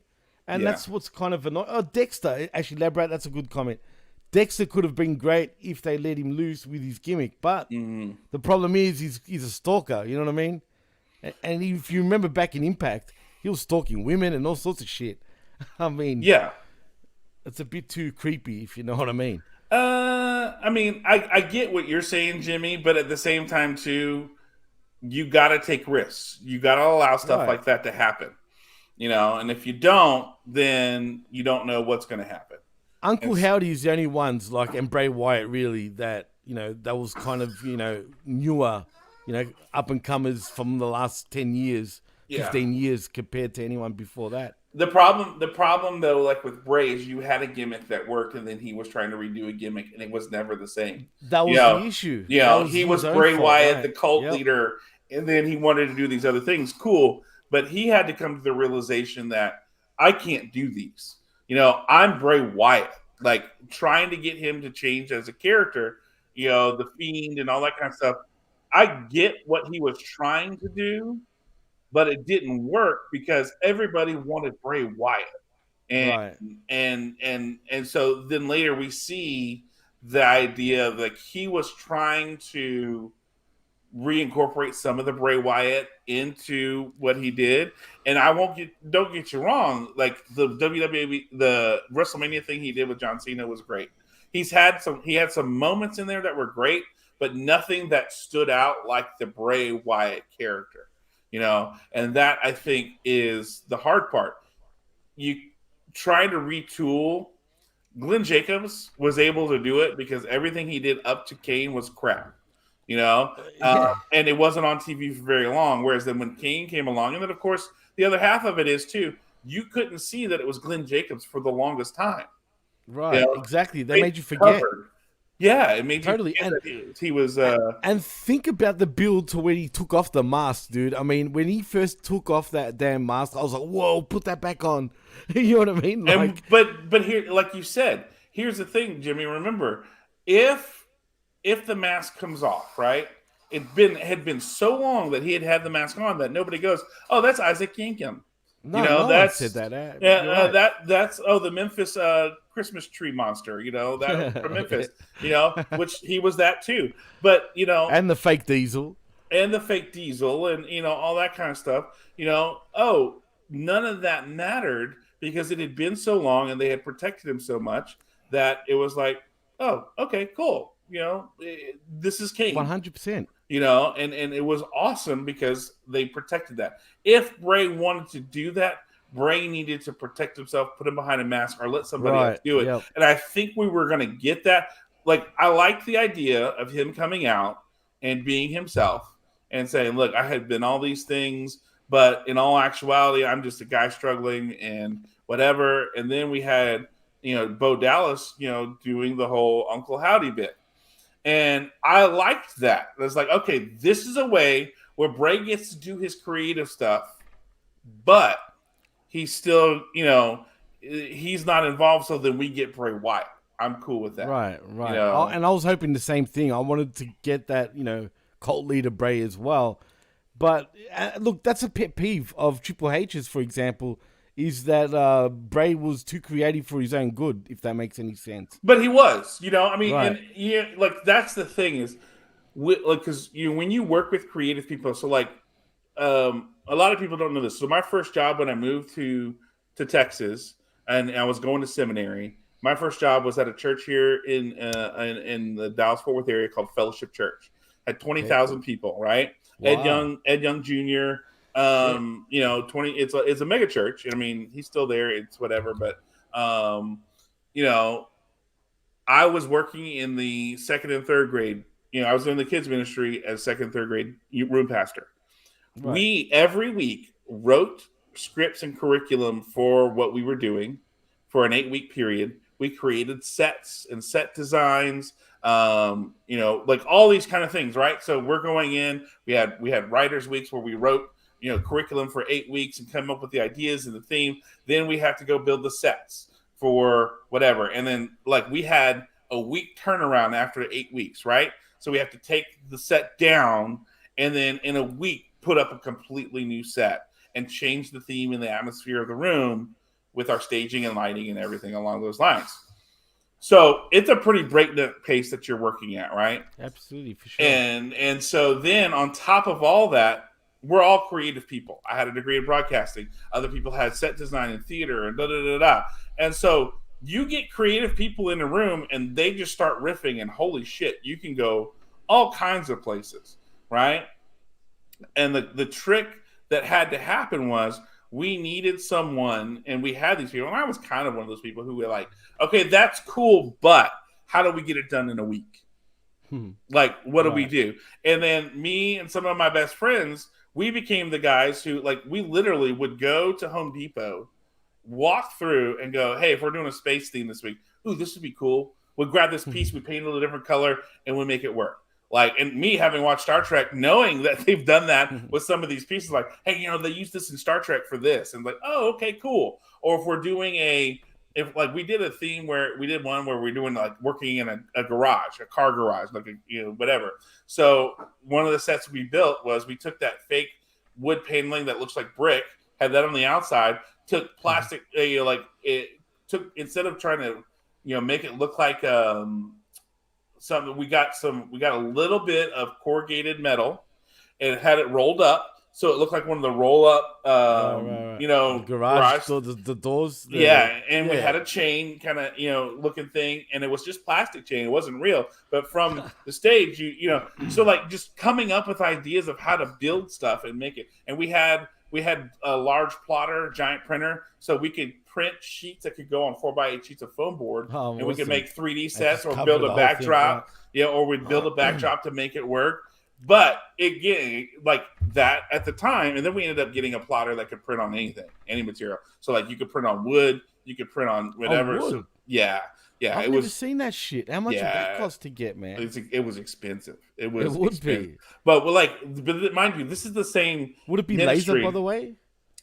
And that's what's kind of annoying. Oh, Dexter, actually, Labrat, that's a good comment. Dexter could have been great if they let him loose with his gimmick, but the problem is he's a stalker, you know what I mean? And if you remember back in Impact, he was stalking women and all sorts of shit. I mean, it's a bit too creepy, if you know what I mean. I mean, I get what you're saying, Jimmy, but at the same time, too, you got to take risks. You got to allow stuff like that to happen, and if you don't, then you don't know what's going to happen. Uncle Howdy is the only ones, and Bray Wyatt, really, that, that was kind of, newer, up-and-comers from the last 10 years, 15 years compared to anyone before that. The problem though, like with Bray, is you had a gimmick that worked, and then he was trying to redo a gimmick, and it was never the same. That was the issue. He was Bray Wyatt, the cult leader, and then he wanted to do these other things. Cool, but he had to come to the realization that I can't do these. I'm Bray Wyatt. like trying to get him to change as a character, the Fiend and all that kind of stuff. I get what he was trying to do, but it didn't work because everybody wanted Bray Wyatt. And Right. and so then later we see the idea of like he was trying to reincorporate some of the Bray Wyatt into what he did. And don't get you wrong, like the WWE, the WrestleMania thing he did with John Cena was great. He had some moments in there that were great, but nothing that stood out like the Bray Wyatt character, and that I think is the hard part. You try to retool. Glenn Jacobs was able to do it because everything he did up to Kane was crap. And it wasn't on TV for very long. Whereas then when Kane came along, and then of course the other half of it is too, you couldn't see that it was Glenn Jacobs for the longest time. Right, exactly. They made you forget. Yeah, it made totally. You forget that he was. And think about the build to when he took off the mask, dude. I mean, when he first took off that damn mask, I was like, "Whoa, put that back on." You know what I mean? Like, but here, like you said, here's the thing, Jimmy. Remember, if the mask comes off, right? It had been so long that he had the mask on that nobody goes, "Oh, that's Isaac Yankem." No that's one said that. That's the Memphis Christmas tree monster. That from Memphis. Which he was that too. But and the fake Diesel, and all that kind of stuff. None of that mattered because it had been so long and they had protected him so much that it was like, oh, okay, cool. This is Kane. 100%. And it was awesome because they protected that. If Bray wanted to do that, Bray needed to protect himself, put him behind a mask, or let somebody else do it. Yep. And I think we were going to get that. Like, I liked the idea of him coming out and being himself and saying, look, I had been all these things, but in all actuality, I'm just a guy struggling and whatever. And then we had, Bo Dallas, doing the whole Uncle Howdy bit. And I liked that. It's like, okay, this is a way where Bray gets to do his creative stuff, but he's still, he's not involved. So then we get Bray Wyatt. I'm cool with that. Right. And I was hoping the same thing. I wanted to get that, cult leader Bray as well. But look, that's a pet peeve of Triple H's, for example, is that Bray was too creative for his own good, if that makes any sense. But he was, right. And like that's the thing is, because when you work with creative people, so like a lot of people don't know this. So my first job when I moved to Texas and I was going to seminary, my first job was at a church here in the Dallas-Fort Worth area called Fellowship Church. Had 20,000 people, right? Wow. Ed Young Jr. 20. It's a mega church. I mean, he's still there. It's whatever, but I was working in the second and third grade. I was in the kids ministry as second and third grade room pastor. Right. We every week wrote scripts and curriculum for what we were doing for an 8-week period. We created sets and set designs, like all these kind of things, right? So we're going in. We had writers' weeks where we wrote, curriculum for 8 weeks and come up with the ideas and the theme. Then we have to go build the sets for whatever. And then like we had a week turnaround after 8 weeks, right? So we have to take the set down and then in a week put up a completely new set and change the theme and the atmosphere of the room with our staging and lighting and everything along those lines. So it's a pretty breakneck pace that you're working at, right? Absolutely, for sure. And so then on top of all that, we're all creative people. I had a degree in broadcasting. Other people had set design and theater and da-da-da-da. And so you get creative people in a room and they just start riffing and holy shit, you can go all kinds of places, right? And the trick that had to happen was we needed someone, and we had these people, and I was kind of one of those people who were like, okay, that's cool, but how do we get it done in a week? Like, what do we do? And then me and some of my best friends, we became the guys who, like, we literally would go to Home Depot, walk through and go, hey, if we're doing a space theme this week, ooh, this would be cool. We'll grab this piece, we paint it a different color, and we'll make it work. Like, and me having watched Star Trek, knowing that they've done that with some of these pieces, like, hey, they use this in Star Trek for this. And like, oh, okay, cool. Or if we're doing a if like we did a theme where we did one where we're doing like working in a garage, a car garage, like whatever. So one of the sets we built was we took that fake wood paneling that looks like brick, had that on the outside, took plastic, like it took instead of trying to make it look like something. We got a little bit of corrugated metal and had it rolled up. So it looked like one of the roll up, Right. The garage door, the doors. And we had a chain kind of, looking thing. And it was just plastic chain. It wasn't real. But from the stage, so like just coming up with ideas of how to build stuff and make it. And we had a large plotter, giant printer. So we could print sheets that could go on 4x8 sheets of foam board. And we could make 3D sets or build a backdrop. Or we'd build a backdrop to make it work. But again, like that at the time, and then we ended up getting a plotter that could print on anything, any material. So like you could print on wood, you could print on whatever. So, yeah. I've never seen that shit. How much would that cost to get, man? It was expensive. It would expensive. Be. But mind you, this is the same. Would it be laser, by the way?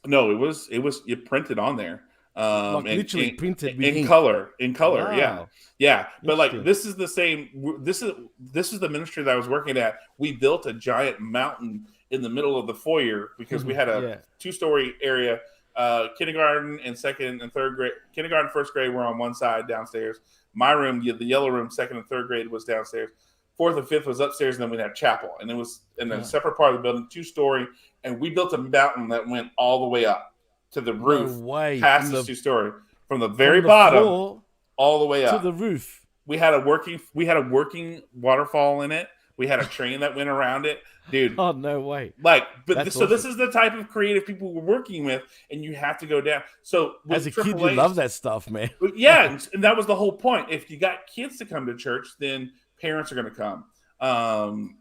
No, you printed on there. Like literally printed with in color. Wow. Yeah. But like this is the same. This is the ministry that I was working at. We built a giant mountain in the middle of the foyer because we had a 2-story area. Kindergarten and second and third grade. Kindergarten, first grade were on one side downstairs. My room, the yellow room, second and third grade was downstairs. Fourth and fifth was upstairs, and then we'd have chapel, and it was in a separate part of the building, 2-story. And we built a mountain that went all the way up to the roof, past the 2-story, from the very bottom all the way up to the roof. We had a working waterfall in it. We had a train that went around it, dude. Oh no way! This is the type of creative people we're working with, and you have to go down. So as a kid, you love that stuff, man. Yeah, and that was the whole point. If you got kids to come to church, then parents are going to come.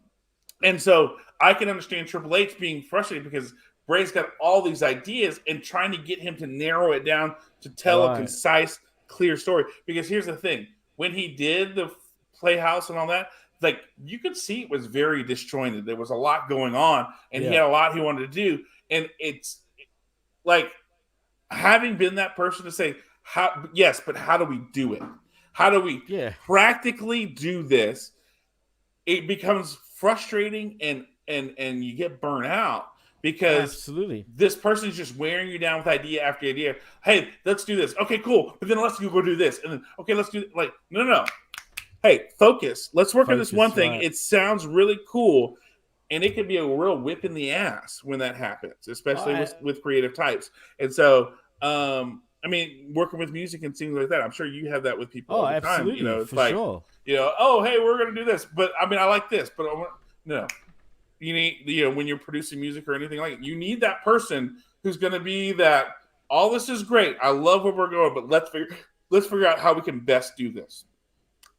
And so I can understand Triple H being frustrated because Bray's got all these ideas and trying to get him to narrow it down to tell a concise, clear story. Because here's the thing. When he did the Playhouse and all that, like you could see it was very disjointed. There was a lot going on and he had a lot he wanted to do. And it's like having been that person to say, but how do we do it? How do we practically do this? It becomes frustrating and you get burnt out. Because this person's just wearing you down with idea after idea. Hey, let's do this. Okay, cool. But then let's go do this. And then, okay, let's do like, no. Hey, focus. Let's work on this one thing. Right. It sounds really cool. And it can be a real whip in the ass when that happens, especially with creative types. And so, I mean, working with music and things like that, I'm sure you have that with people all the time. It's like, sure. Oh, hey, we're going to do this. But I mean, I like this, but no. You need, when you're producing music or anything like it, you need that person who's going to be that. All this is great. I love where we're going, but let's figure out how we can best do this,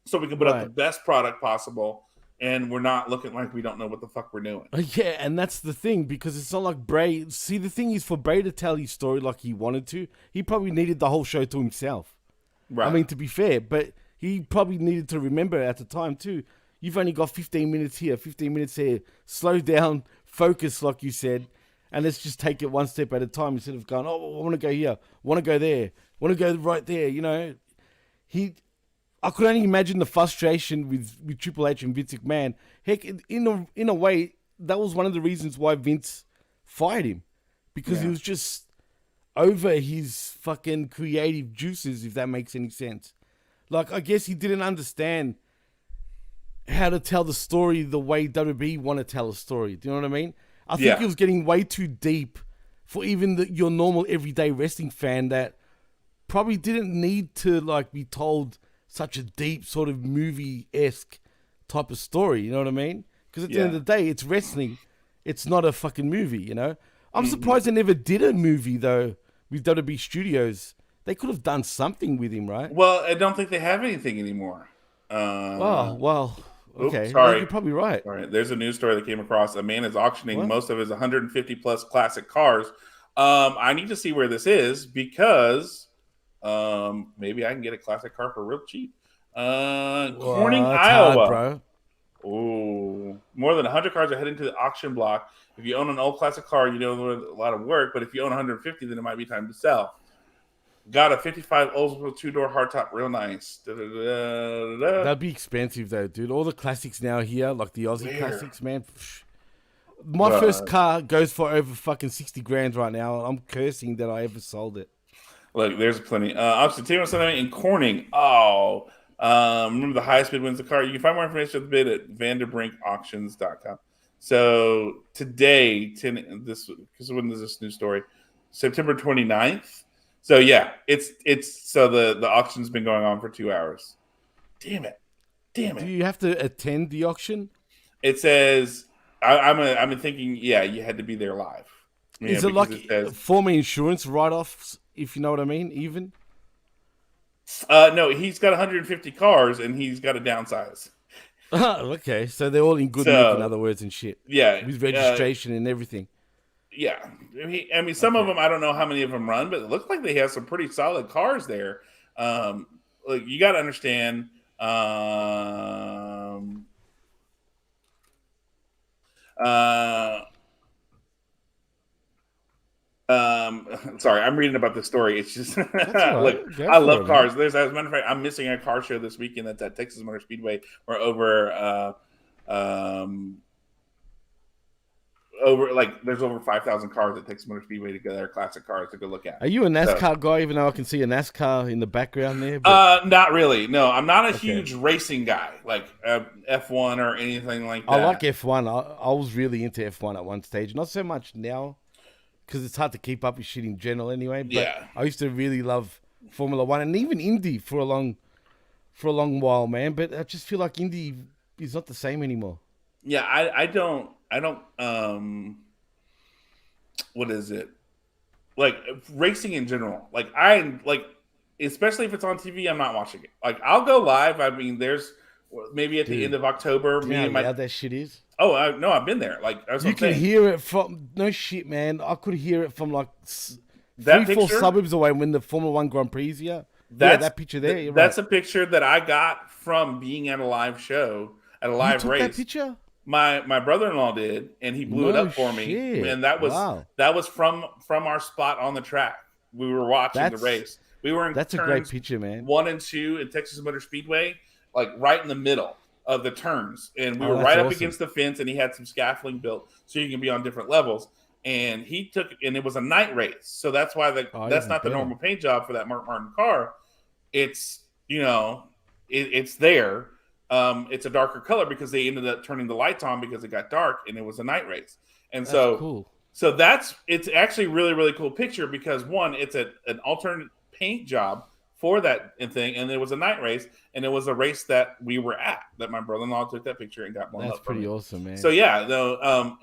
so we can put up the best product possible, and we're not looking like we don't know what the fuck we're doing. Yeah, and that's the thing, because it's not like Bray. See, the thing is, for Bray to tell his story like he wanted to, he probably needed the whole show to himself. Right. I mean, to be fair, but he probably needed to remember at the time too. You've only got 15 minutes here, 15 minutes here. Slow down, focus, like you said, and let's just take it one step at a time instead of going, oh, I want to go here, want to go there, want to go right there. I could only imagine the frustration with Triple H and Vince McMahon. Heck, in a way, that was one of the reasons why Vince fired him, because he was just over his fucking creative juices, if that makes any sense. Like, I guess he didn't understand how to tell the story the way WWE want to tell a story. Do you know what I mean? I think he was getting way too deep for even your normal everyday wrestling fan that probably didn't need to like be told such a deep sort of movie-esque type of story. You know what I mean? Because at the end of the day, it's wrestling. It's not a fucking movie, I'm surprised they never did a movie, though, with WWE Studios. They could have done something with him, right? Well, I don't think they have anything anymore. Well, okay. Oops, sorry. You're probably right. All right. There's a news story that came across. A man is auctioning most of his 150 plus classic cars. I need to see where this is because maybe I can get a classic car for real cheap. Corning, Iowa. Hard, bro. Oh, more than 100 cars are heading to the auction block. If you own an old classic car, you know there's a lot of work. But if you own 150, then it might be time to sell. Got a 55 Oldsmobile 2-door hardtop, real nice. Da-da-da-da-da. That'd be expensive though, dude. All the classics now here, like the Aussie Where? classics, man. My first But, car goes for over fucking 60 grand right now. I'm cursing that I ever sold it. look, there's plenty. Obviously, Taylor Sunday in Corning. Oh, remember the highest bid wins the car. You can find more information at the bid at vanderbrinkauctions.com. So today, because when is this new story? September 29th. So yeah, it's so the auction's been going on for 2 hours. Damn it. Do you have to attend the auction? It says I'm thinking, yeah, you had to be there live. Is it like former insurance write-offs, if you know what I mean, even? No, he's got 150 cars and he's got to downsize. Okay, so they're all in good nick, in other words, and shit. Yeah, with registration and everything. Yeah, I mean, some of them I don't know how many of them run, but it looks like they have some pretty solid cars there. Like you got to understand. Sorry, I'm reading about the story. It's just look, I love cars. As a matter of fact, I'm missing a car show this weekend that's at Texas Motor Speedway. We're there's over 5,000 cars at Texas Motor Speedway to go there, classic cars to go look at. Are you a NASCAR guy? Even though I can see a NASCAR in the background there. Not really. No, I'm not a huge racing guy, like F1 or anything like that. I like F1. I was really into F1 at one stage. Not so much now, because it's hard to keep up with shit in general anyway. But yeah. I used to really love Formula 1 and even Indy for a long while, man. But I just feel like Indy is not the same anymore. Yeah, I don't what is it? Like racing in general. Especially if it's on TV, I'm not watching it. Like I'll go live. I mean, there's maybe at the end of October. How that shit is. Oh, no, I've been there. Like that's you can hear it from no shit, man. I could hear it from like that 3-4 suburbs away when the Formula 1 Grand Prix is here. That picture there. That's a picture that I got from being at a live show at a live race. That picture? My brother-in-law did, and he blew it up for me. And that was from our spot on the track. We were watching the race. We were in That's a great picture, man. 1 and 2 in Texas Motor Speedway, like right in the middle of the turns, and we were right up against the fence. And he had some scaffolding built so you can be on different levels. And he took, and it was a night race, so that's why that's not the normal paint job for that Mark Martin car. It's it's there. It's a darker color because they ended up turning the lights on because it got dark and it was a night race. And that's cool. So it's actually really, really cool picture because one, it's an alternate paint job for that thing. And it was a night race and it was a race that we were at that my brother-in-law took that picture and got blown up. That's pretty awesome, man. So yeah,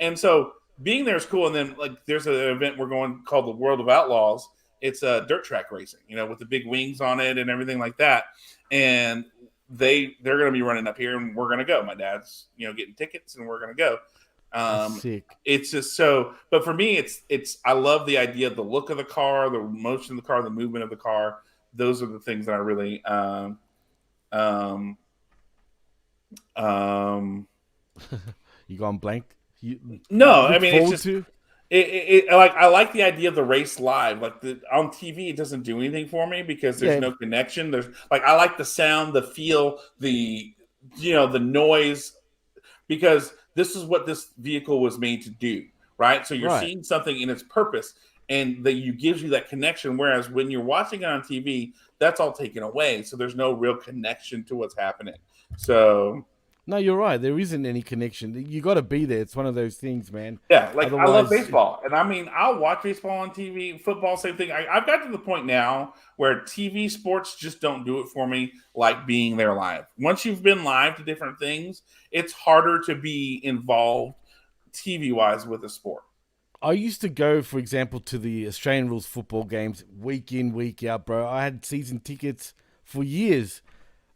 and so being there is cool. And then like, there's an event we're going called the World of Outlaws. It's a dirt track racing, with the big wings on it and everything like that. And they're going to be running up here and we're going to go. My dad's, getting tickets and we're going to go. Sick. It's just so, but for me, I love the idea of the look of the car, the motion of the car, the movement of the car. Those are the things that I really, you gone blank? No, I mean, it's just, I like the idea of the race live. Like on TV, it doesn't do anything for me because there's no connection. There's I like the sound, the feel, the noise, because this is what this vehicle was made to do, right? So you're seeing something in its purpose, and that gives you that connection. Whereas when you're watching it on TV, that's all taken away. So there's no real connection to what's happening. So. No, you're right. There isn't any connection. You got to be there. It's one of those things, man. Yeah, I love baseball. And I mean, I'll watch baseball on TV, football, same thing. I've got to the point now where TV sports just don't do it for me like being there live. Once you've been live to different things, it's harder to be involved TV-wise with a sport. I used to go, for example, to the Australian rules football games week in, week out, bro. I had season tickets for years.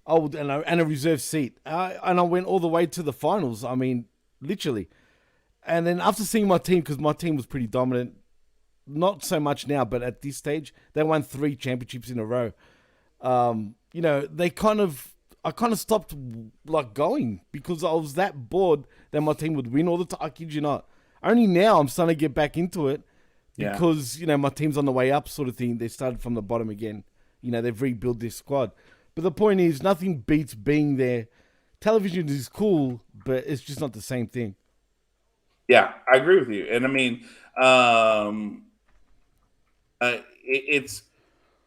And a reserve seat. And I went all the way to the finals. I mean, literally. And then after seeing my team, because my team was pretty dominant, not so much now, but at this stage, they won 3 championships in a row. I kind of stopped going because I was that bored that my team would win all the time. I kid you not. Only now I'm starting to get back into it Yeah. because my team's on the way up, sort of thing. They started from the bottom again. They've rebuilt this squad. But the point is, nothing beats being there. Television is cool, but it's just not the same thing. Yeah, I agree with you. And I mean, it's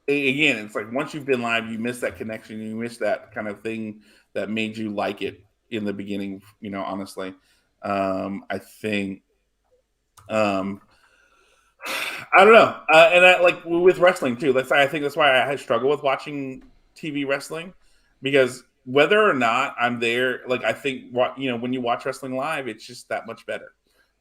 again, it's like once you've been live, you miss that connection. You miss that kind of thing that made you like it in the beginning. Honestly, I think, I don't know, and I like with wrestling too. I think that's why I struggle with watching TV wrestling, because whether or not I'm there, like I think when you watch wrestling live, it's just that much better.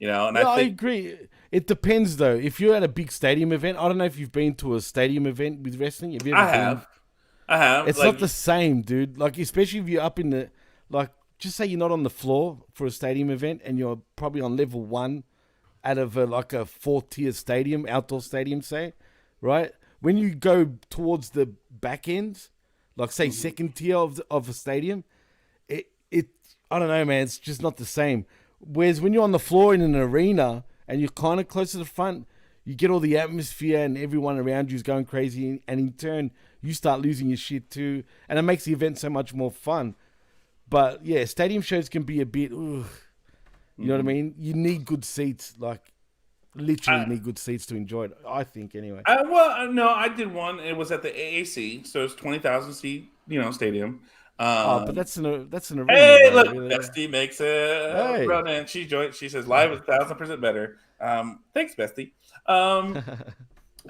And Yeah, I I think agree. It depends, though. If you're at a big stadium event, I don't know if you've been to a stadium event with wrestling. Have you ever I been? have It's like not the same, dude. Like, especially if you're up in the, like, just say you're not on the floor for a stadium event and you're probably on level 1 out of like a 4-tier stadium, outdoor stadium, say, right? When you go towards the back end, like say second tier of a stadium, it I don't know, man. It's just not the same. Whereas when you're on the floor in an arena and you're kind of close to the front, you get all the atmosphere and everyone around you is going crazy, and in turn you start losing your shit too, and it makes the event so much more fun. But yeah, stadium shows can be a bit, you know what I mean? You need good seats, like literally need good seats to enjoy it. I think anyway. no, I did one. It was at the AAC, so it's 20,000 seat, stadium. But that's an arena, Hey, though. look, Really. Bestie makes a Hey. run in. She joined. She says live is 1,000% better. Thanks, Bestie.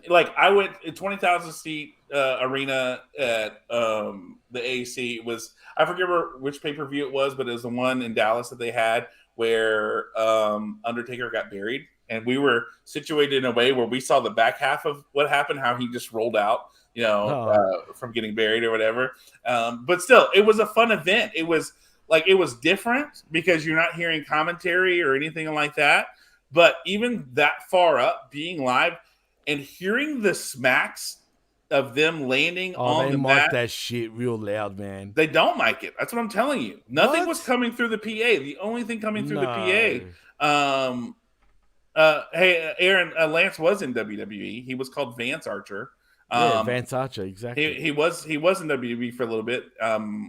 Like I went a 20,000 seat arena at the AAC. It was, I forget which pay per view it was, but it was the one in Dallas that they had where Undertaker got buried, and we were situated in a way where we saw the back half of what happened, how he just rolled out, from getting buried or whatever. But still, it was a fun event. It was different because you're not hearing commentary or anything like that. But even that far up, being live and hearing the smacks of them landing on the mic mat, that shit real loud, man. they don't mic it. That's what I'm telling you. Nothing What? was coming through the PA. The only thing coming through the PA. Hey, Aaron, Lance was in WWE. He was called Vance Archer. Vance Archer, exactly. He was in WWE for a little bit,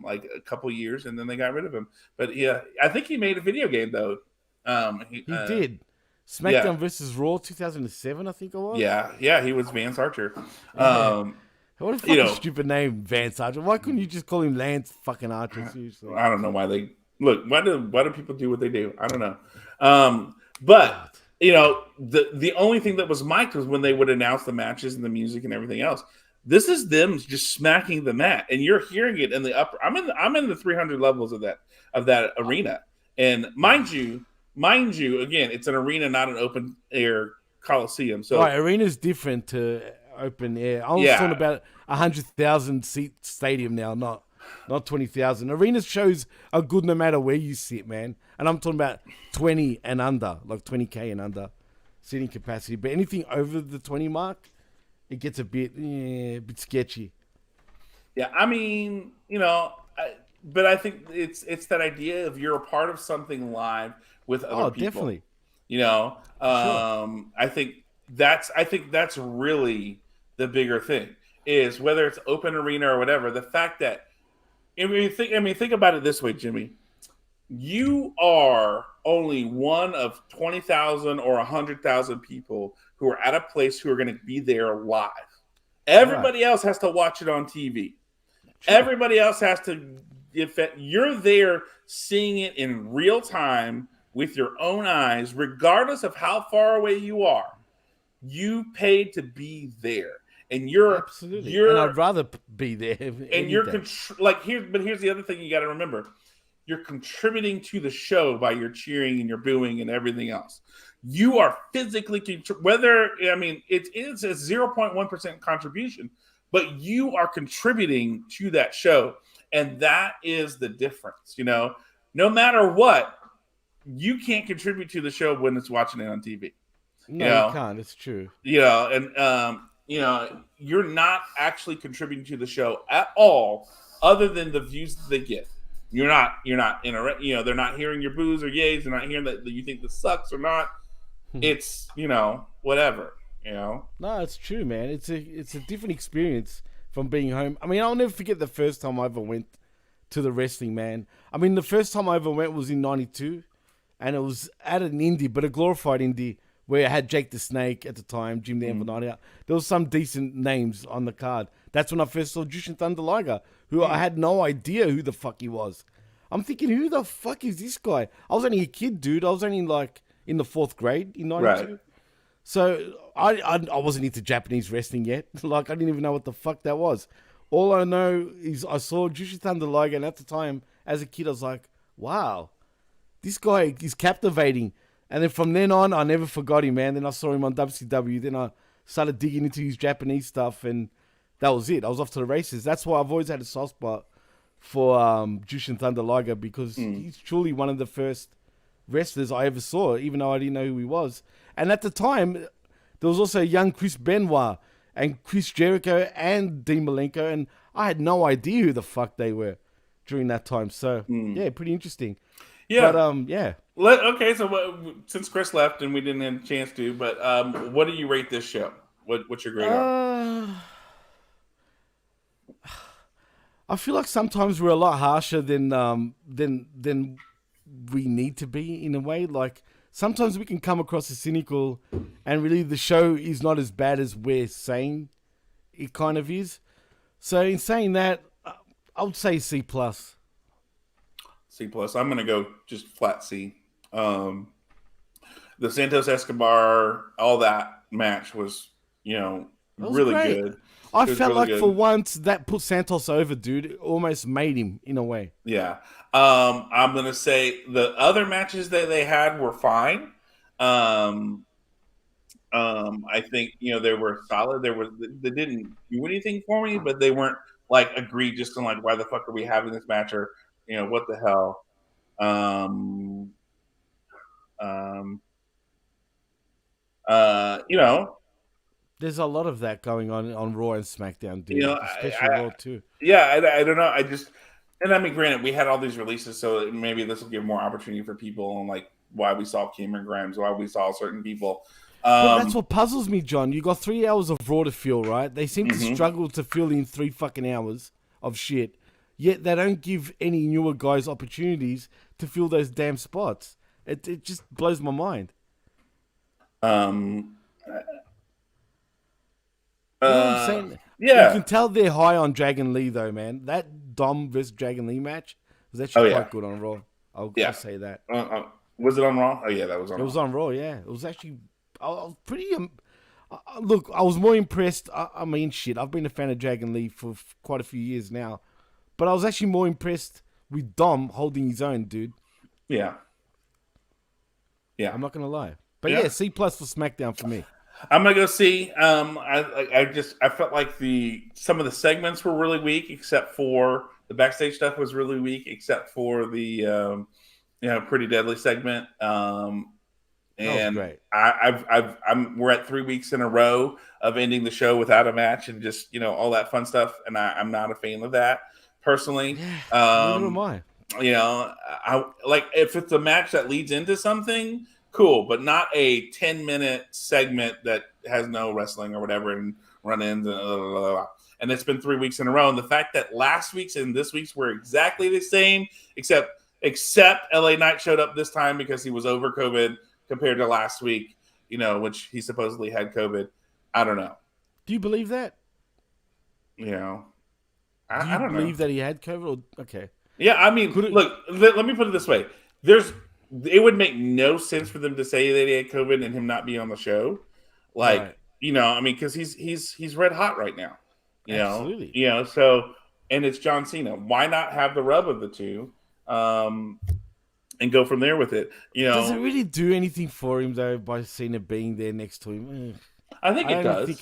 like a couple years, and then they got rid of him. But yeah, I think he made a video game though. He did. SmackDown versus Raw 2007, I think it was. Yeah, he was Vance Archer. What a fucking stupid name, Vance Archer. Why couldn't you just call him Lance fucking Archer? Seriously. I don't know why they look. Why do people do what they do? I don't know. But the only thing that was mic'd was when they would announce the matches and the music and everything else. This is them just smacking the mat, and you're hearing it in the upper. I'm in the 300 levels of that arena, and mind you, again, it's an arena, not an open air coliseum. So right, arena's different to open air. I was talking about 100,000 seat stadium now, not 20,000. Arena shows are good no matter where you sit, man. And I'm talking about 20 and under, like 20K and under seating capacity. But anything over the 20 mark, it gets a bit sketchy. Yeah, I mean, but I think it's that idea of you're a part of something live with other people. Definitely. Sure. I think that's really the bigger thing, is whether it's open arena or whatever. The fact that think about it this way, Jimmy. You are only one of 20,000 or 100,000 people who are at a place who are going to be there live. Everybody else has to watch it on TV. Sure. Everybody else has to. If you're there seeing it in real time with your own eyes, regardless of how far away you are, you paid to be there, and absolutely. And I'd rather be there. And you're here's the other thing you got to remember: you're contributing to the show by your cheering and your booing and everything else. You are physically it's a 0.1% contribution, but you are contributing to that show, and that is the difference. No matter what, you can't contribute to the show when it's watching it on TV. No, you can't. It's true. And you're not actually contributing to the show at all, other than the views that they get. You're not they're not hearing your boos or yays. They're not hearing that you think this sucks or not. It's, whatever. You know. No, it's true, man. It's a different experience from being home. I mean, I'll never forget the first time I ever went to the wrestling, man. I mean, the first time I ever went was in '92, and it was at an indie, but a glorified indie where I had Jake the Snake at the time, Jim the Anvil Knight out. There was some decent names on the card. That's when I first saw Jushin Thunder Liger, who I had no idea who the fuck he was. I'm thinking, who the fuck is this guy? I was only a kid, dude. I was only like in the 4th grade in '92. Right. So I wasn't into Japanese wrestling yet. Like, I didn't even know what the fuck that was. All I know is I saw Jushin Thunder Liger, and at the time, as a kid, I was like, wow, this guy is captivating. And then from then on, I never forgot him, man. Then I saw him on WCW. Then I started digging into his Japanese stuff, and that was it. I was off to the races. That's why I've always had a soft spot for Jushin Thunder Liger, because he's truly one of the first wrestlers I ever saw, even though I didn't know who he was. And at the time, there was also young Chris Benoit and Chris Jericho and Dean Malenko, and I had no idea who the fuck they were during that time. So, yeah, pretty interesting. Yeah. But, yeah. Okay, so since Chris left and we didn't have a chance to, but what do you rate this show? What's your grade on? I feel like sometimes we're a lot harsher than we need to be, in a way. Like, sometimes we can come across as cynical, and really the show is not as bad as we're saying it kind of is. So in saying that, I would say C+. C+. I'm going to go just flat C. The Santos Escobar, all that match was, really great. good. I felt really like good. For once that put Santos over, dude. It almost made him, in a way. Yeah. I'm going to say the other matches that they had were fine. I think, they were solid. They didn't do anything for me, but they weren't like egregious and like, why the fuck are we having this match, or, what the hell? There's a lot of that going on Raw and SmackDown, dude. Especially Raw too. Yeah, I don't know. And I mean, granted, we had all these releases, so maybe this will give more opportunity for people on like why we saw Cameron Grimes, why we saw certain people. But that's what puzzles me, John. You got 3 hours of Raw to fill, right? They seem to struggle to fill in 3 fucking hours of shit. Yet they don't give any newer guys opportunities to fill those damn spots. It just blows my mind. You know what I'm saying? Yeah. You can tell they're high on Dragon Lee, though, man. That Dom versus Dragon Lee match was actually quite good on Raw. I'll say that. Was it on Raw? Oh, yeah, that was on Raw. It was on Raw, yeah. It was actually... I was pretty... look, I was more impressed. I mean, shit, I've been a fan of Dragon Lee for quite a few years now. But I was actually more impressed with Dom holding his own, dude. Yeah. Yeah. I'm not going to lie. But yeah, C+ for SmackDown for me. I'm gonna go see. I felt like some of the segments were really weak, except for the backstage stuff was really weak, except for the Pretty Deadly segment. And great. we're at 3 weeks in a row of ending the show without a match and just all that fun stuff, and I'm not a fan of that personally. Neither am I. I like if it's a match that leads into something. Cool, but not a 10-minute segment that has no wrestling or whatever and run-ins and it's been 3 weeks in a row. And the fact that last week's and this week's were exactly the same, except LA Knight showed up this time because he was over COVID compared to last week, which he supposedly had COVID. I don't know. Do you believe that? I don't know. Do you believe that he had COVID? Okay. Yeah, I mean, look, let me put it this way. It would make no sense for them to say that he had COVID and him not be on the show. Like, right. I mean, because he's red hot right now. Absolutely. So, and it's John Cena. Why not have the rub of the two and go from there with it? Does it really do anything for him, though, by Cena being there next to him? I think it does. Do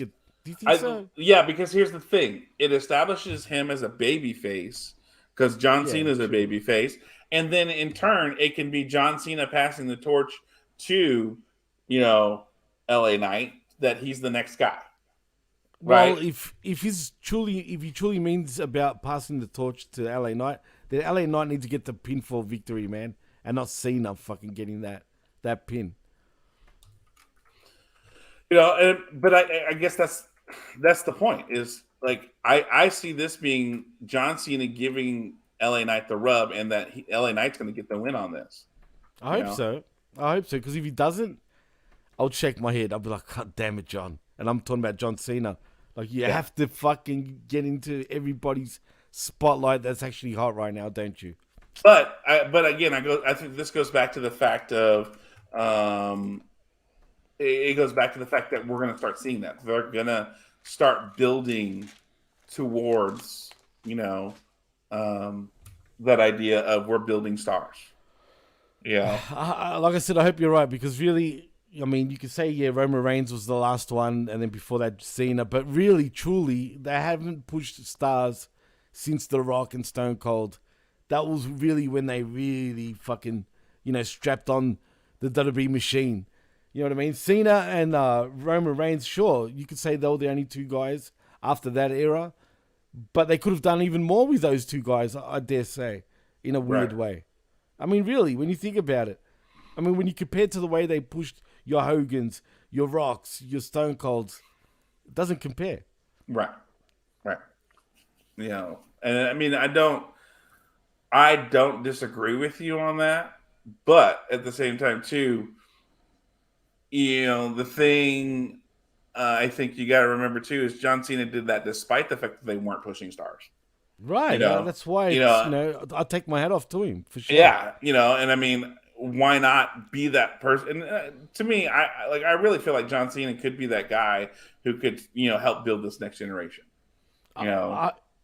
you think so? Yeah, because here's the thing. It establishes him as a baby face because John Cena is a baby face. And then in turn, it can be John Cena passing the torch to, LA Knight, that he's the next guy. Well, right? if he truly means about passing the torch to LA Knight, then LA Knight needs to get the pinfall victory, man, and not Cena fucking getting that pin. But I guess that's the point. Is like I see this being John Cena giving LA Knight the rub, and that LA Knight's going to get the win on this. I hope so. I hope so, because if he doesn't, I'll shake my head. I'll be like, God damn it, John. And I'm talking about John Cena. Like, you have to fucking get into everybody's spotlight that's actually hot right now, don't you? But again, I think this goes back to the fact of it goes back to the fact that we're going to start seeing that. They're going to start building towards, that idea of we're building stars. Yeah. Like I said, I hope you're right, because really, I mean, you could say, yeah, Roman Reigns was the last one, and then before that, Cena. But really, truly, they haven't pushed stars since The Rock and Stone Cold. That was really when they really fucking, strapped on the WWE machine. You know what I mean? Cena and Roman Reigns, sure, you could say they were the only two guys after that era. But they could have done even more with those two guys, I dare say, in a weird way. I mean, really, when you think about it. I mean, when you compare to the way they pushed your Hogans, your Rocks, your Stone Colds, it doesn't compare. Right. And I mean, I don't disagree with you on that, but at the same time, too, the thing I think you got to remember too is John Cena did that despite the fact that they weren't pushing stars. Right. That's why I'll take my hat off to him for sure. Yeah. And I mean, why not be that person? And to me, I really feel like John Cena could be that guy who could, help build this next generation.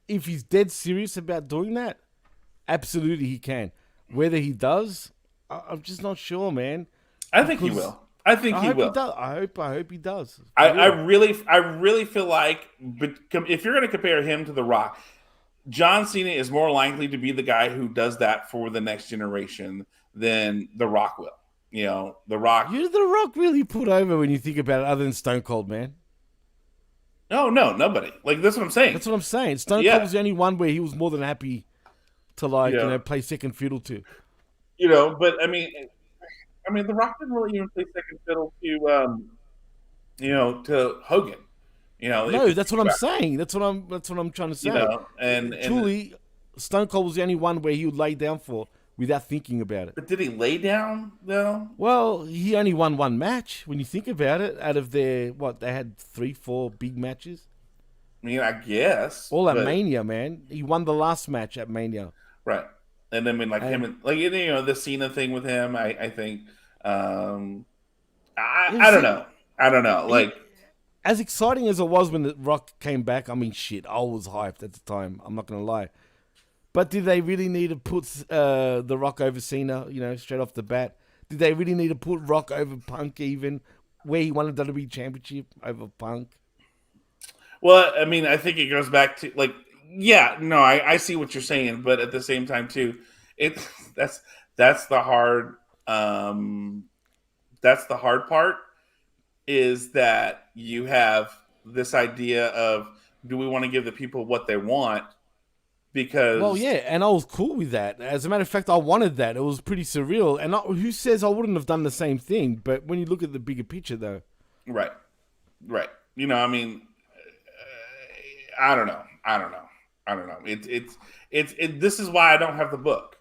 If he's dead serious about doing that, absolutely he can. Whether he does, I'm just not sure, man. I think he will. I think he will. I hope he does. I really feel like, but if you're going to compare him to The Rock, John Cena is more likely to be the guy who does that for the next generation than The Rock will. The Rock. You The Rock really put over when you think about it, other than Stone Cold, man. No, nobody. Like, that's what I'm saying. That's what I'm saying. Stone Cold was the only one where he was more than happy to play second fiddle to. But I mean, The Rock didn't really even play second fiddle to Hogan. No, that's what I'm saying. That's what I'm trying to say. And truly, Stone Cold was the only one where he would lay down for without thinking about it. But did he lay down though? Well, he only won one match. When you think about it, out of their they had 3-4 big matches. I mean, I guess all at Mania, man. He won the last match at Mania, right? And I mean, him and the Cena thing with him. I think I don't know. I don't know. Like, as exciting as it was when The Rock came back, I mean, shit, I was hyped at the time. I'm not gonna lie. But did they really need to put The Rock over Cena, straight off the bat? Did they really need to put Rock over Punk even, where he won the WWE Championship over Punk? Well, I mean, I think it goes back to, I see what you're saying, but at the same time, too, that's the hard part, is that you have this idea of, do we want to give the people what they want? Because, well, yeah, and I was cool with that. As a matter of fact, I wanted that. It was pretty surreal. And who says I wouldn't have done the same thing? But when you look at the bigger picture, though, right. I mean, I don't know. This is why I don't have the book,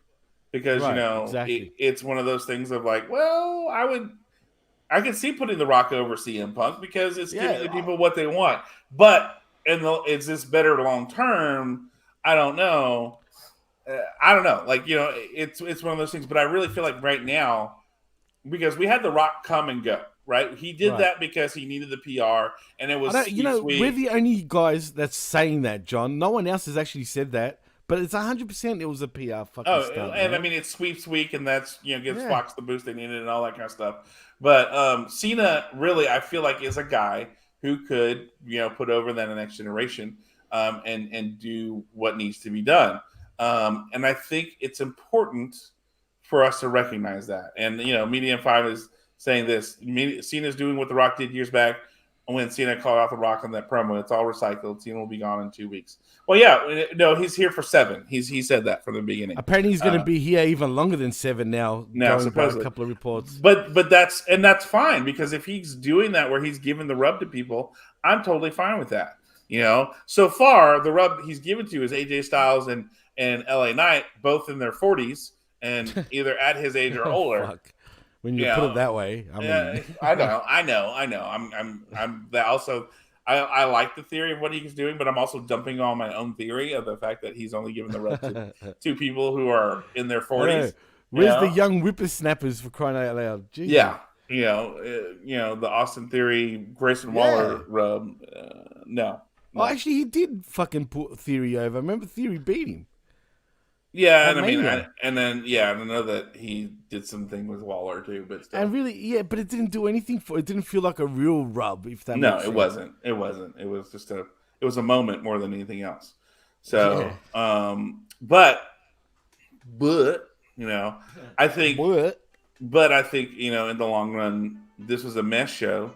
because exactly. It's one of those things of like, well, I could see putting The Rock over CM Punk because it's giving the people what they want, but is this better long term? I don't know. Like, it's one of those things, but I really feel like right now, because we had The Rock come and go, right? He did that because he needed the PR, and it was sweet. We're the only guys that's saying that, John. No one else has actually said that, but it's 100% it was a PR fucking stunt. And I mean, it's sweeps week, and that's, gives Fox the boost they needed and all that kind of stuff. But Cena really, I feel like, is a guy who could, put over the next generation. And do what needs to be done. And I think it's important for us to recognize that. And, Medium 5 is saying this. Cena's doing what The Rock did years back. when Cena called out The Rock on that promo. It's all recycled. Cena will be gone in 2 weeks. Well, yeah, no, he's here for 7. He said that from the beginning. Apparently, he's going to be here even longer than 7 now. Going Supposedly. by a couple of reports. But that's fine, because if he's doing that where he's giving the rub to people, I'm totally fine with that. So far the rub he's given to is AJ Styles and LA Knight, both in their 40s and either at his age or older. Fuck. When you put it that way, I mean, I know. I'm that also. I like the theory of what he's doing, but I'm also dumping on my own theory of the fact that he's only giving the rub to people who are in their 40s. Where's the young whippersnappers, for crying out loud? Jeez. Yeah, the Austin Theory, Grayson Waller rub. No. Oh, actually, he did fucking put Theory over. I remember Theory beat him. Yeah, and I know that he did something with Waller too, but still. And really, but it didn't do anything it didn't feel like a real rub, if that makes sense. No, it wasn't. It wasn't. It was just it was a moment more than anything else. So, but I think in the long run, this was a mess show,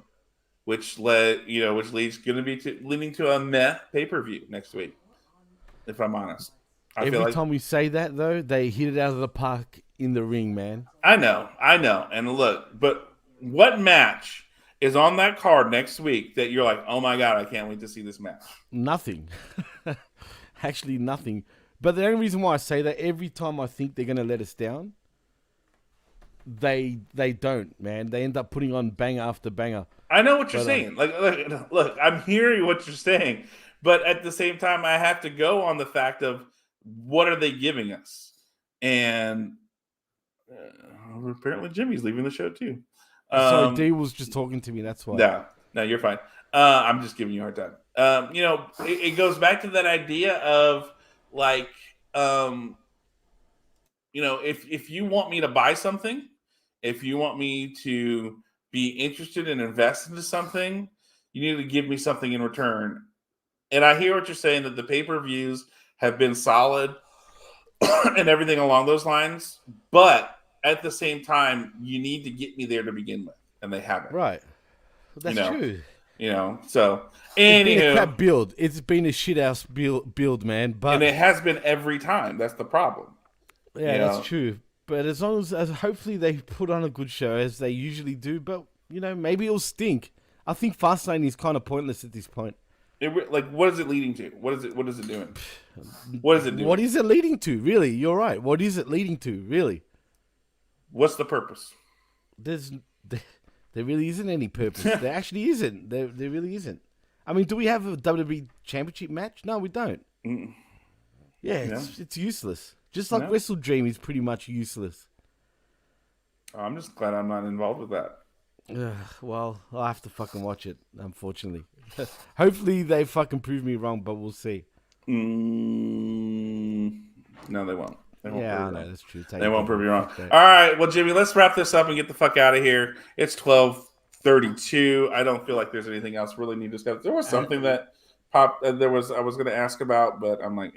which leads leading to a meh pay-per-view next week. If I'm honest. Every time we say that, though, they hit it out of the park in the ring, man. I know. And look, but what match is on that card next week that you're like, oh my God, I can't wait to see this match? Nothing. Actually, nothing. But the only reason why I say that, every time I think they're going to let us down, they don't, man. They end up putting on banger after banger. I know what you're saying. Look, I'm hearing what you're saying. But at the same time, I have to go on the fact of, what are they giving us? And apparently Jimmy's leaving the show too. Sorry, D was just talking to me. That's why. No, you're fine. I'm just giving you a hard time. It goes back to that idea of like, if you want me to buy something, if you want me to be interested and invest into something, you need to give me something in return. And I hear what you're saying, that the pay-per-views have been solid and everything along those lines. But at the same time, you need to get me there to begin with. And they haven't. Right. That's true. So it's been a crap build. It's been a shithouse build, man. And it has been every time. That's the problem. Yeah, that's true. But as long as hopefully they put on a good show, as they usually do. But, maybe it'll stink. I think Fastlane is kind of pointless at this point. What is it leading to? What is it doing? What is it doing? What is it leading to? Really, you're right. What is it leading to? Really? What's the purpose? There really isn't any purpose. There actually isn't. There really isn't. I mean, do we have a WWE Championship match? No, we don't. Mm. Yeah, it's useless. Just like Wrestle Dream is pretty much useless. I'm just glad I'm not involved with that. Well, I'll have to fucking watch it, unfortunately. Hopefully they fucking prove me wrong, but we'll see. No, they won't. I know, that's true. They won't prove you wrong. All right, well, Jimmy, let's wrap this up and get the fuck out of here. It's 12:32. I don't feel like there's anything else really need to discuss. There was something that popped. I was going to ask about, but I'm like,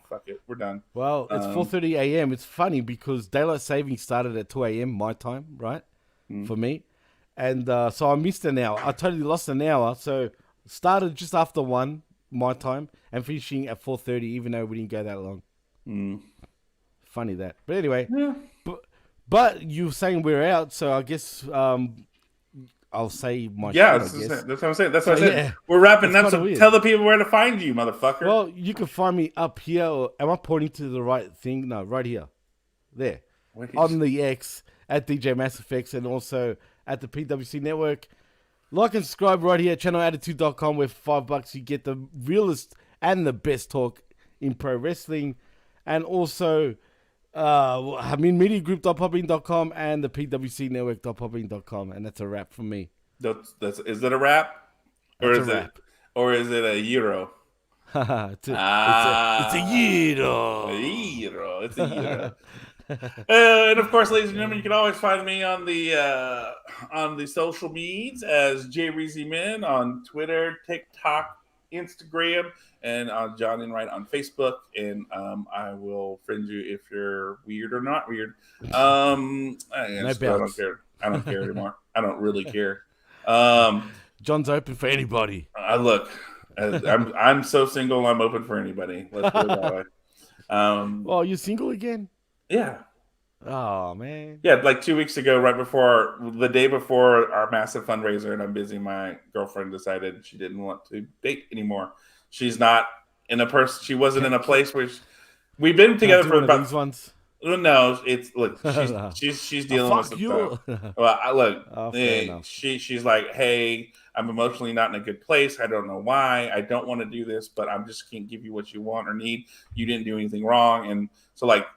fuck it, we're done. Well, it's 4:30 a.m. It's funny because daylight savings started at 2 a.m. my time, right? For me. And so I missed an hour. I totally lost an hour. So started just after 1 my time and finishing at 4:30, even though we didn't go that long. Funny that. But anyway, but you're saying we're out, so I guess I'll say my shit, I guess. That's what I'm saying. That's what I said. Yeah. We're wrapping up, so tell the people where to find you, motherfucker. Well, you can find me up here. Or am I pointing to the right thing? No, right here. There. On the X at DJ Mass Effects and also at the PWC Network. Like and subscribe right here at channelattitude.com, where for $5 you get the realest and the best talk in pro wrestling. And also mediagroup.popping.com and the pwcnetwork.popping.com. And that's a wrap from me. Is it a wrap? Or is it a euro? It's a euro. It's a euro. And of course, ladies and gentlemen, you can always find me on the social medias as Jay Reezy Min on Twitter, TikTok, Instagram, and John Enright on Facebook. And I will friend you if you're weird or not weird. I don't care. I don't care anymore. I don't really care. John's open for anybody. Look, I'm so single. I'm open for anybody. Let's put it that way. Oh, you're single again? Yeah. Oh man. Yeah, like 2 weeks ago, right before the day before our massive fundraiser, and I'm busy. My girlfriend decided she didn't want to date anymore. She's not in a person. She wasn't in a place where we've been Can I together do for one of about. these ones? No, it's look. She's No. she's she's Oh, dealing with fuck some stuff. you. Well, I look. Oh, fair enough. She's like, hey, I'm emotionally not in a good place. I don't know why. I don't want to do this, but I just can't give you what you want or need. You didn't do anything wrong, and so like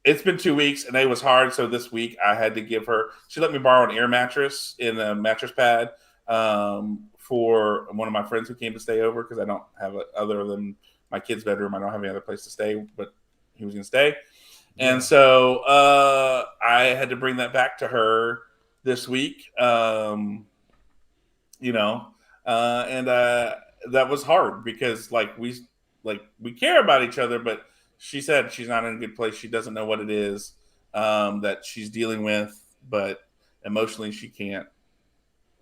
it's been 2 weeks and it was hard. So this week I had to give her, she let me borrow an air mattress in a mattress pad for one of my friends who came to stay over because I don't have other than my kid's bedroom. I don't have any other place to stay, but he was going to stay. Yeah. And so I had to bring that back to her this week, you know, and that was hard because like we care about each other, but she said she's not in a good place. She doesn't know what it is that she's dealing with, but emotionally she can't,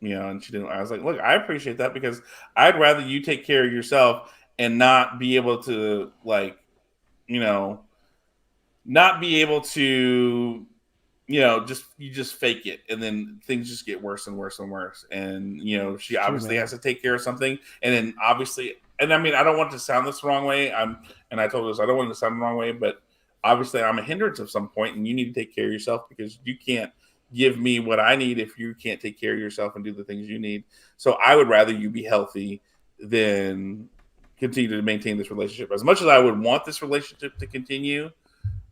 you know. And she didn't. I was like, look, I appreciate that because I'd rather you take care of yourself and not be able to like, you know, not be able to, you know, you just fake it and then things just get worse and worse and worse. And, you know, she obviously has to take care of something. And then obviously, and I mean, I don't want to sound this the wrong way. And I told her this, I don't want to sound the wrong way, but obviously I'm a hindrance at some point and you need to take care of yourself because you can't give me what I need if you can't take care of yourself and do the things you need. So I would rather you be healthy than continue to maintain this relationship. As much as I would want this relationship to continue,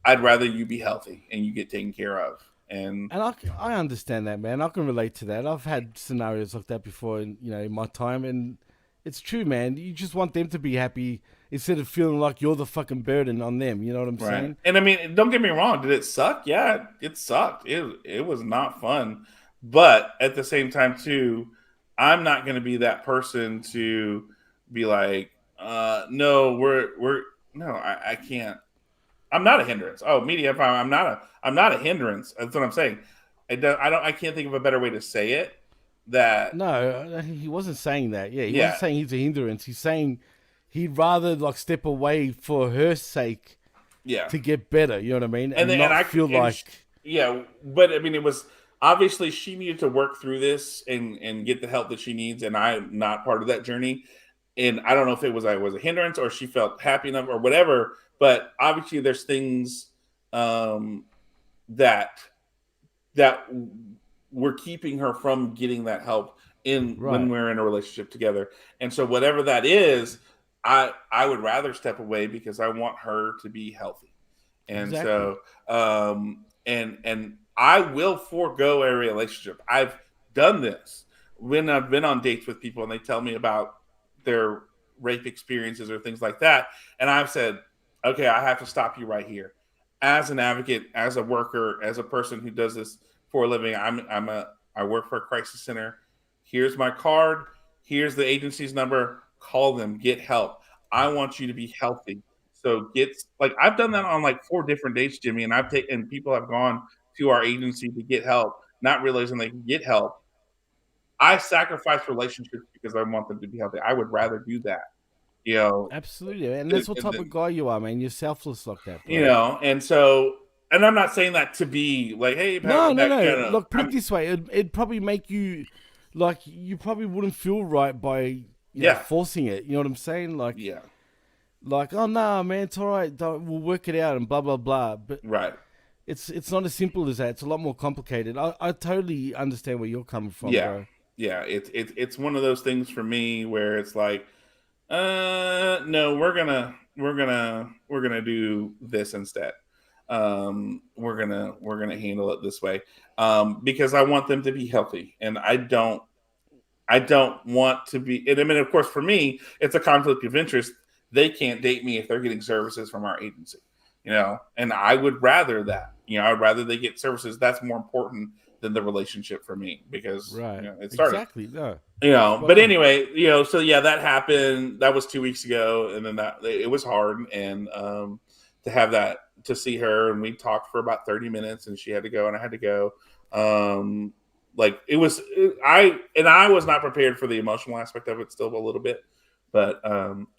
I'd rather you be healthy and you get taken care of. And I understand that, man. I can relate to that. I've had scenarios like that before, in my time, and it's true, man. You just want them to be happy instead of feeling like you're the fucking burden on them. You know what I'm saying? And I mean, don't get me wrong. Did it suck? Yeah, it sucked. It was not fun. But at the same time, too, I'm not going to be that person to be like, no, we're no, I can't. I'm not a hindrance. Oh, media. I'm not a hindrance. That's what I'm saying. I can't think of a better way to say it. That No, he wasn't saying that. Yeah, he yeah, wasn't saying he's a hindrance. He's saying he'd rather like step away for her sake yeah. to get better. You know what I mean? And then not and I feel and like yeah, but I mean, it was obviously she needed to work through this and get the help that she needs, and I'm not part of that journey. And I don't know if it was I was a hindrance or she felt happy enough or whatever. But obviously, there's things um, that that we're keeping her from getting that help in when right. we're in a relationship together. And so whatever that is, I would rather step away because I want her to be healthy. And Exactly. so and I will forego a relationship. I've done this when I've been on dates with people and they tell me about their rape experiences or things like that. And I've said, okay, I have to stop you right here. As an advocate, as a worker, as a person who does this for a living, I work for a crisis center. Here's my card. Here's the agency's number. Call them. Get help. I want you to be healthy. So like I've done that on like 4 different dates, Jimmy, and I've taken people have gone to our agency to get help, not realizing they can get help. I sacrifice relationships because I want them to be healthy. I would rather do that, you know, Absolutely. And that's what type of than guy you are, man. You're selfless like that, you bro. know, and so, and I'm not saying that to be like, hey, No, no, that, you no. know, Look, put it this way. It'd probably make you, like, you probably wouldn't feel right by, yeah, forcing it. You know what I'm saying? yeah, Oh, nah, man, it's all right. We'll work it out and blah, blah, blah. But right, it's not as simple as that. It's a lot more complicated. I totally understand where you're coming from, yeah, bro. yeah. It's one of those things for me where it's like, no, we're gonna do this instead. We're gonna handle it this way because I want them to be healthy, and I don't want to be. And I mean, of course, for me, it's a conflict of interest. They can't date me if they're getting services from our agency, you know, and I would rather that. You know, I'd rather they get services. That's more important than the relationship for me because you Right. know it started. Exactly. No. You know, Spot but on. anyway, you know, so yeah, that happened. That was 2 weeks ago, and then that it was hard, and to have that to see her, and we talked for about 30 minutes, and she had to go, and I had to go. like it was. I was not prepared for the emotional aspect of it still a little bit, but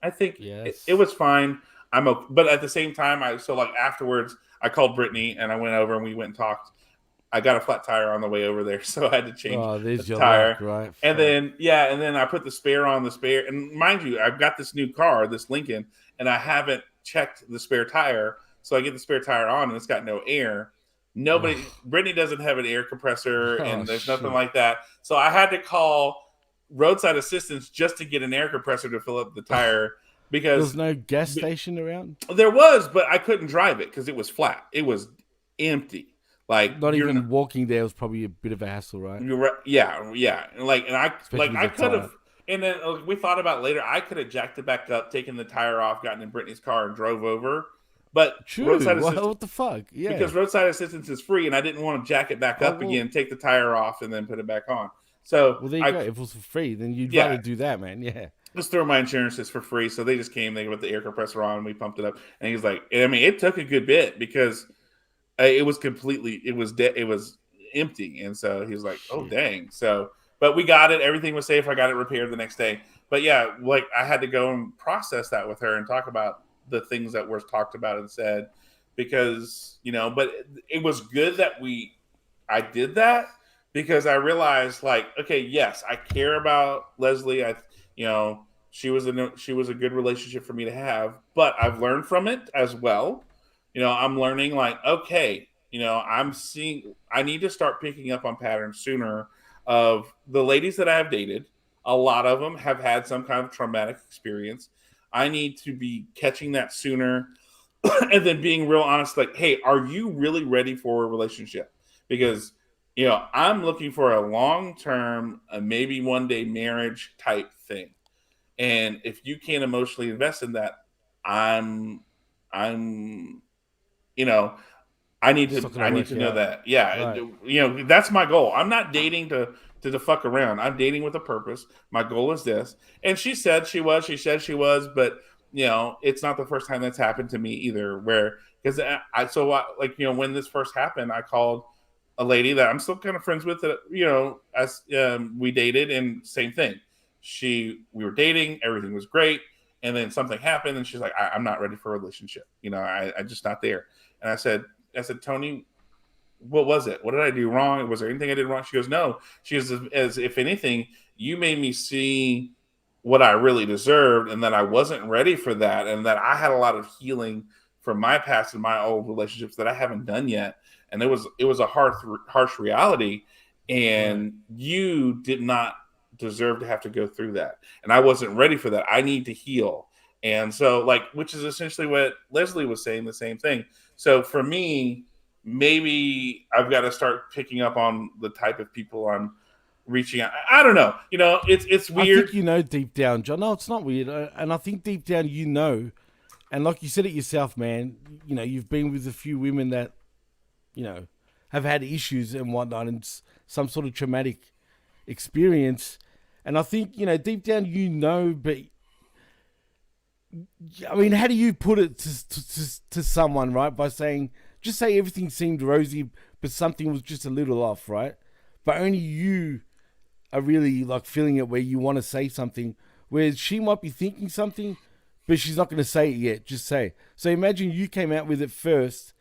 I think it was fine. But at the same time, afterwards, I called Brittany and I went over and we went and talked. I got a flat tire on the way over there, so I had to change there's the your tire. luck, right? And then I put the spare on the spare. And mind you, I've got this new car, this Lincoln, and I haven't checked the spare tire. So I get the spare tire on, and it's got no air. Brittany doesn't have an air compressor, and there's nothing like that. So I had to call roadside assistance just to get an air compressor to fill up the tire because there's no gas station around. There was, but I couldn't drive it because it was flat. It was empty. Like not even walking there was probably a bit of a hassle, right? Yeah. I could have, and then we thought about later. I could have jacked it back up, taken the tire off, gotten in Brittany's car, and drove over. But roadside assistance, what the fuck? Yeah, because roadside assistance is free, and I didn't want to jack it back up again, take the tire off, and then put it back on. So there you go. If it was for free, then you'd rather do that, man. Yeah. Just throw my insurances for free. So they just came, they put the air compressor on, and we pumped it up. And he's like, I mean, it took a good bit because it was empty. And so he was like, oh, dang. So, but we got it. Everything was safe. I got it repaired the next day. But yeah, like I had to go and process that with her and talk about the things that were talked about and said because, but it was good that I did that because I realized like, okay, yes, I care about Leslie. She was a good relationship for me to have, but I've learned from it as well. I'm learning like, okay, I need to start picking up on patterns sooner of the ladies that I have dated. A lot of them have had some kind of traumatic experience. I need to be catching that sooner and then being real honest, like, hey, are you really ready for a relationship? Because, I'm looking for a long-term, maybe one-day marriage type thing. And if you can't emotionally invest in that, I need to know that. Yeah. Right. That's my goal. I'm not dating to fuck around. I'm dating with a purpose. My goal is this. And she said she was, but it's not the first time that's happened to me either, when this first happened, I called a lady that I'm still kind of friends with, as we dated, and same thing. We were dating, everything was great, and then something happened, and she's like, I'm not ready for a relationship. I'm just not there. And I said, Tony, what was it? What did I do wrong? Was there anything I did wrong? She goes, no. She goes, as if anything, you made me see what I really deserved, and that I wasn't ready for that, and that I had a lot of healing from my past and my old relationships that I haven't done yet. And it was a harsh reality, and you did not deserve to have to go through that. And I wasn't ready for that. I need to heal. And so, which is essentially what Leslie was saying, the same thing. So for me, maybe I've got to start picking up on the type of people I'm reaching out. I don't know. It's weird. I think deep down, John. No, it's not weird. And I think deep down, and like you said it yourself, man, you've been with a few women that, have had issues and whatnot and some sort of traumatic experience. And I think, deep down, but I mean, how do you put it to someone, right? By saying, just say everything seemed rosy, but something was just a little off, right? But only you are really like feeling it where you want to say something, whereas she might be thinking something, but she's not going to say it yet. Just say. So imagine you came out with it first.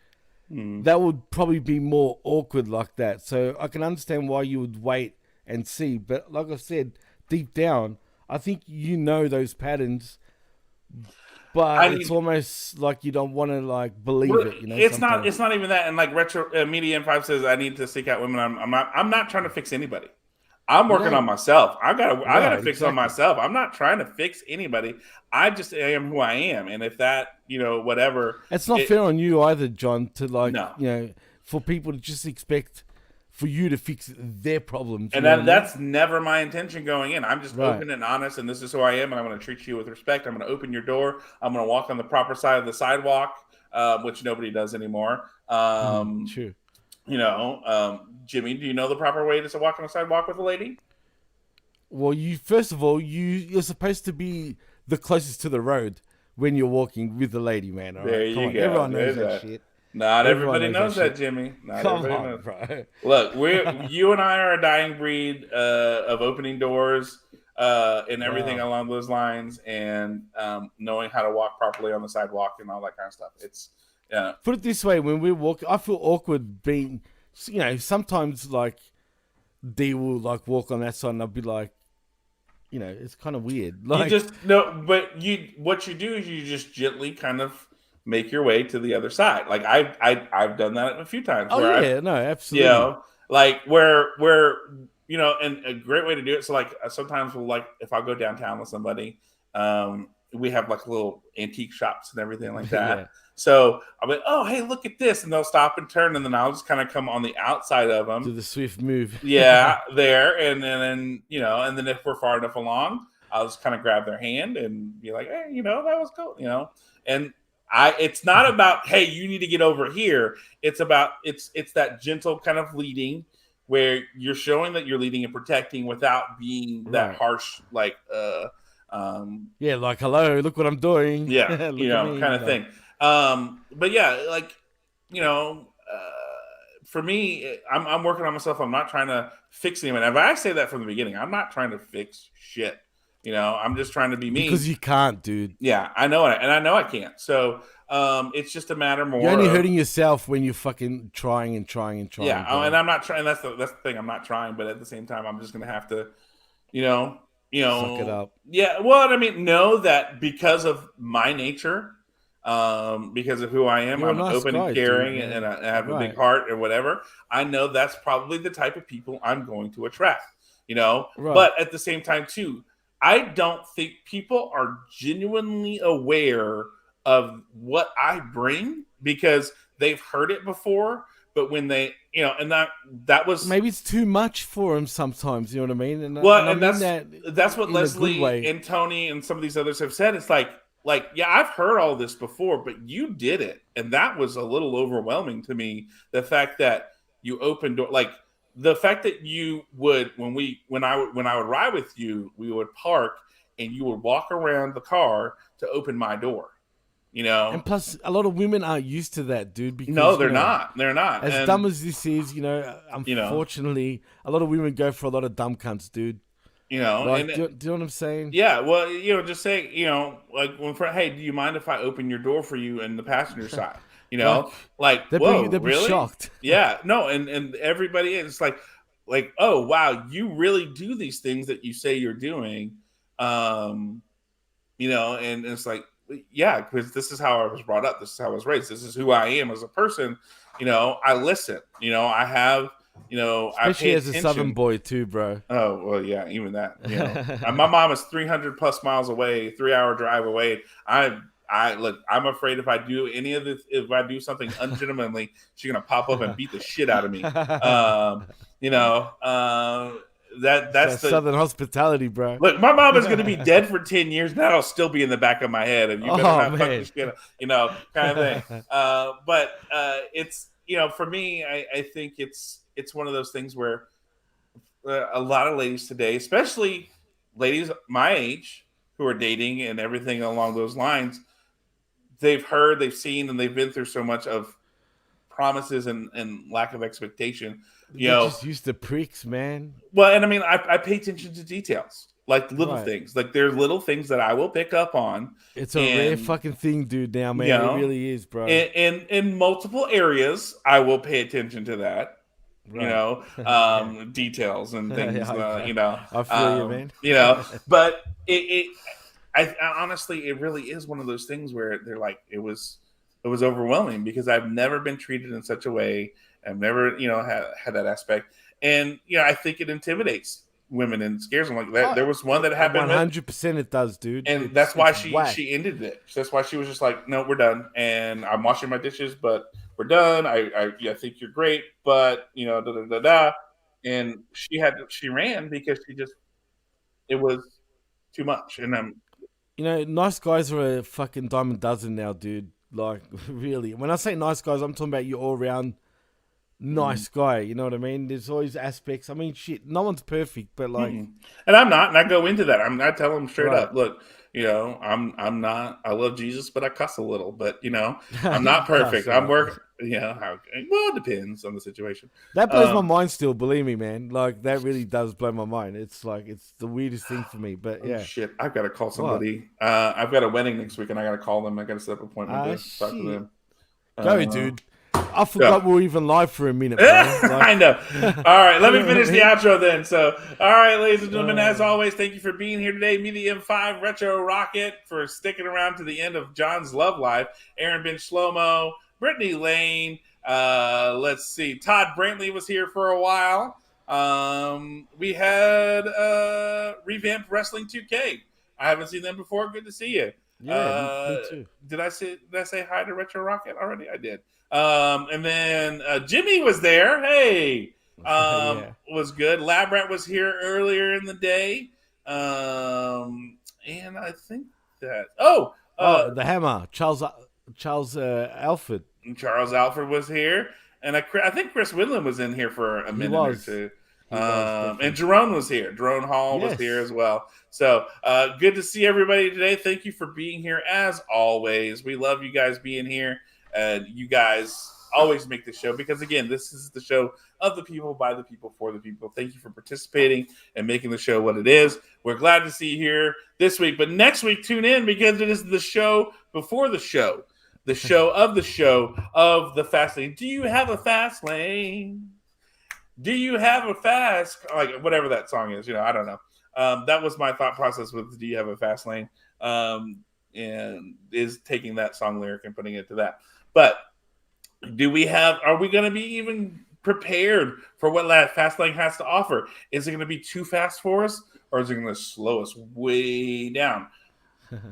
That would probably be more awkward like that. So I can understand why you would wait and see. But like I said, deep down, I think those patterns. But it's almost like you don't want to believe it. It's not even that. And retro media M5 says I need to seek out women. I'm not trying to fix anybody. I'm working on myself. I gotta fix on myself. I'm not trying to fix anybody. I just am who I am. And if that, whatever. It's not fair on you either, John, to for people to just expect for you to fix their problems. And that's never my intention going in. I'm just open and honest, and this is who I am, and I'm going to treat you with respect. I'm going to open your door. I'm going to walk on the proper side of the sidewalk, which nobody does anymore. True. Jimmy, do you know the proper way to walk on a sidewalk with a lady? Well, first of all, you're supposed to be the closest to the road when you're walking with the lady, man. All there right? you go. Everyone knows that shit. Not Everyone everybody knows that, shit. Jimmy. Not Come everybody on, knows. bro. Look, you and I are a dying breed of opening doors and everything Wow. along those lines, and knowing how to walk properly on the sidewalk and all that kind of stuff. It's Put it this way: when we walk, I feel awkward being. Sometimes like they will like walk on that side, and I'll be like, it's kind of weird. you Like, just no, but what you do is you just gently kind of make your way to the other side. Like I've done that a few times oh where yeah, no, you absolutely. know, like where and a great way to do it. So like sometimes we'll like if I go downtown with somebody, we have like little antique shops and everything like Yeah, that. So I'll be, oh hey, look at this, and they'll stop and turn, and then I'll just kind of come on the outside of do them. the swift move. Yeah, there, and then and then if we're far enough along, I'll just kind of grab their hand and be like, hey, that was cool, and. It's not about hey you need to get over here. It's about it's that gentle kind of leading where you're showing that you're leading and protecting without being that Right. harsh Yeah, like hello, look what I'm doing. yeah Look at me. kind of Like, thing. But yeah, like you know for me, I'm working on myself. I'm not trying to fix anyone. If I say that from the beginning, I'm not trying to fix shit. I'm just trying to be because me. you can't, dude. Yeah, I know it, and I know I can't. So it's just a matter You're more only of hurting yourself when you're fucking trying and trying and yeah, trying, bro. and I'm not trying. That's the thing. I'm not trying, but at the same time, I'm just gonna have to, you know, Suck it up. yeah. Well, I mean, know that because of my nature, because of who I am, You're a I'm nice open and guy, dude, caring, and man. I have a big Right, heart and whatever. I know that's probably the type of people I'm going to attract. right. But at the same time, too, I don't think people are genuinely aware of what I bring because they've heard it before. But when they, and that was Maybe it's too much for him sometimes. You know what I mean? And well, I and mean that that's what in a good Leslie way. and Tony and some of these others have said. It's like yeah, I've heard all this before, but you did it, and that was a little overwhelming to me. The fact that you opened door, like the fact that you would when I would ride with you, we would park and you would walk around the car to open my door. You And know, plus, a lot of women aren't used to that, dude. no, Because they're not. They're not, as dumb and as this is, you know, unfortunately, a lot of women go for a lot of dumb cunts, dude. Like, and do you know what I'm saying? yeah, well, just say, like when hey, do you mind if I open your door for you in the passenger side? Like, Like, they'd whoa, be really? shocked. Yeah, no, and everybody is like, oh wow, you really do these things that you say you're doing, um, and it's like, yeah, because this is how I was brought up, this is how I was raised, this is who I am as a person. I listen. I have, I Especially pay as a southern attention. boy too, bro. Oh well, yeah, even that. My mom is 300 plus miles away, 3 hour drive away. I look. I'm afraid if I do any of this, if I do something ungentlemanly, she's gonna pop up and beat the shit out of me. You know, that's That the southern hospitality, bro. look. My mom is gonna be dead for 10 years. That'll still be in the back of my head, and you better Oh not fuck man. this shit up, kind of thing. But it's for me, I think it's one of those things where a lot of ladies today, especially ladies my age who are dating and everything along those lines, they've heard, they've seen, and they've been through so much of promises and lack of expectation. You They're know, just used to pricks, man. well, and I mean, I pay attention to details, like little Right. things, like there's little things that I will pick up on, It's a rare and fucking thing, dude, now, you man. It know, really is, bro. in multiple areas, I will pay attention to that. Right. Details and things. Yeah, I feel you, man. But I honestly, it really is one of those things where they're like, it was overwhelming because I've never been treated in such a way. I've never, had that aspect, and I think it intimidates women and scares them. Like that, there was one that happened with, 100% it does, dude. and It's that's why whack. she ended it. That's why she was just like, no, we're done, and I'm washing my dishes, but we're done. I think you're great, but da da da da, and she ran because it was too much, and Nice guys are a fucking dime a dozen now, dude. Like, really. When I say nice guys, I'm talking about you all round nice guy. You know what I mean? There's always aspects. I mean, shit, no one's perfect, but like, and I'm not, and I go into that. I tell them straight right. up, look, I'm not. I love Jesus, but I cuss a little. But I'm not perfect. I'm working. Well, it depends on the situation. That blows my mind still, believe me, man. Like, that really does blow my mind. It's like, it's the weirdest thing for me, but yeah. Oh, shit, I've got to call somebody. I've got a wedding next week, and I got to call them. I got to set up an appointment to talk to them. Go, dude. I forgot we were even live for a minute, bro. I know. All right, let me finish the outro then. So, all right, ladies and gentlemen, as always, thank you for being here today. Me, the M5 Retro Rocket, for sticking around to the end of John's love life. Aaron Ben Shlomo, Brittany Lane. Let's see. Todd Brantley was here for a while. We had Revamped Wrestling 2K. I haven't seen them before. Good to see you. Yeah, me too. Did I say hi to Retro Rocket already? I did. And then Jimmy was there. Hey, was good. Lab Rat was here earlier in the day. And I think that the Hammer, Charles Alfred. Charles Alfred was here, and I think Chris Winland was in here for a minute or two. And Jerome was here. Jerome Hall was here as well. So good to see everybody today. Thank you for being here as always. We love you guys being here, and you guys always make the show, because again, this is the show of the people, by the people, for the people. Thank you for participating and making the show what it is. We're glad to see you here this week, but next week tune in, because it is the show before the show. The show of the fast lane. Do you have a fast lane? Do you have a fast, like whatever that song is? I don't know. That was my thought process with Do You Have a Fast Lane? And is taking that song lyric and putting it to that. But are we going to be even prepared for what that fast lane has to offer? Is it going to be too fast for us, or is it going to slow us way down?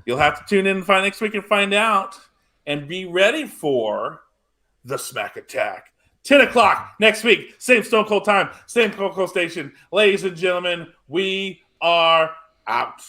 You'll have to tune in and find next week and find out, and be ready for the Smack Attack. 10 o'clock next week, same Stone Cold time, same Stone Cold station. Ladies and gentlemen, we are out.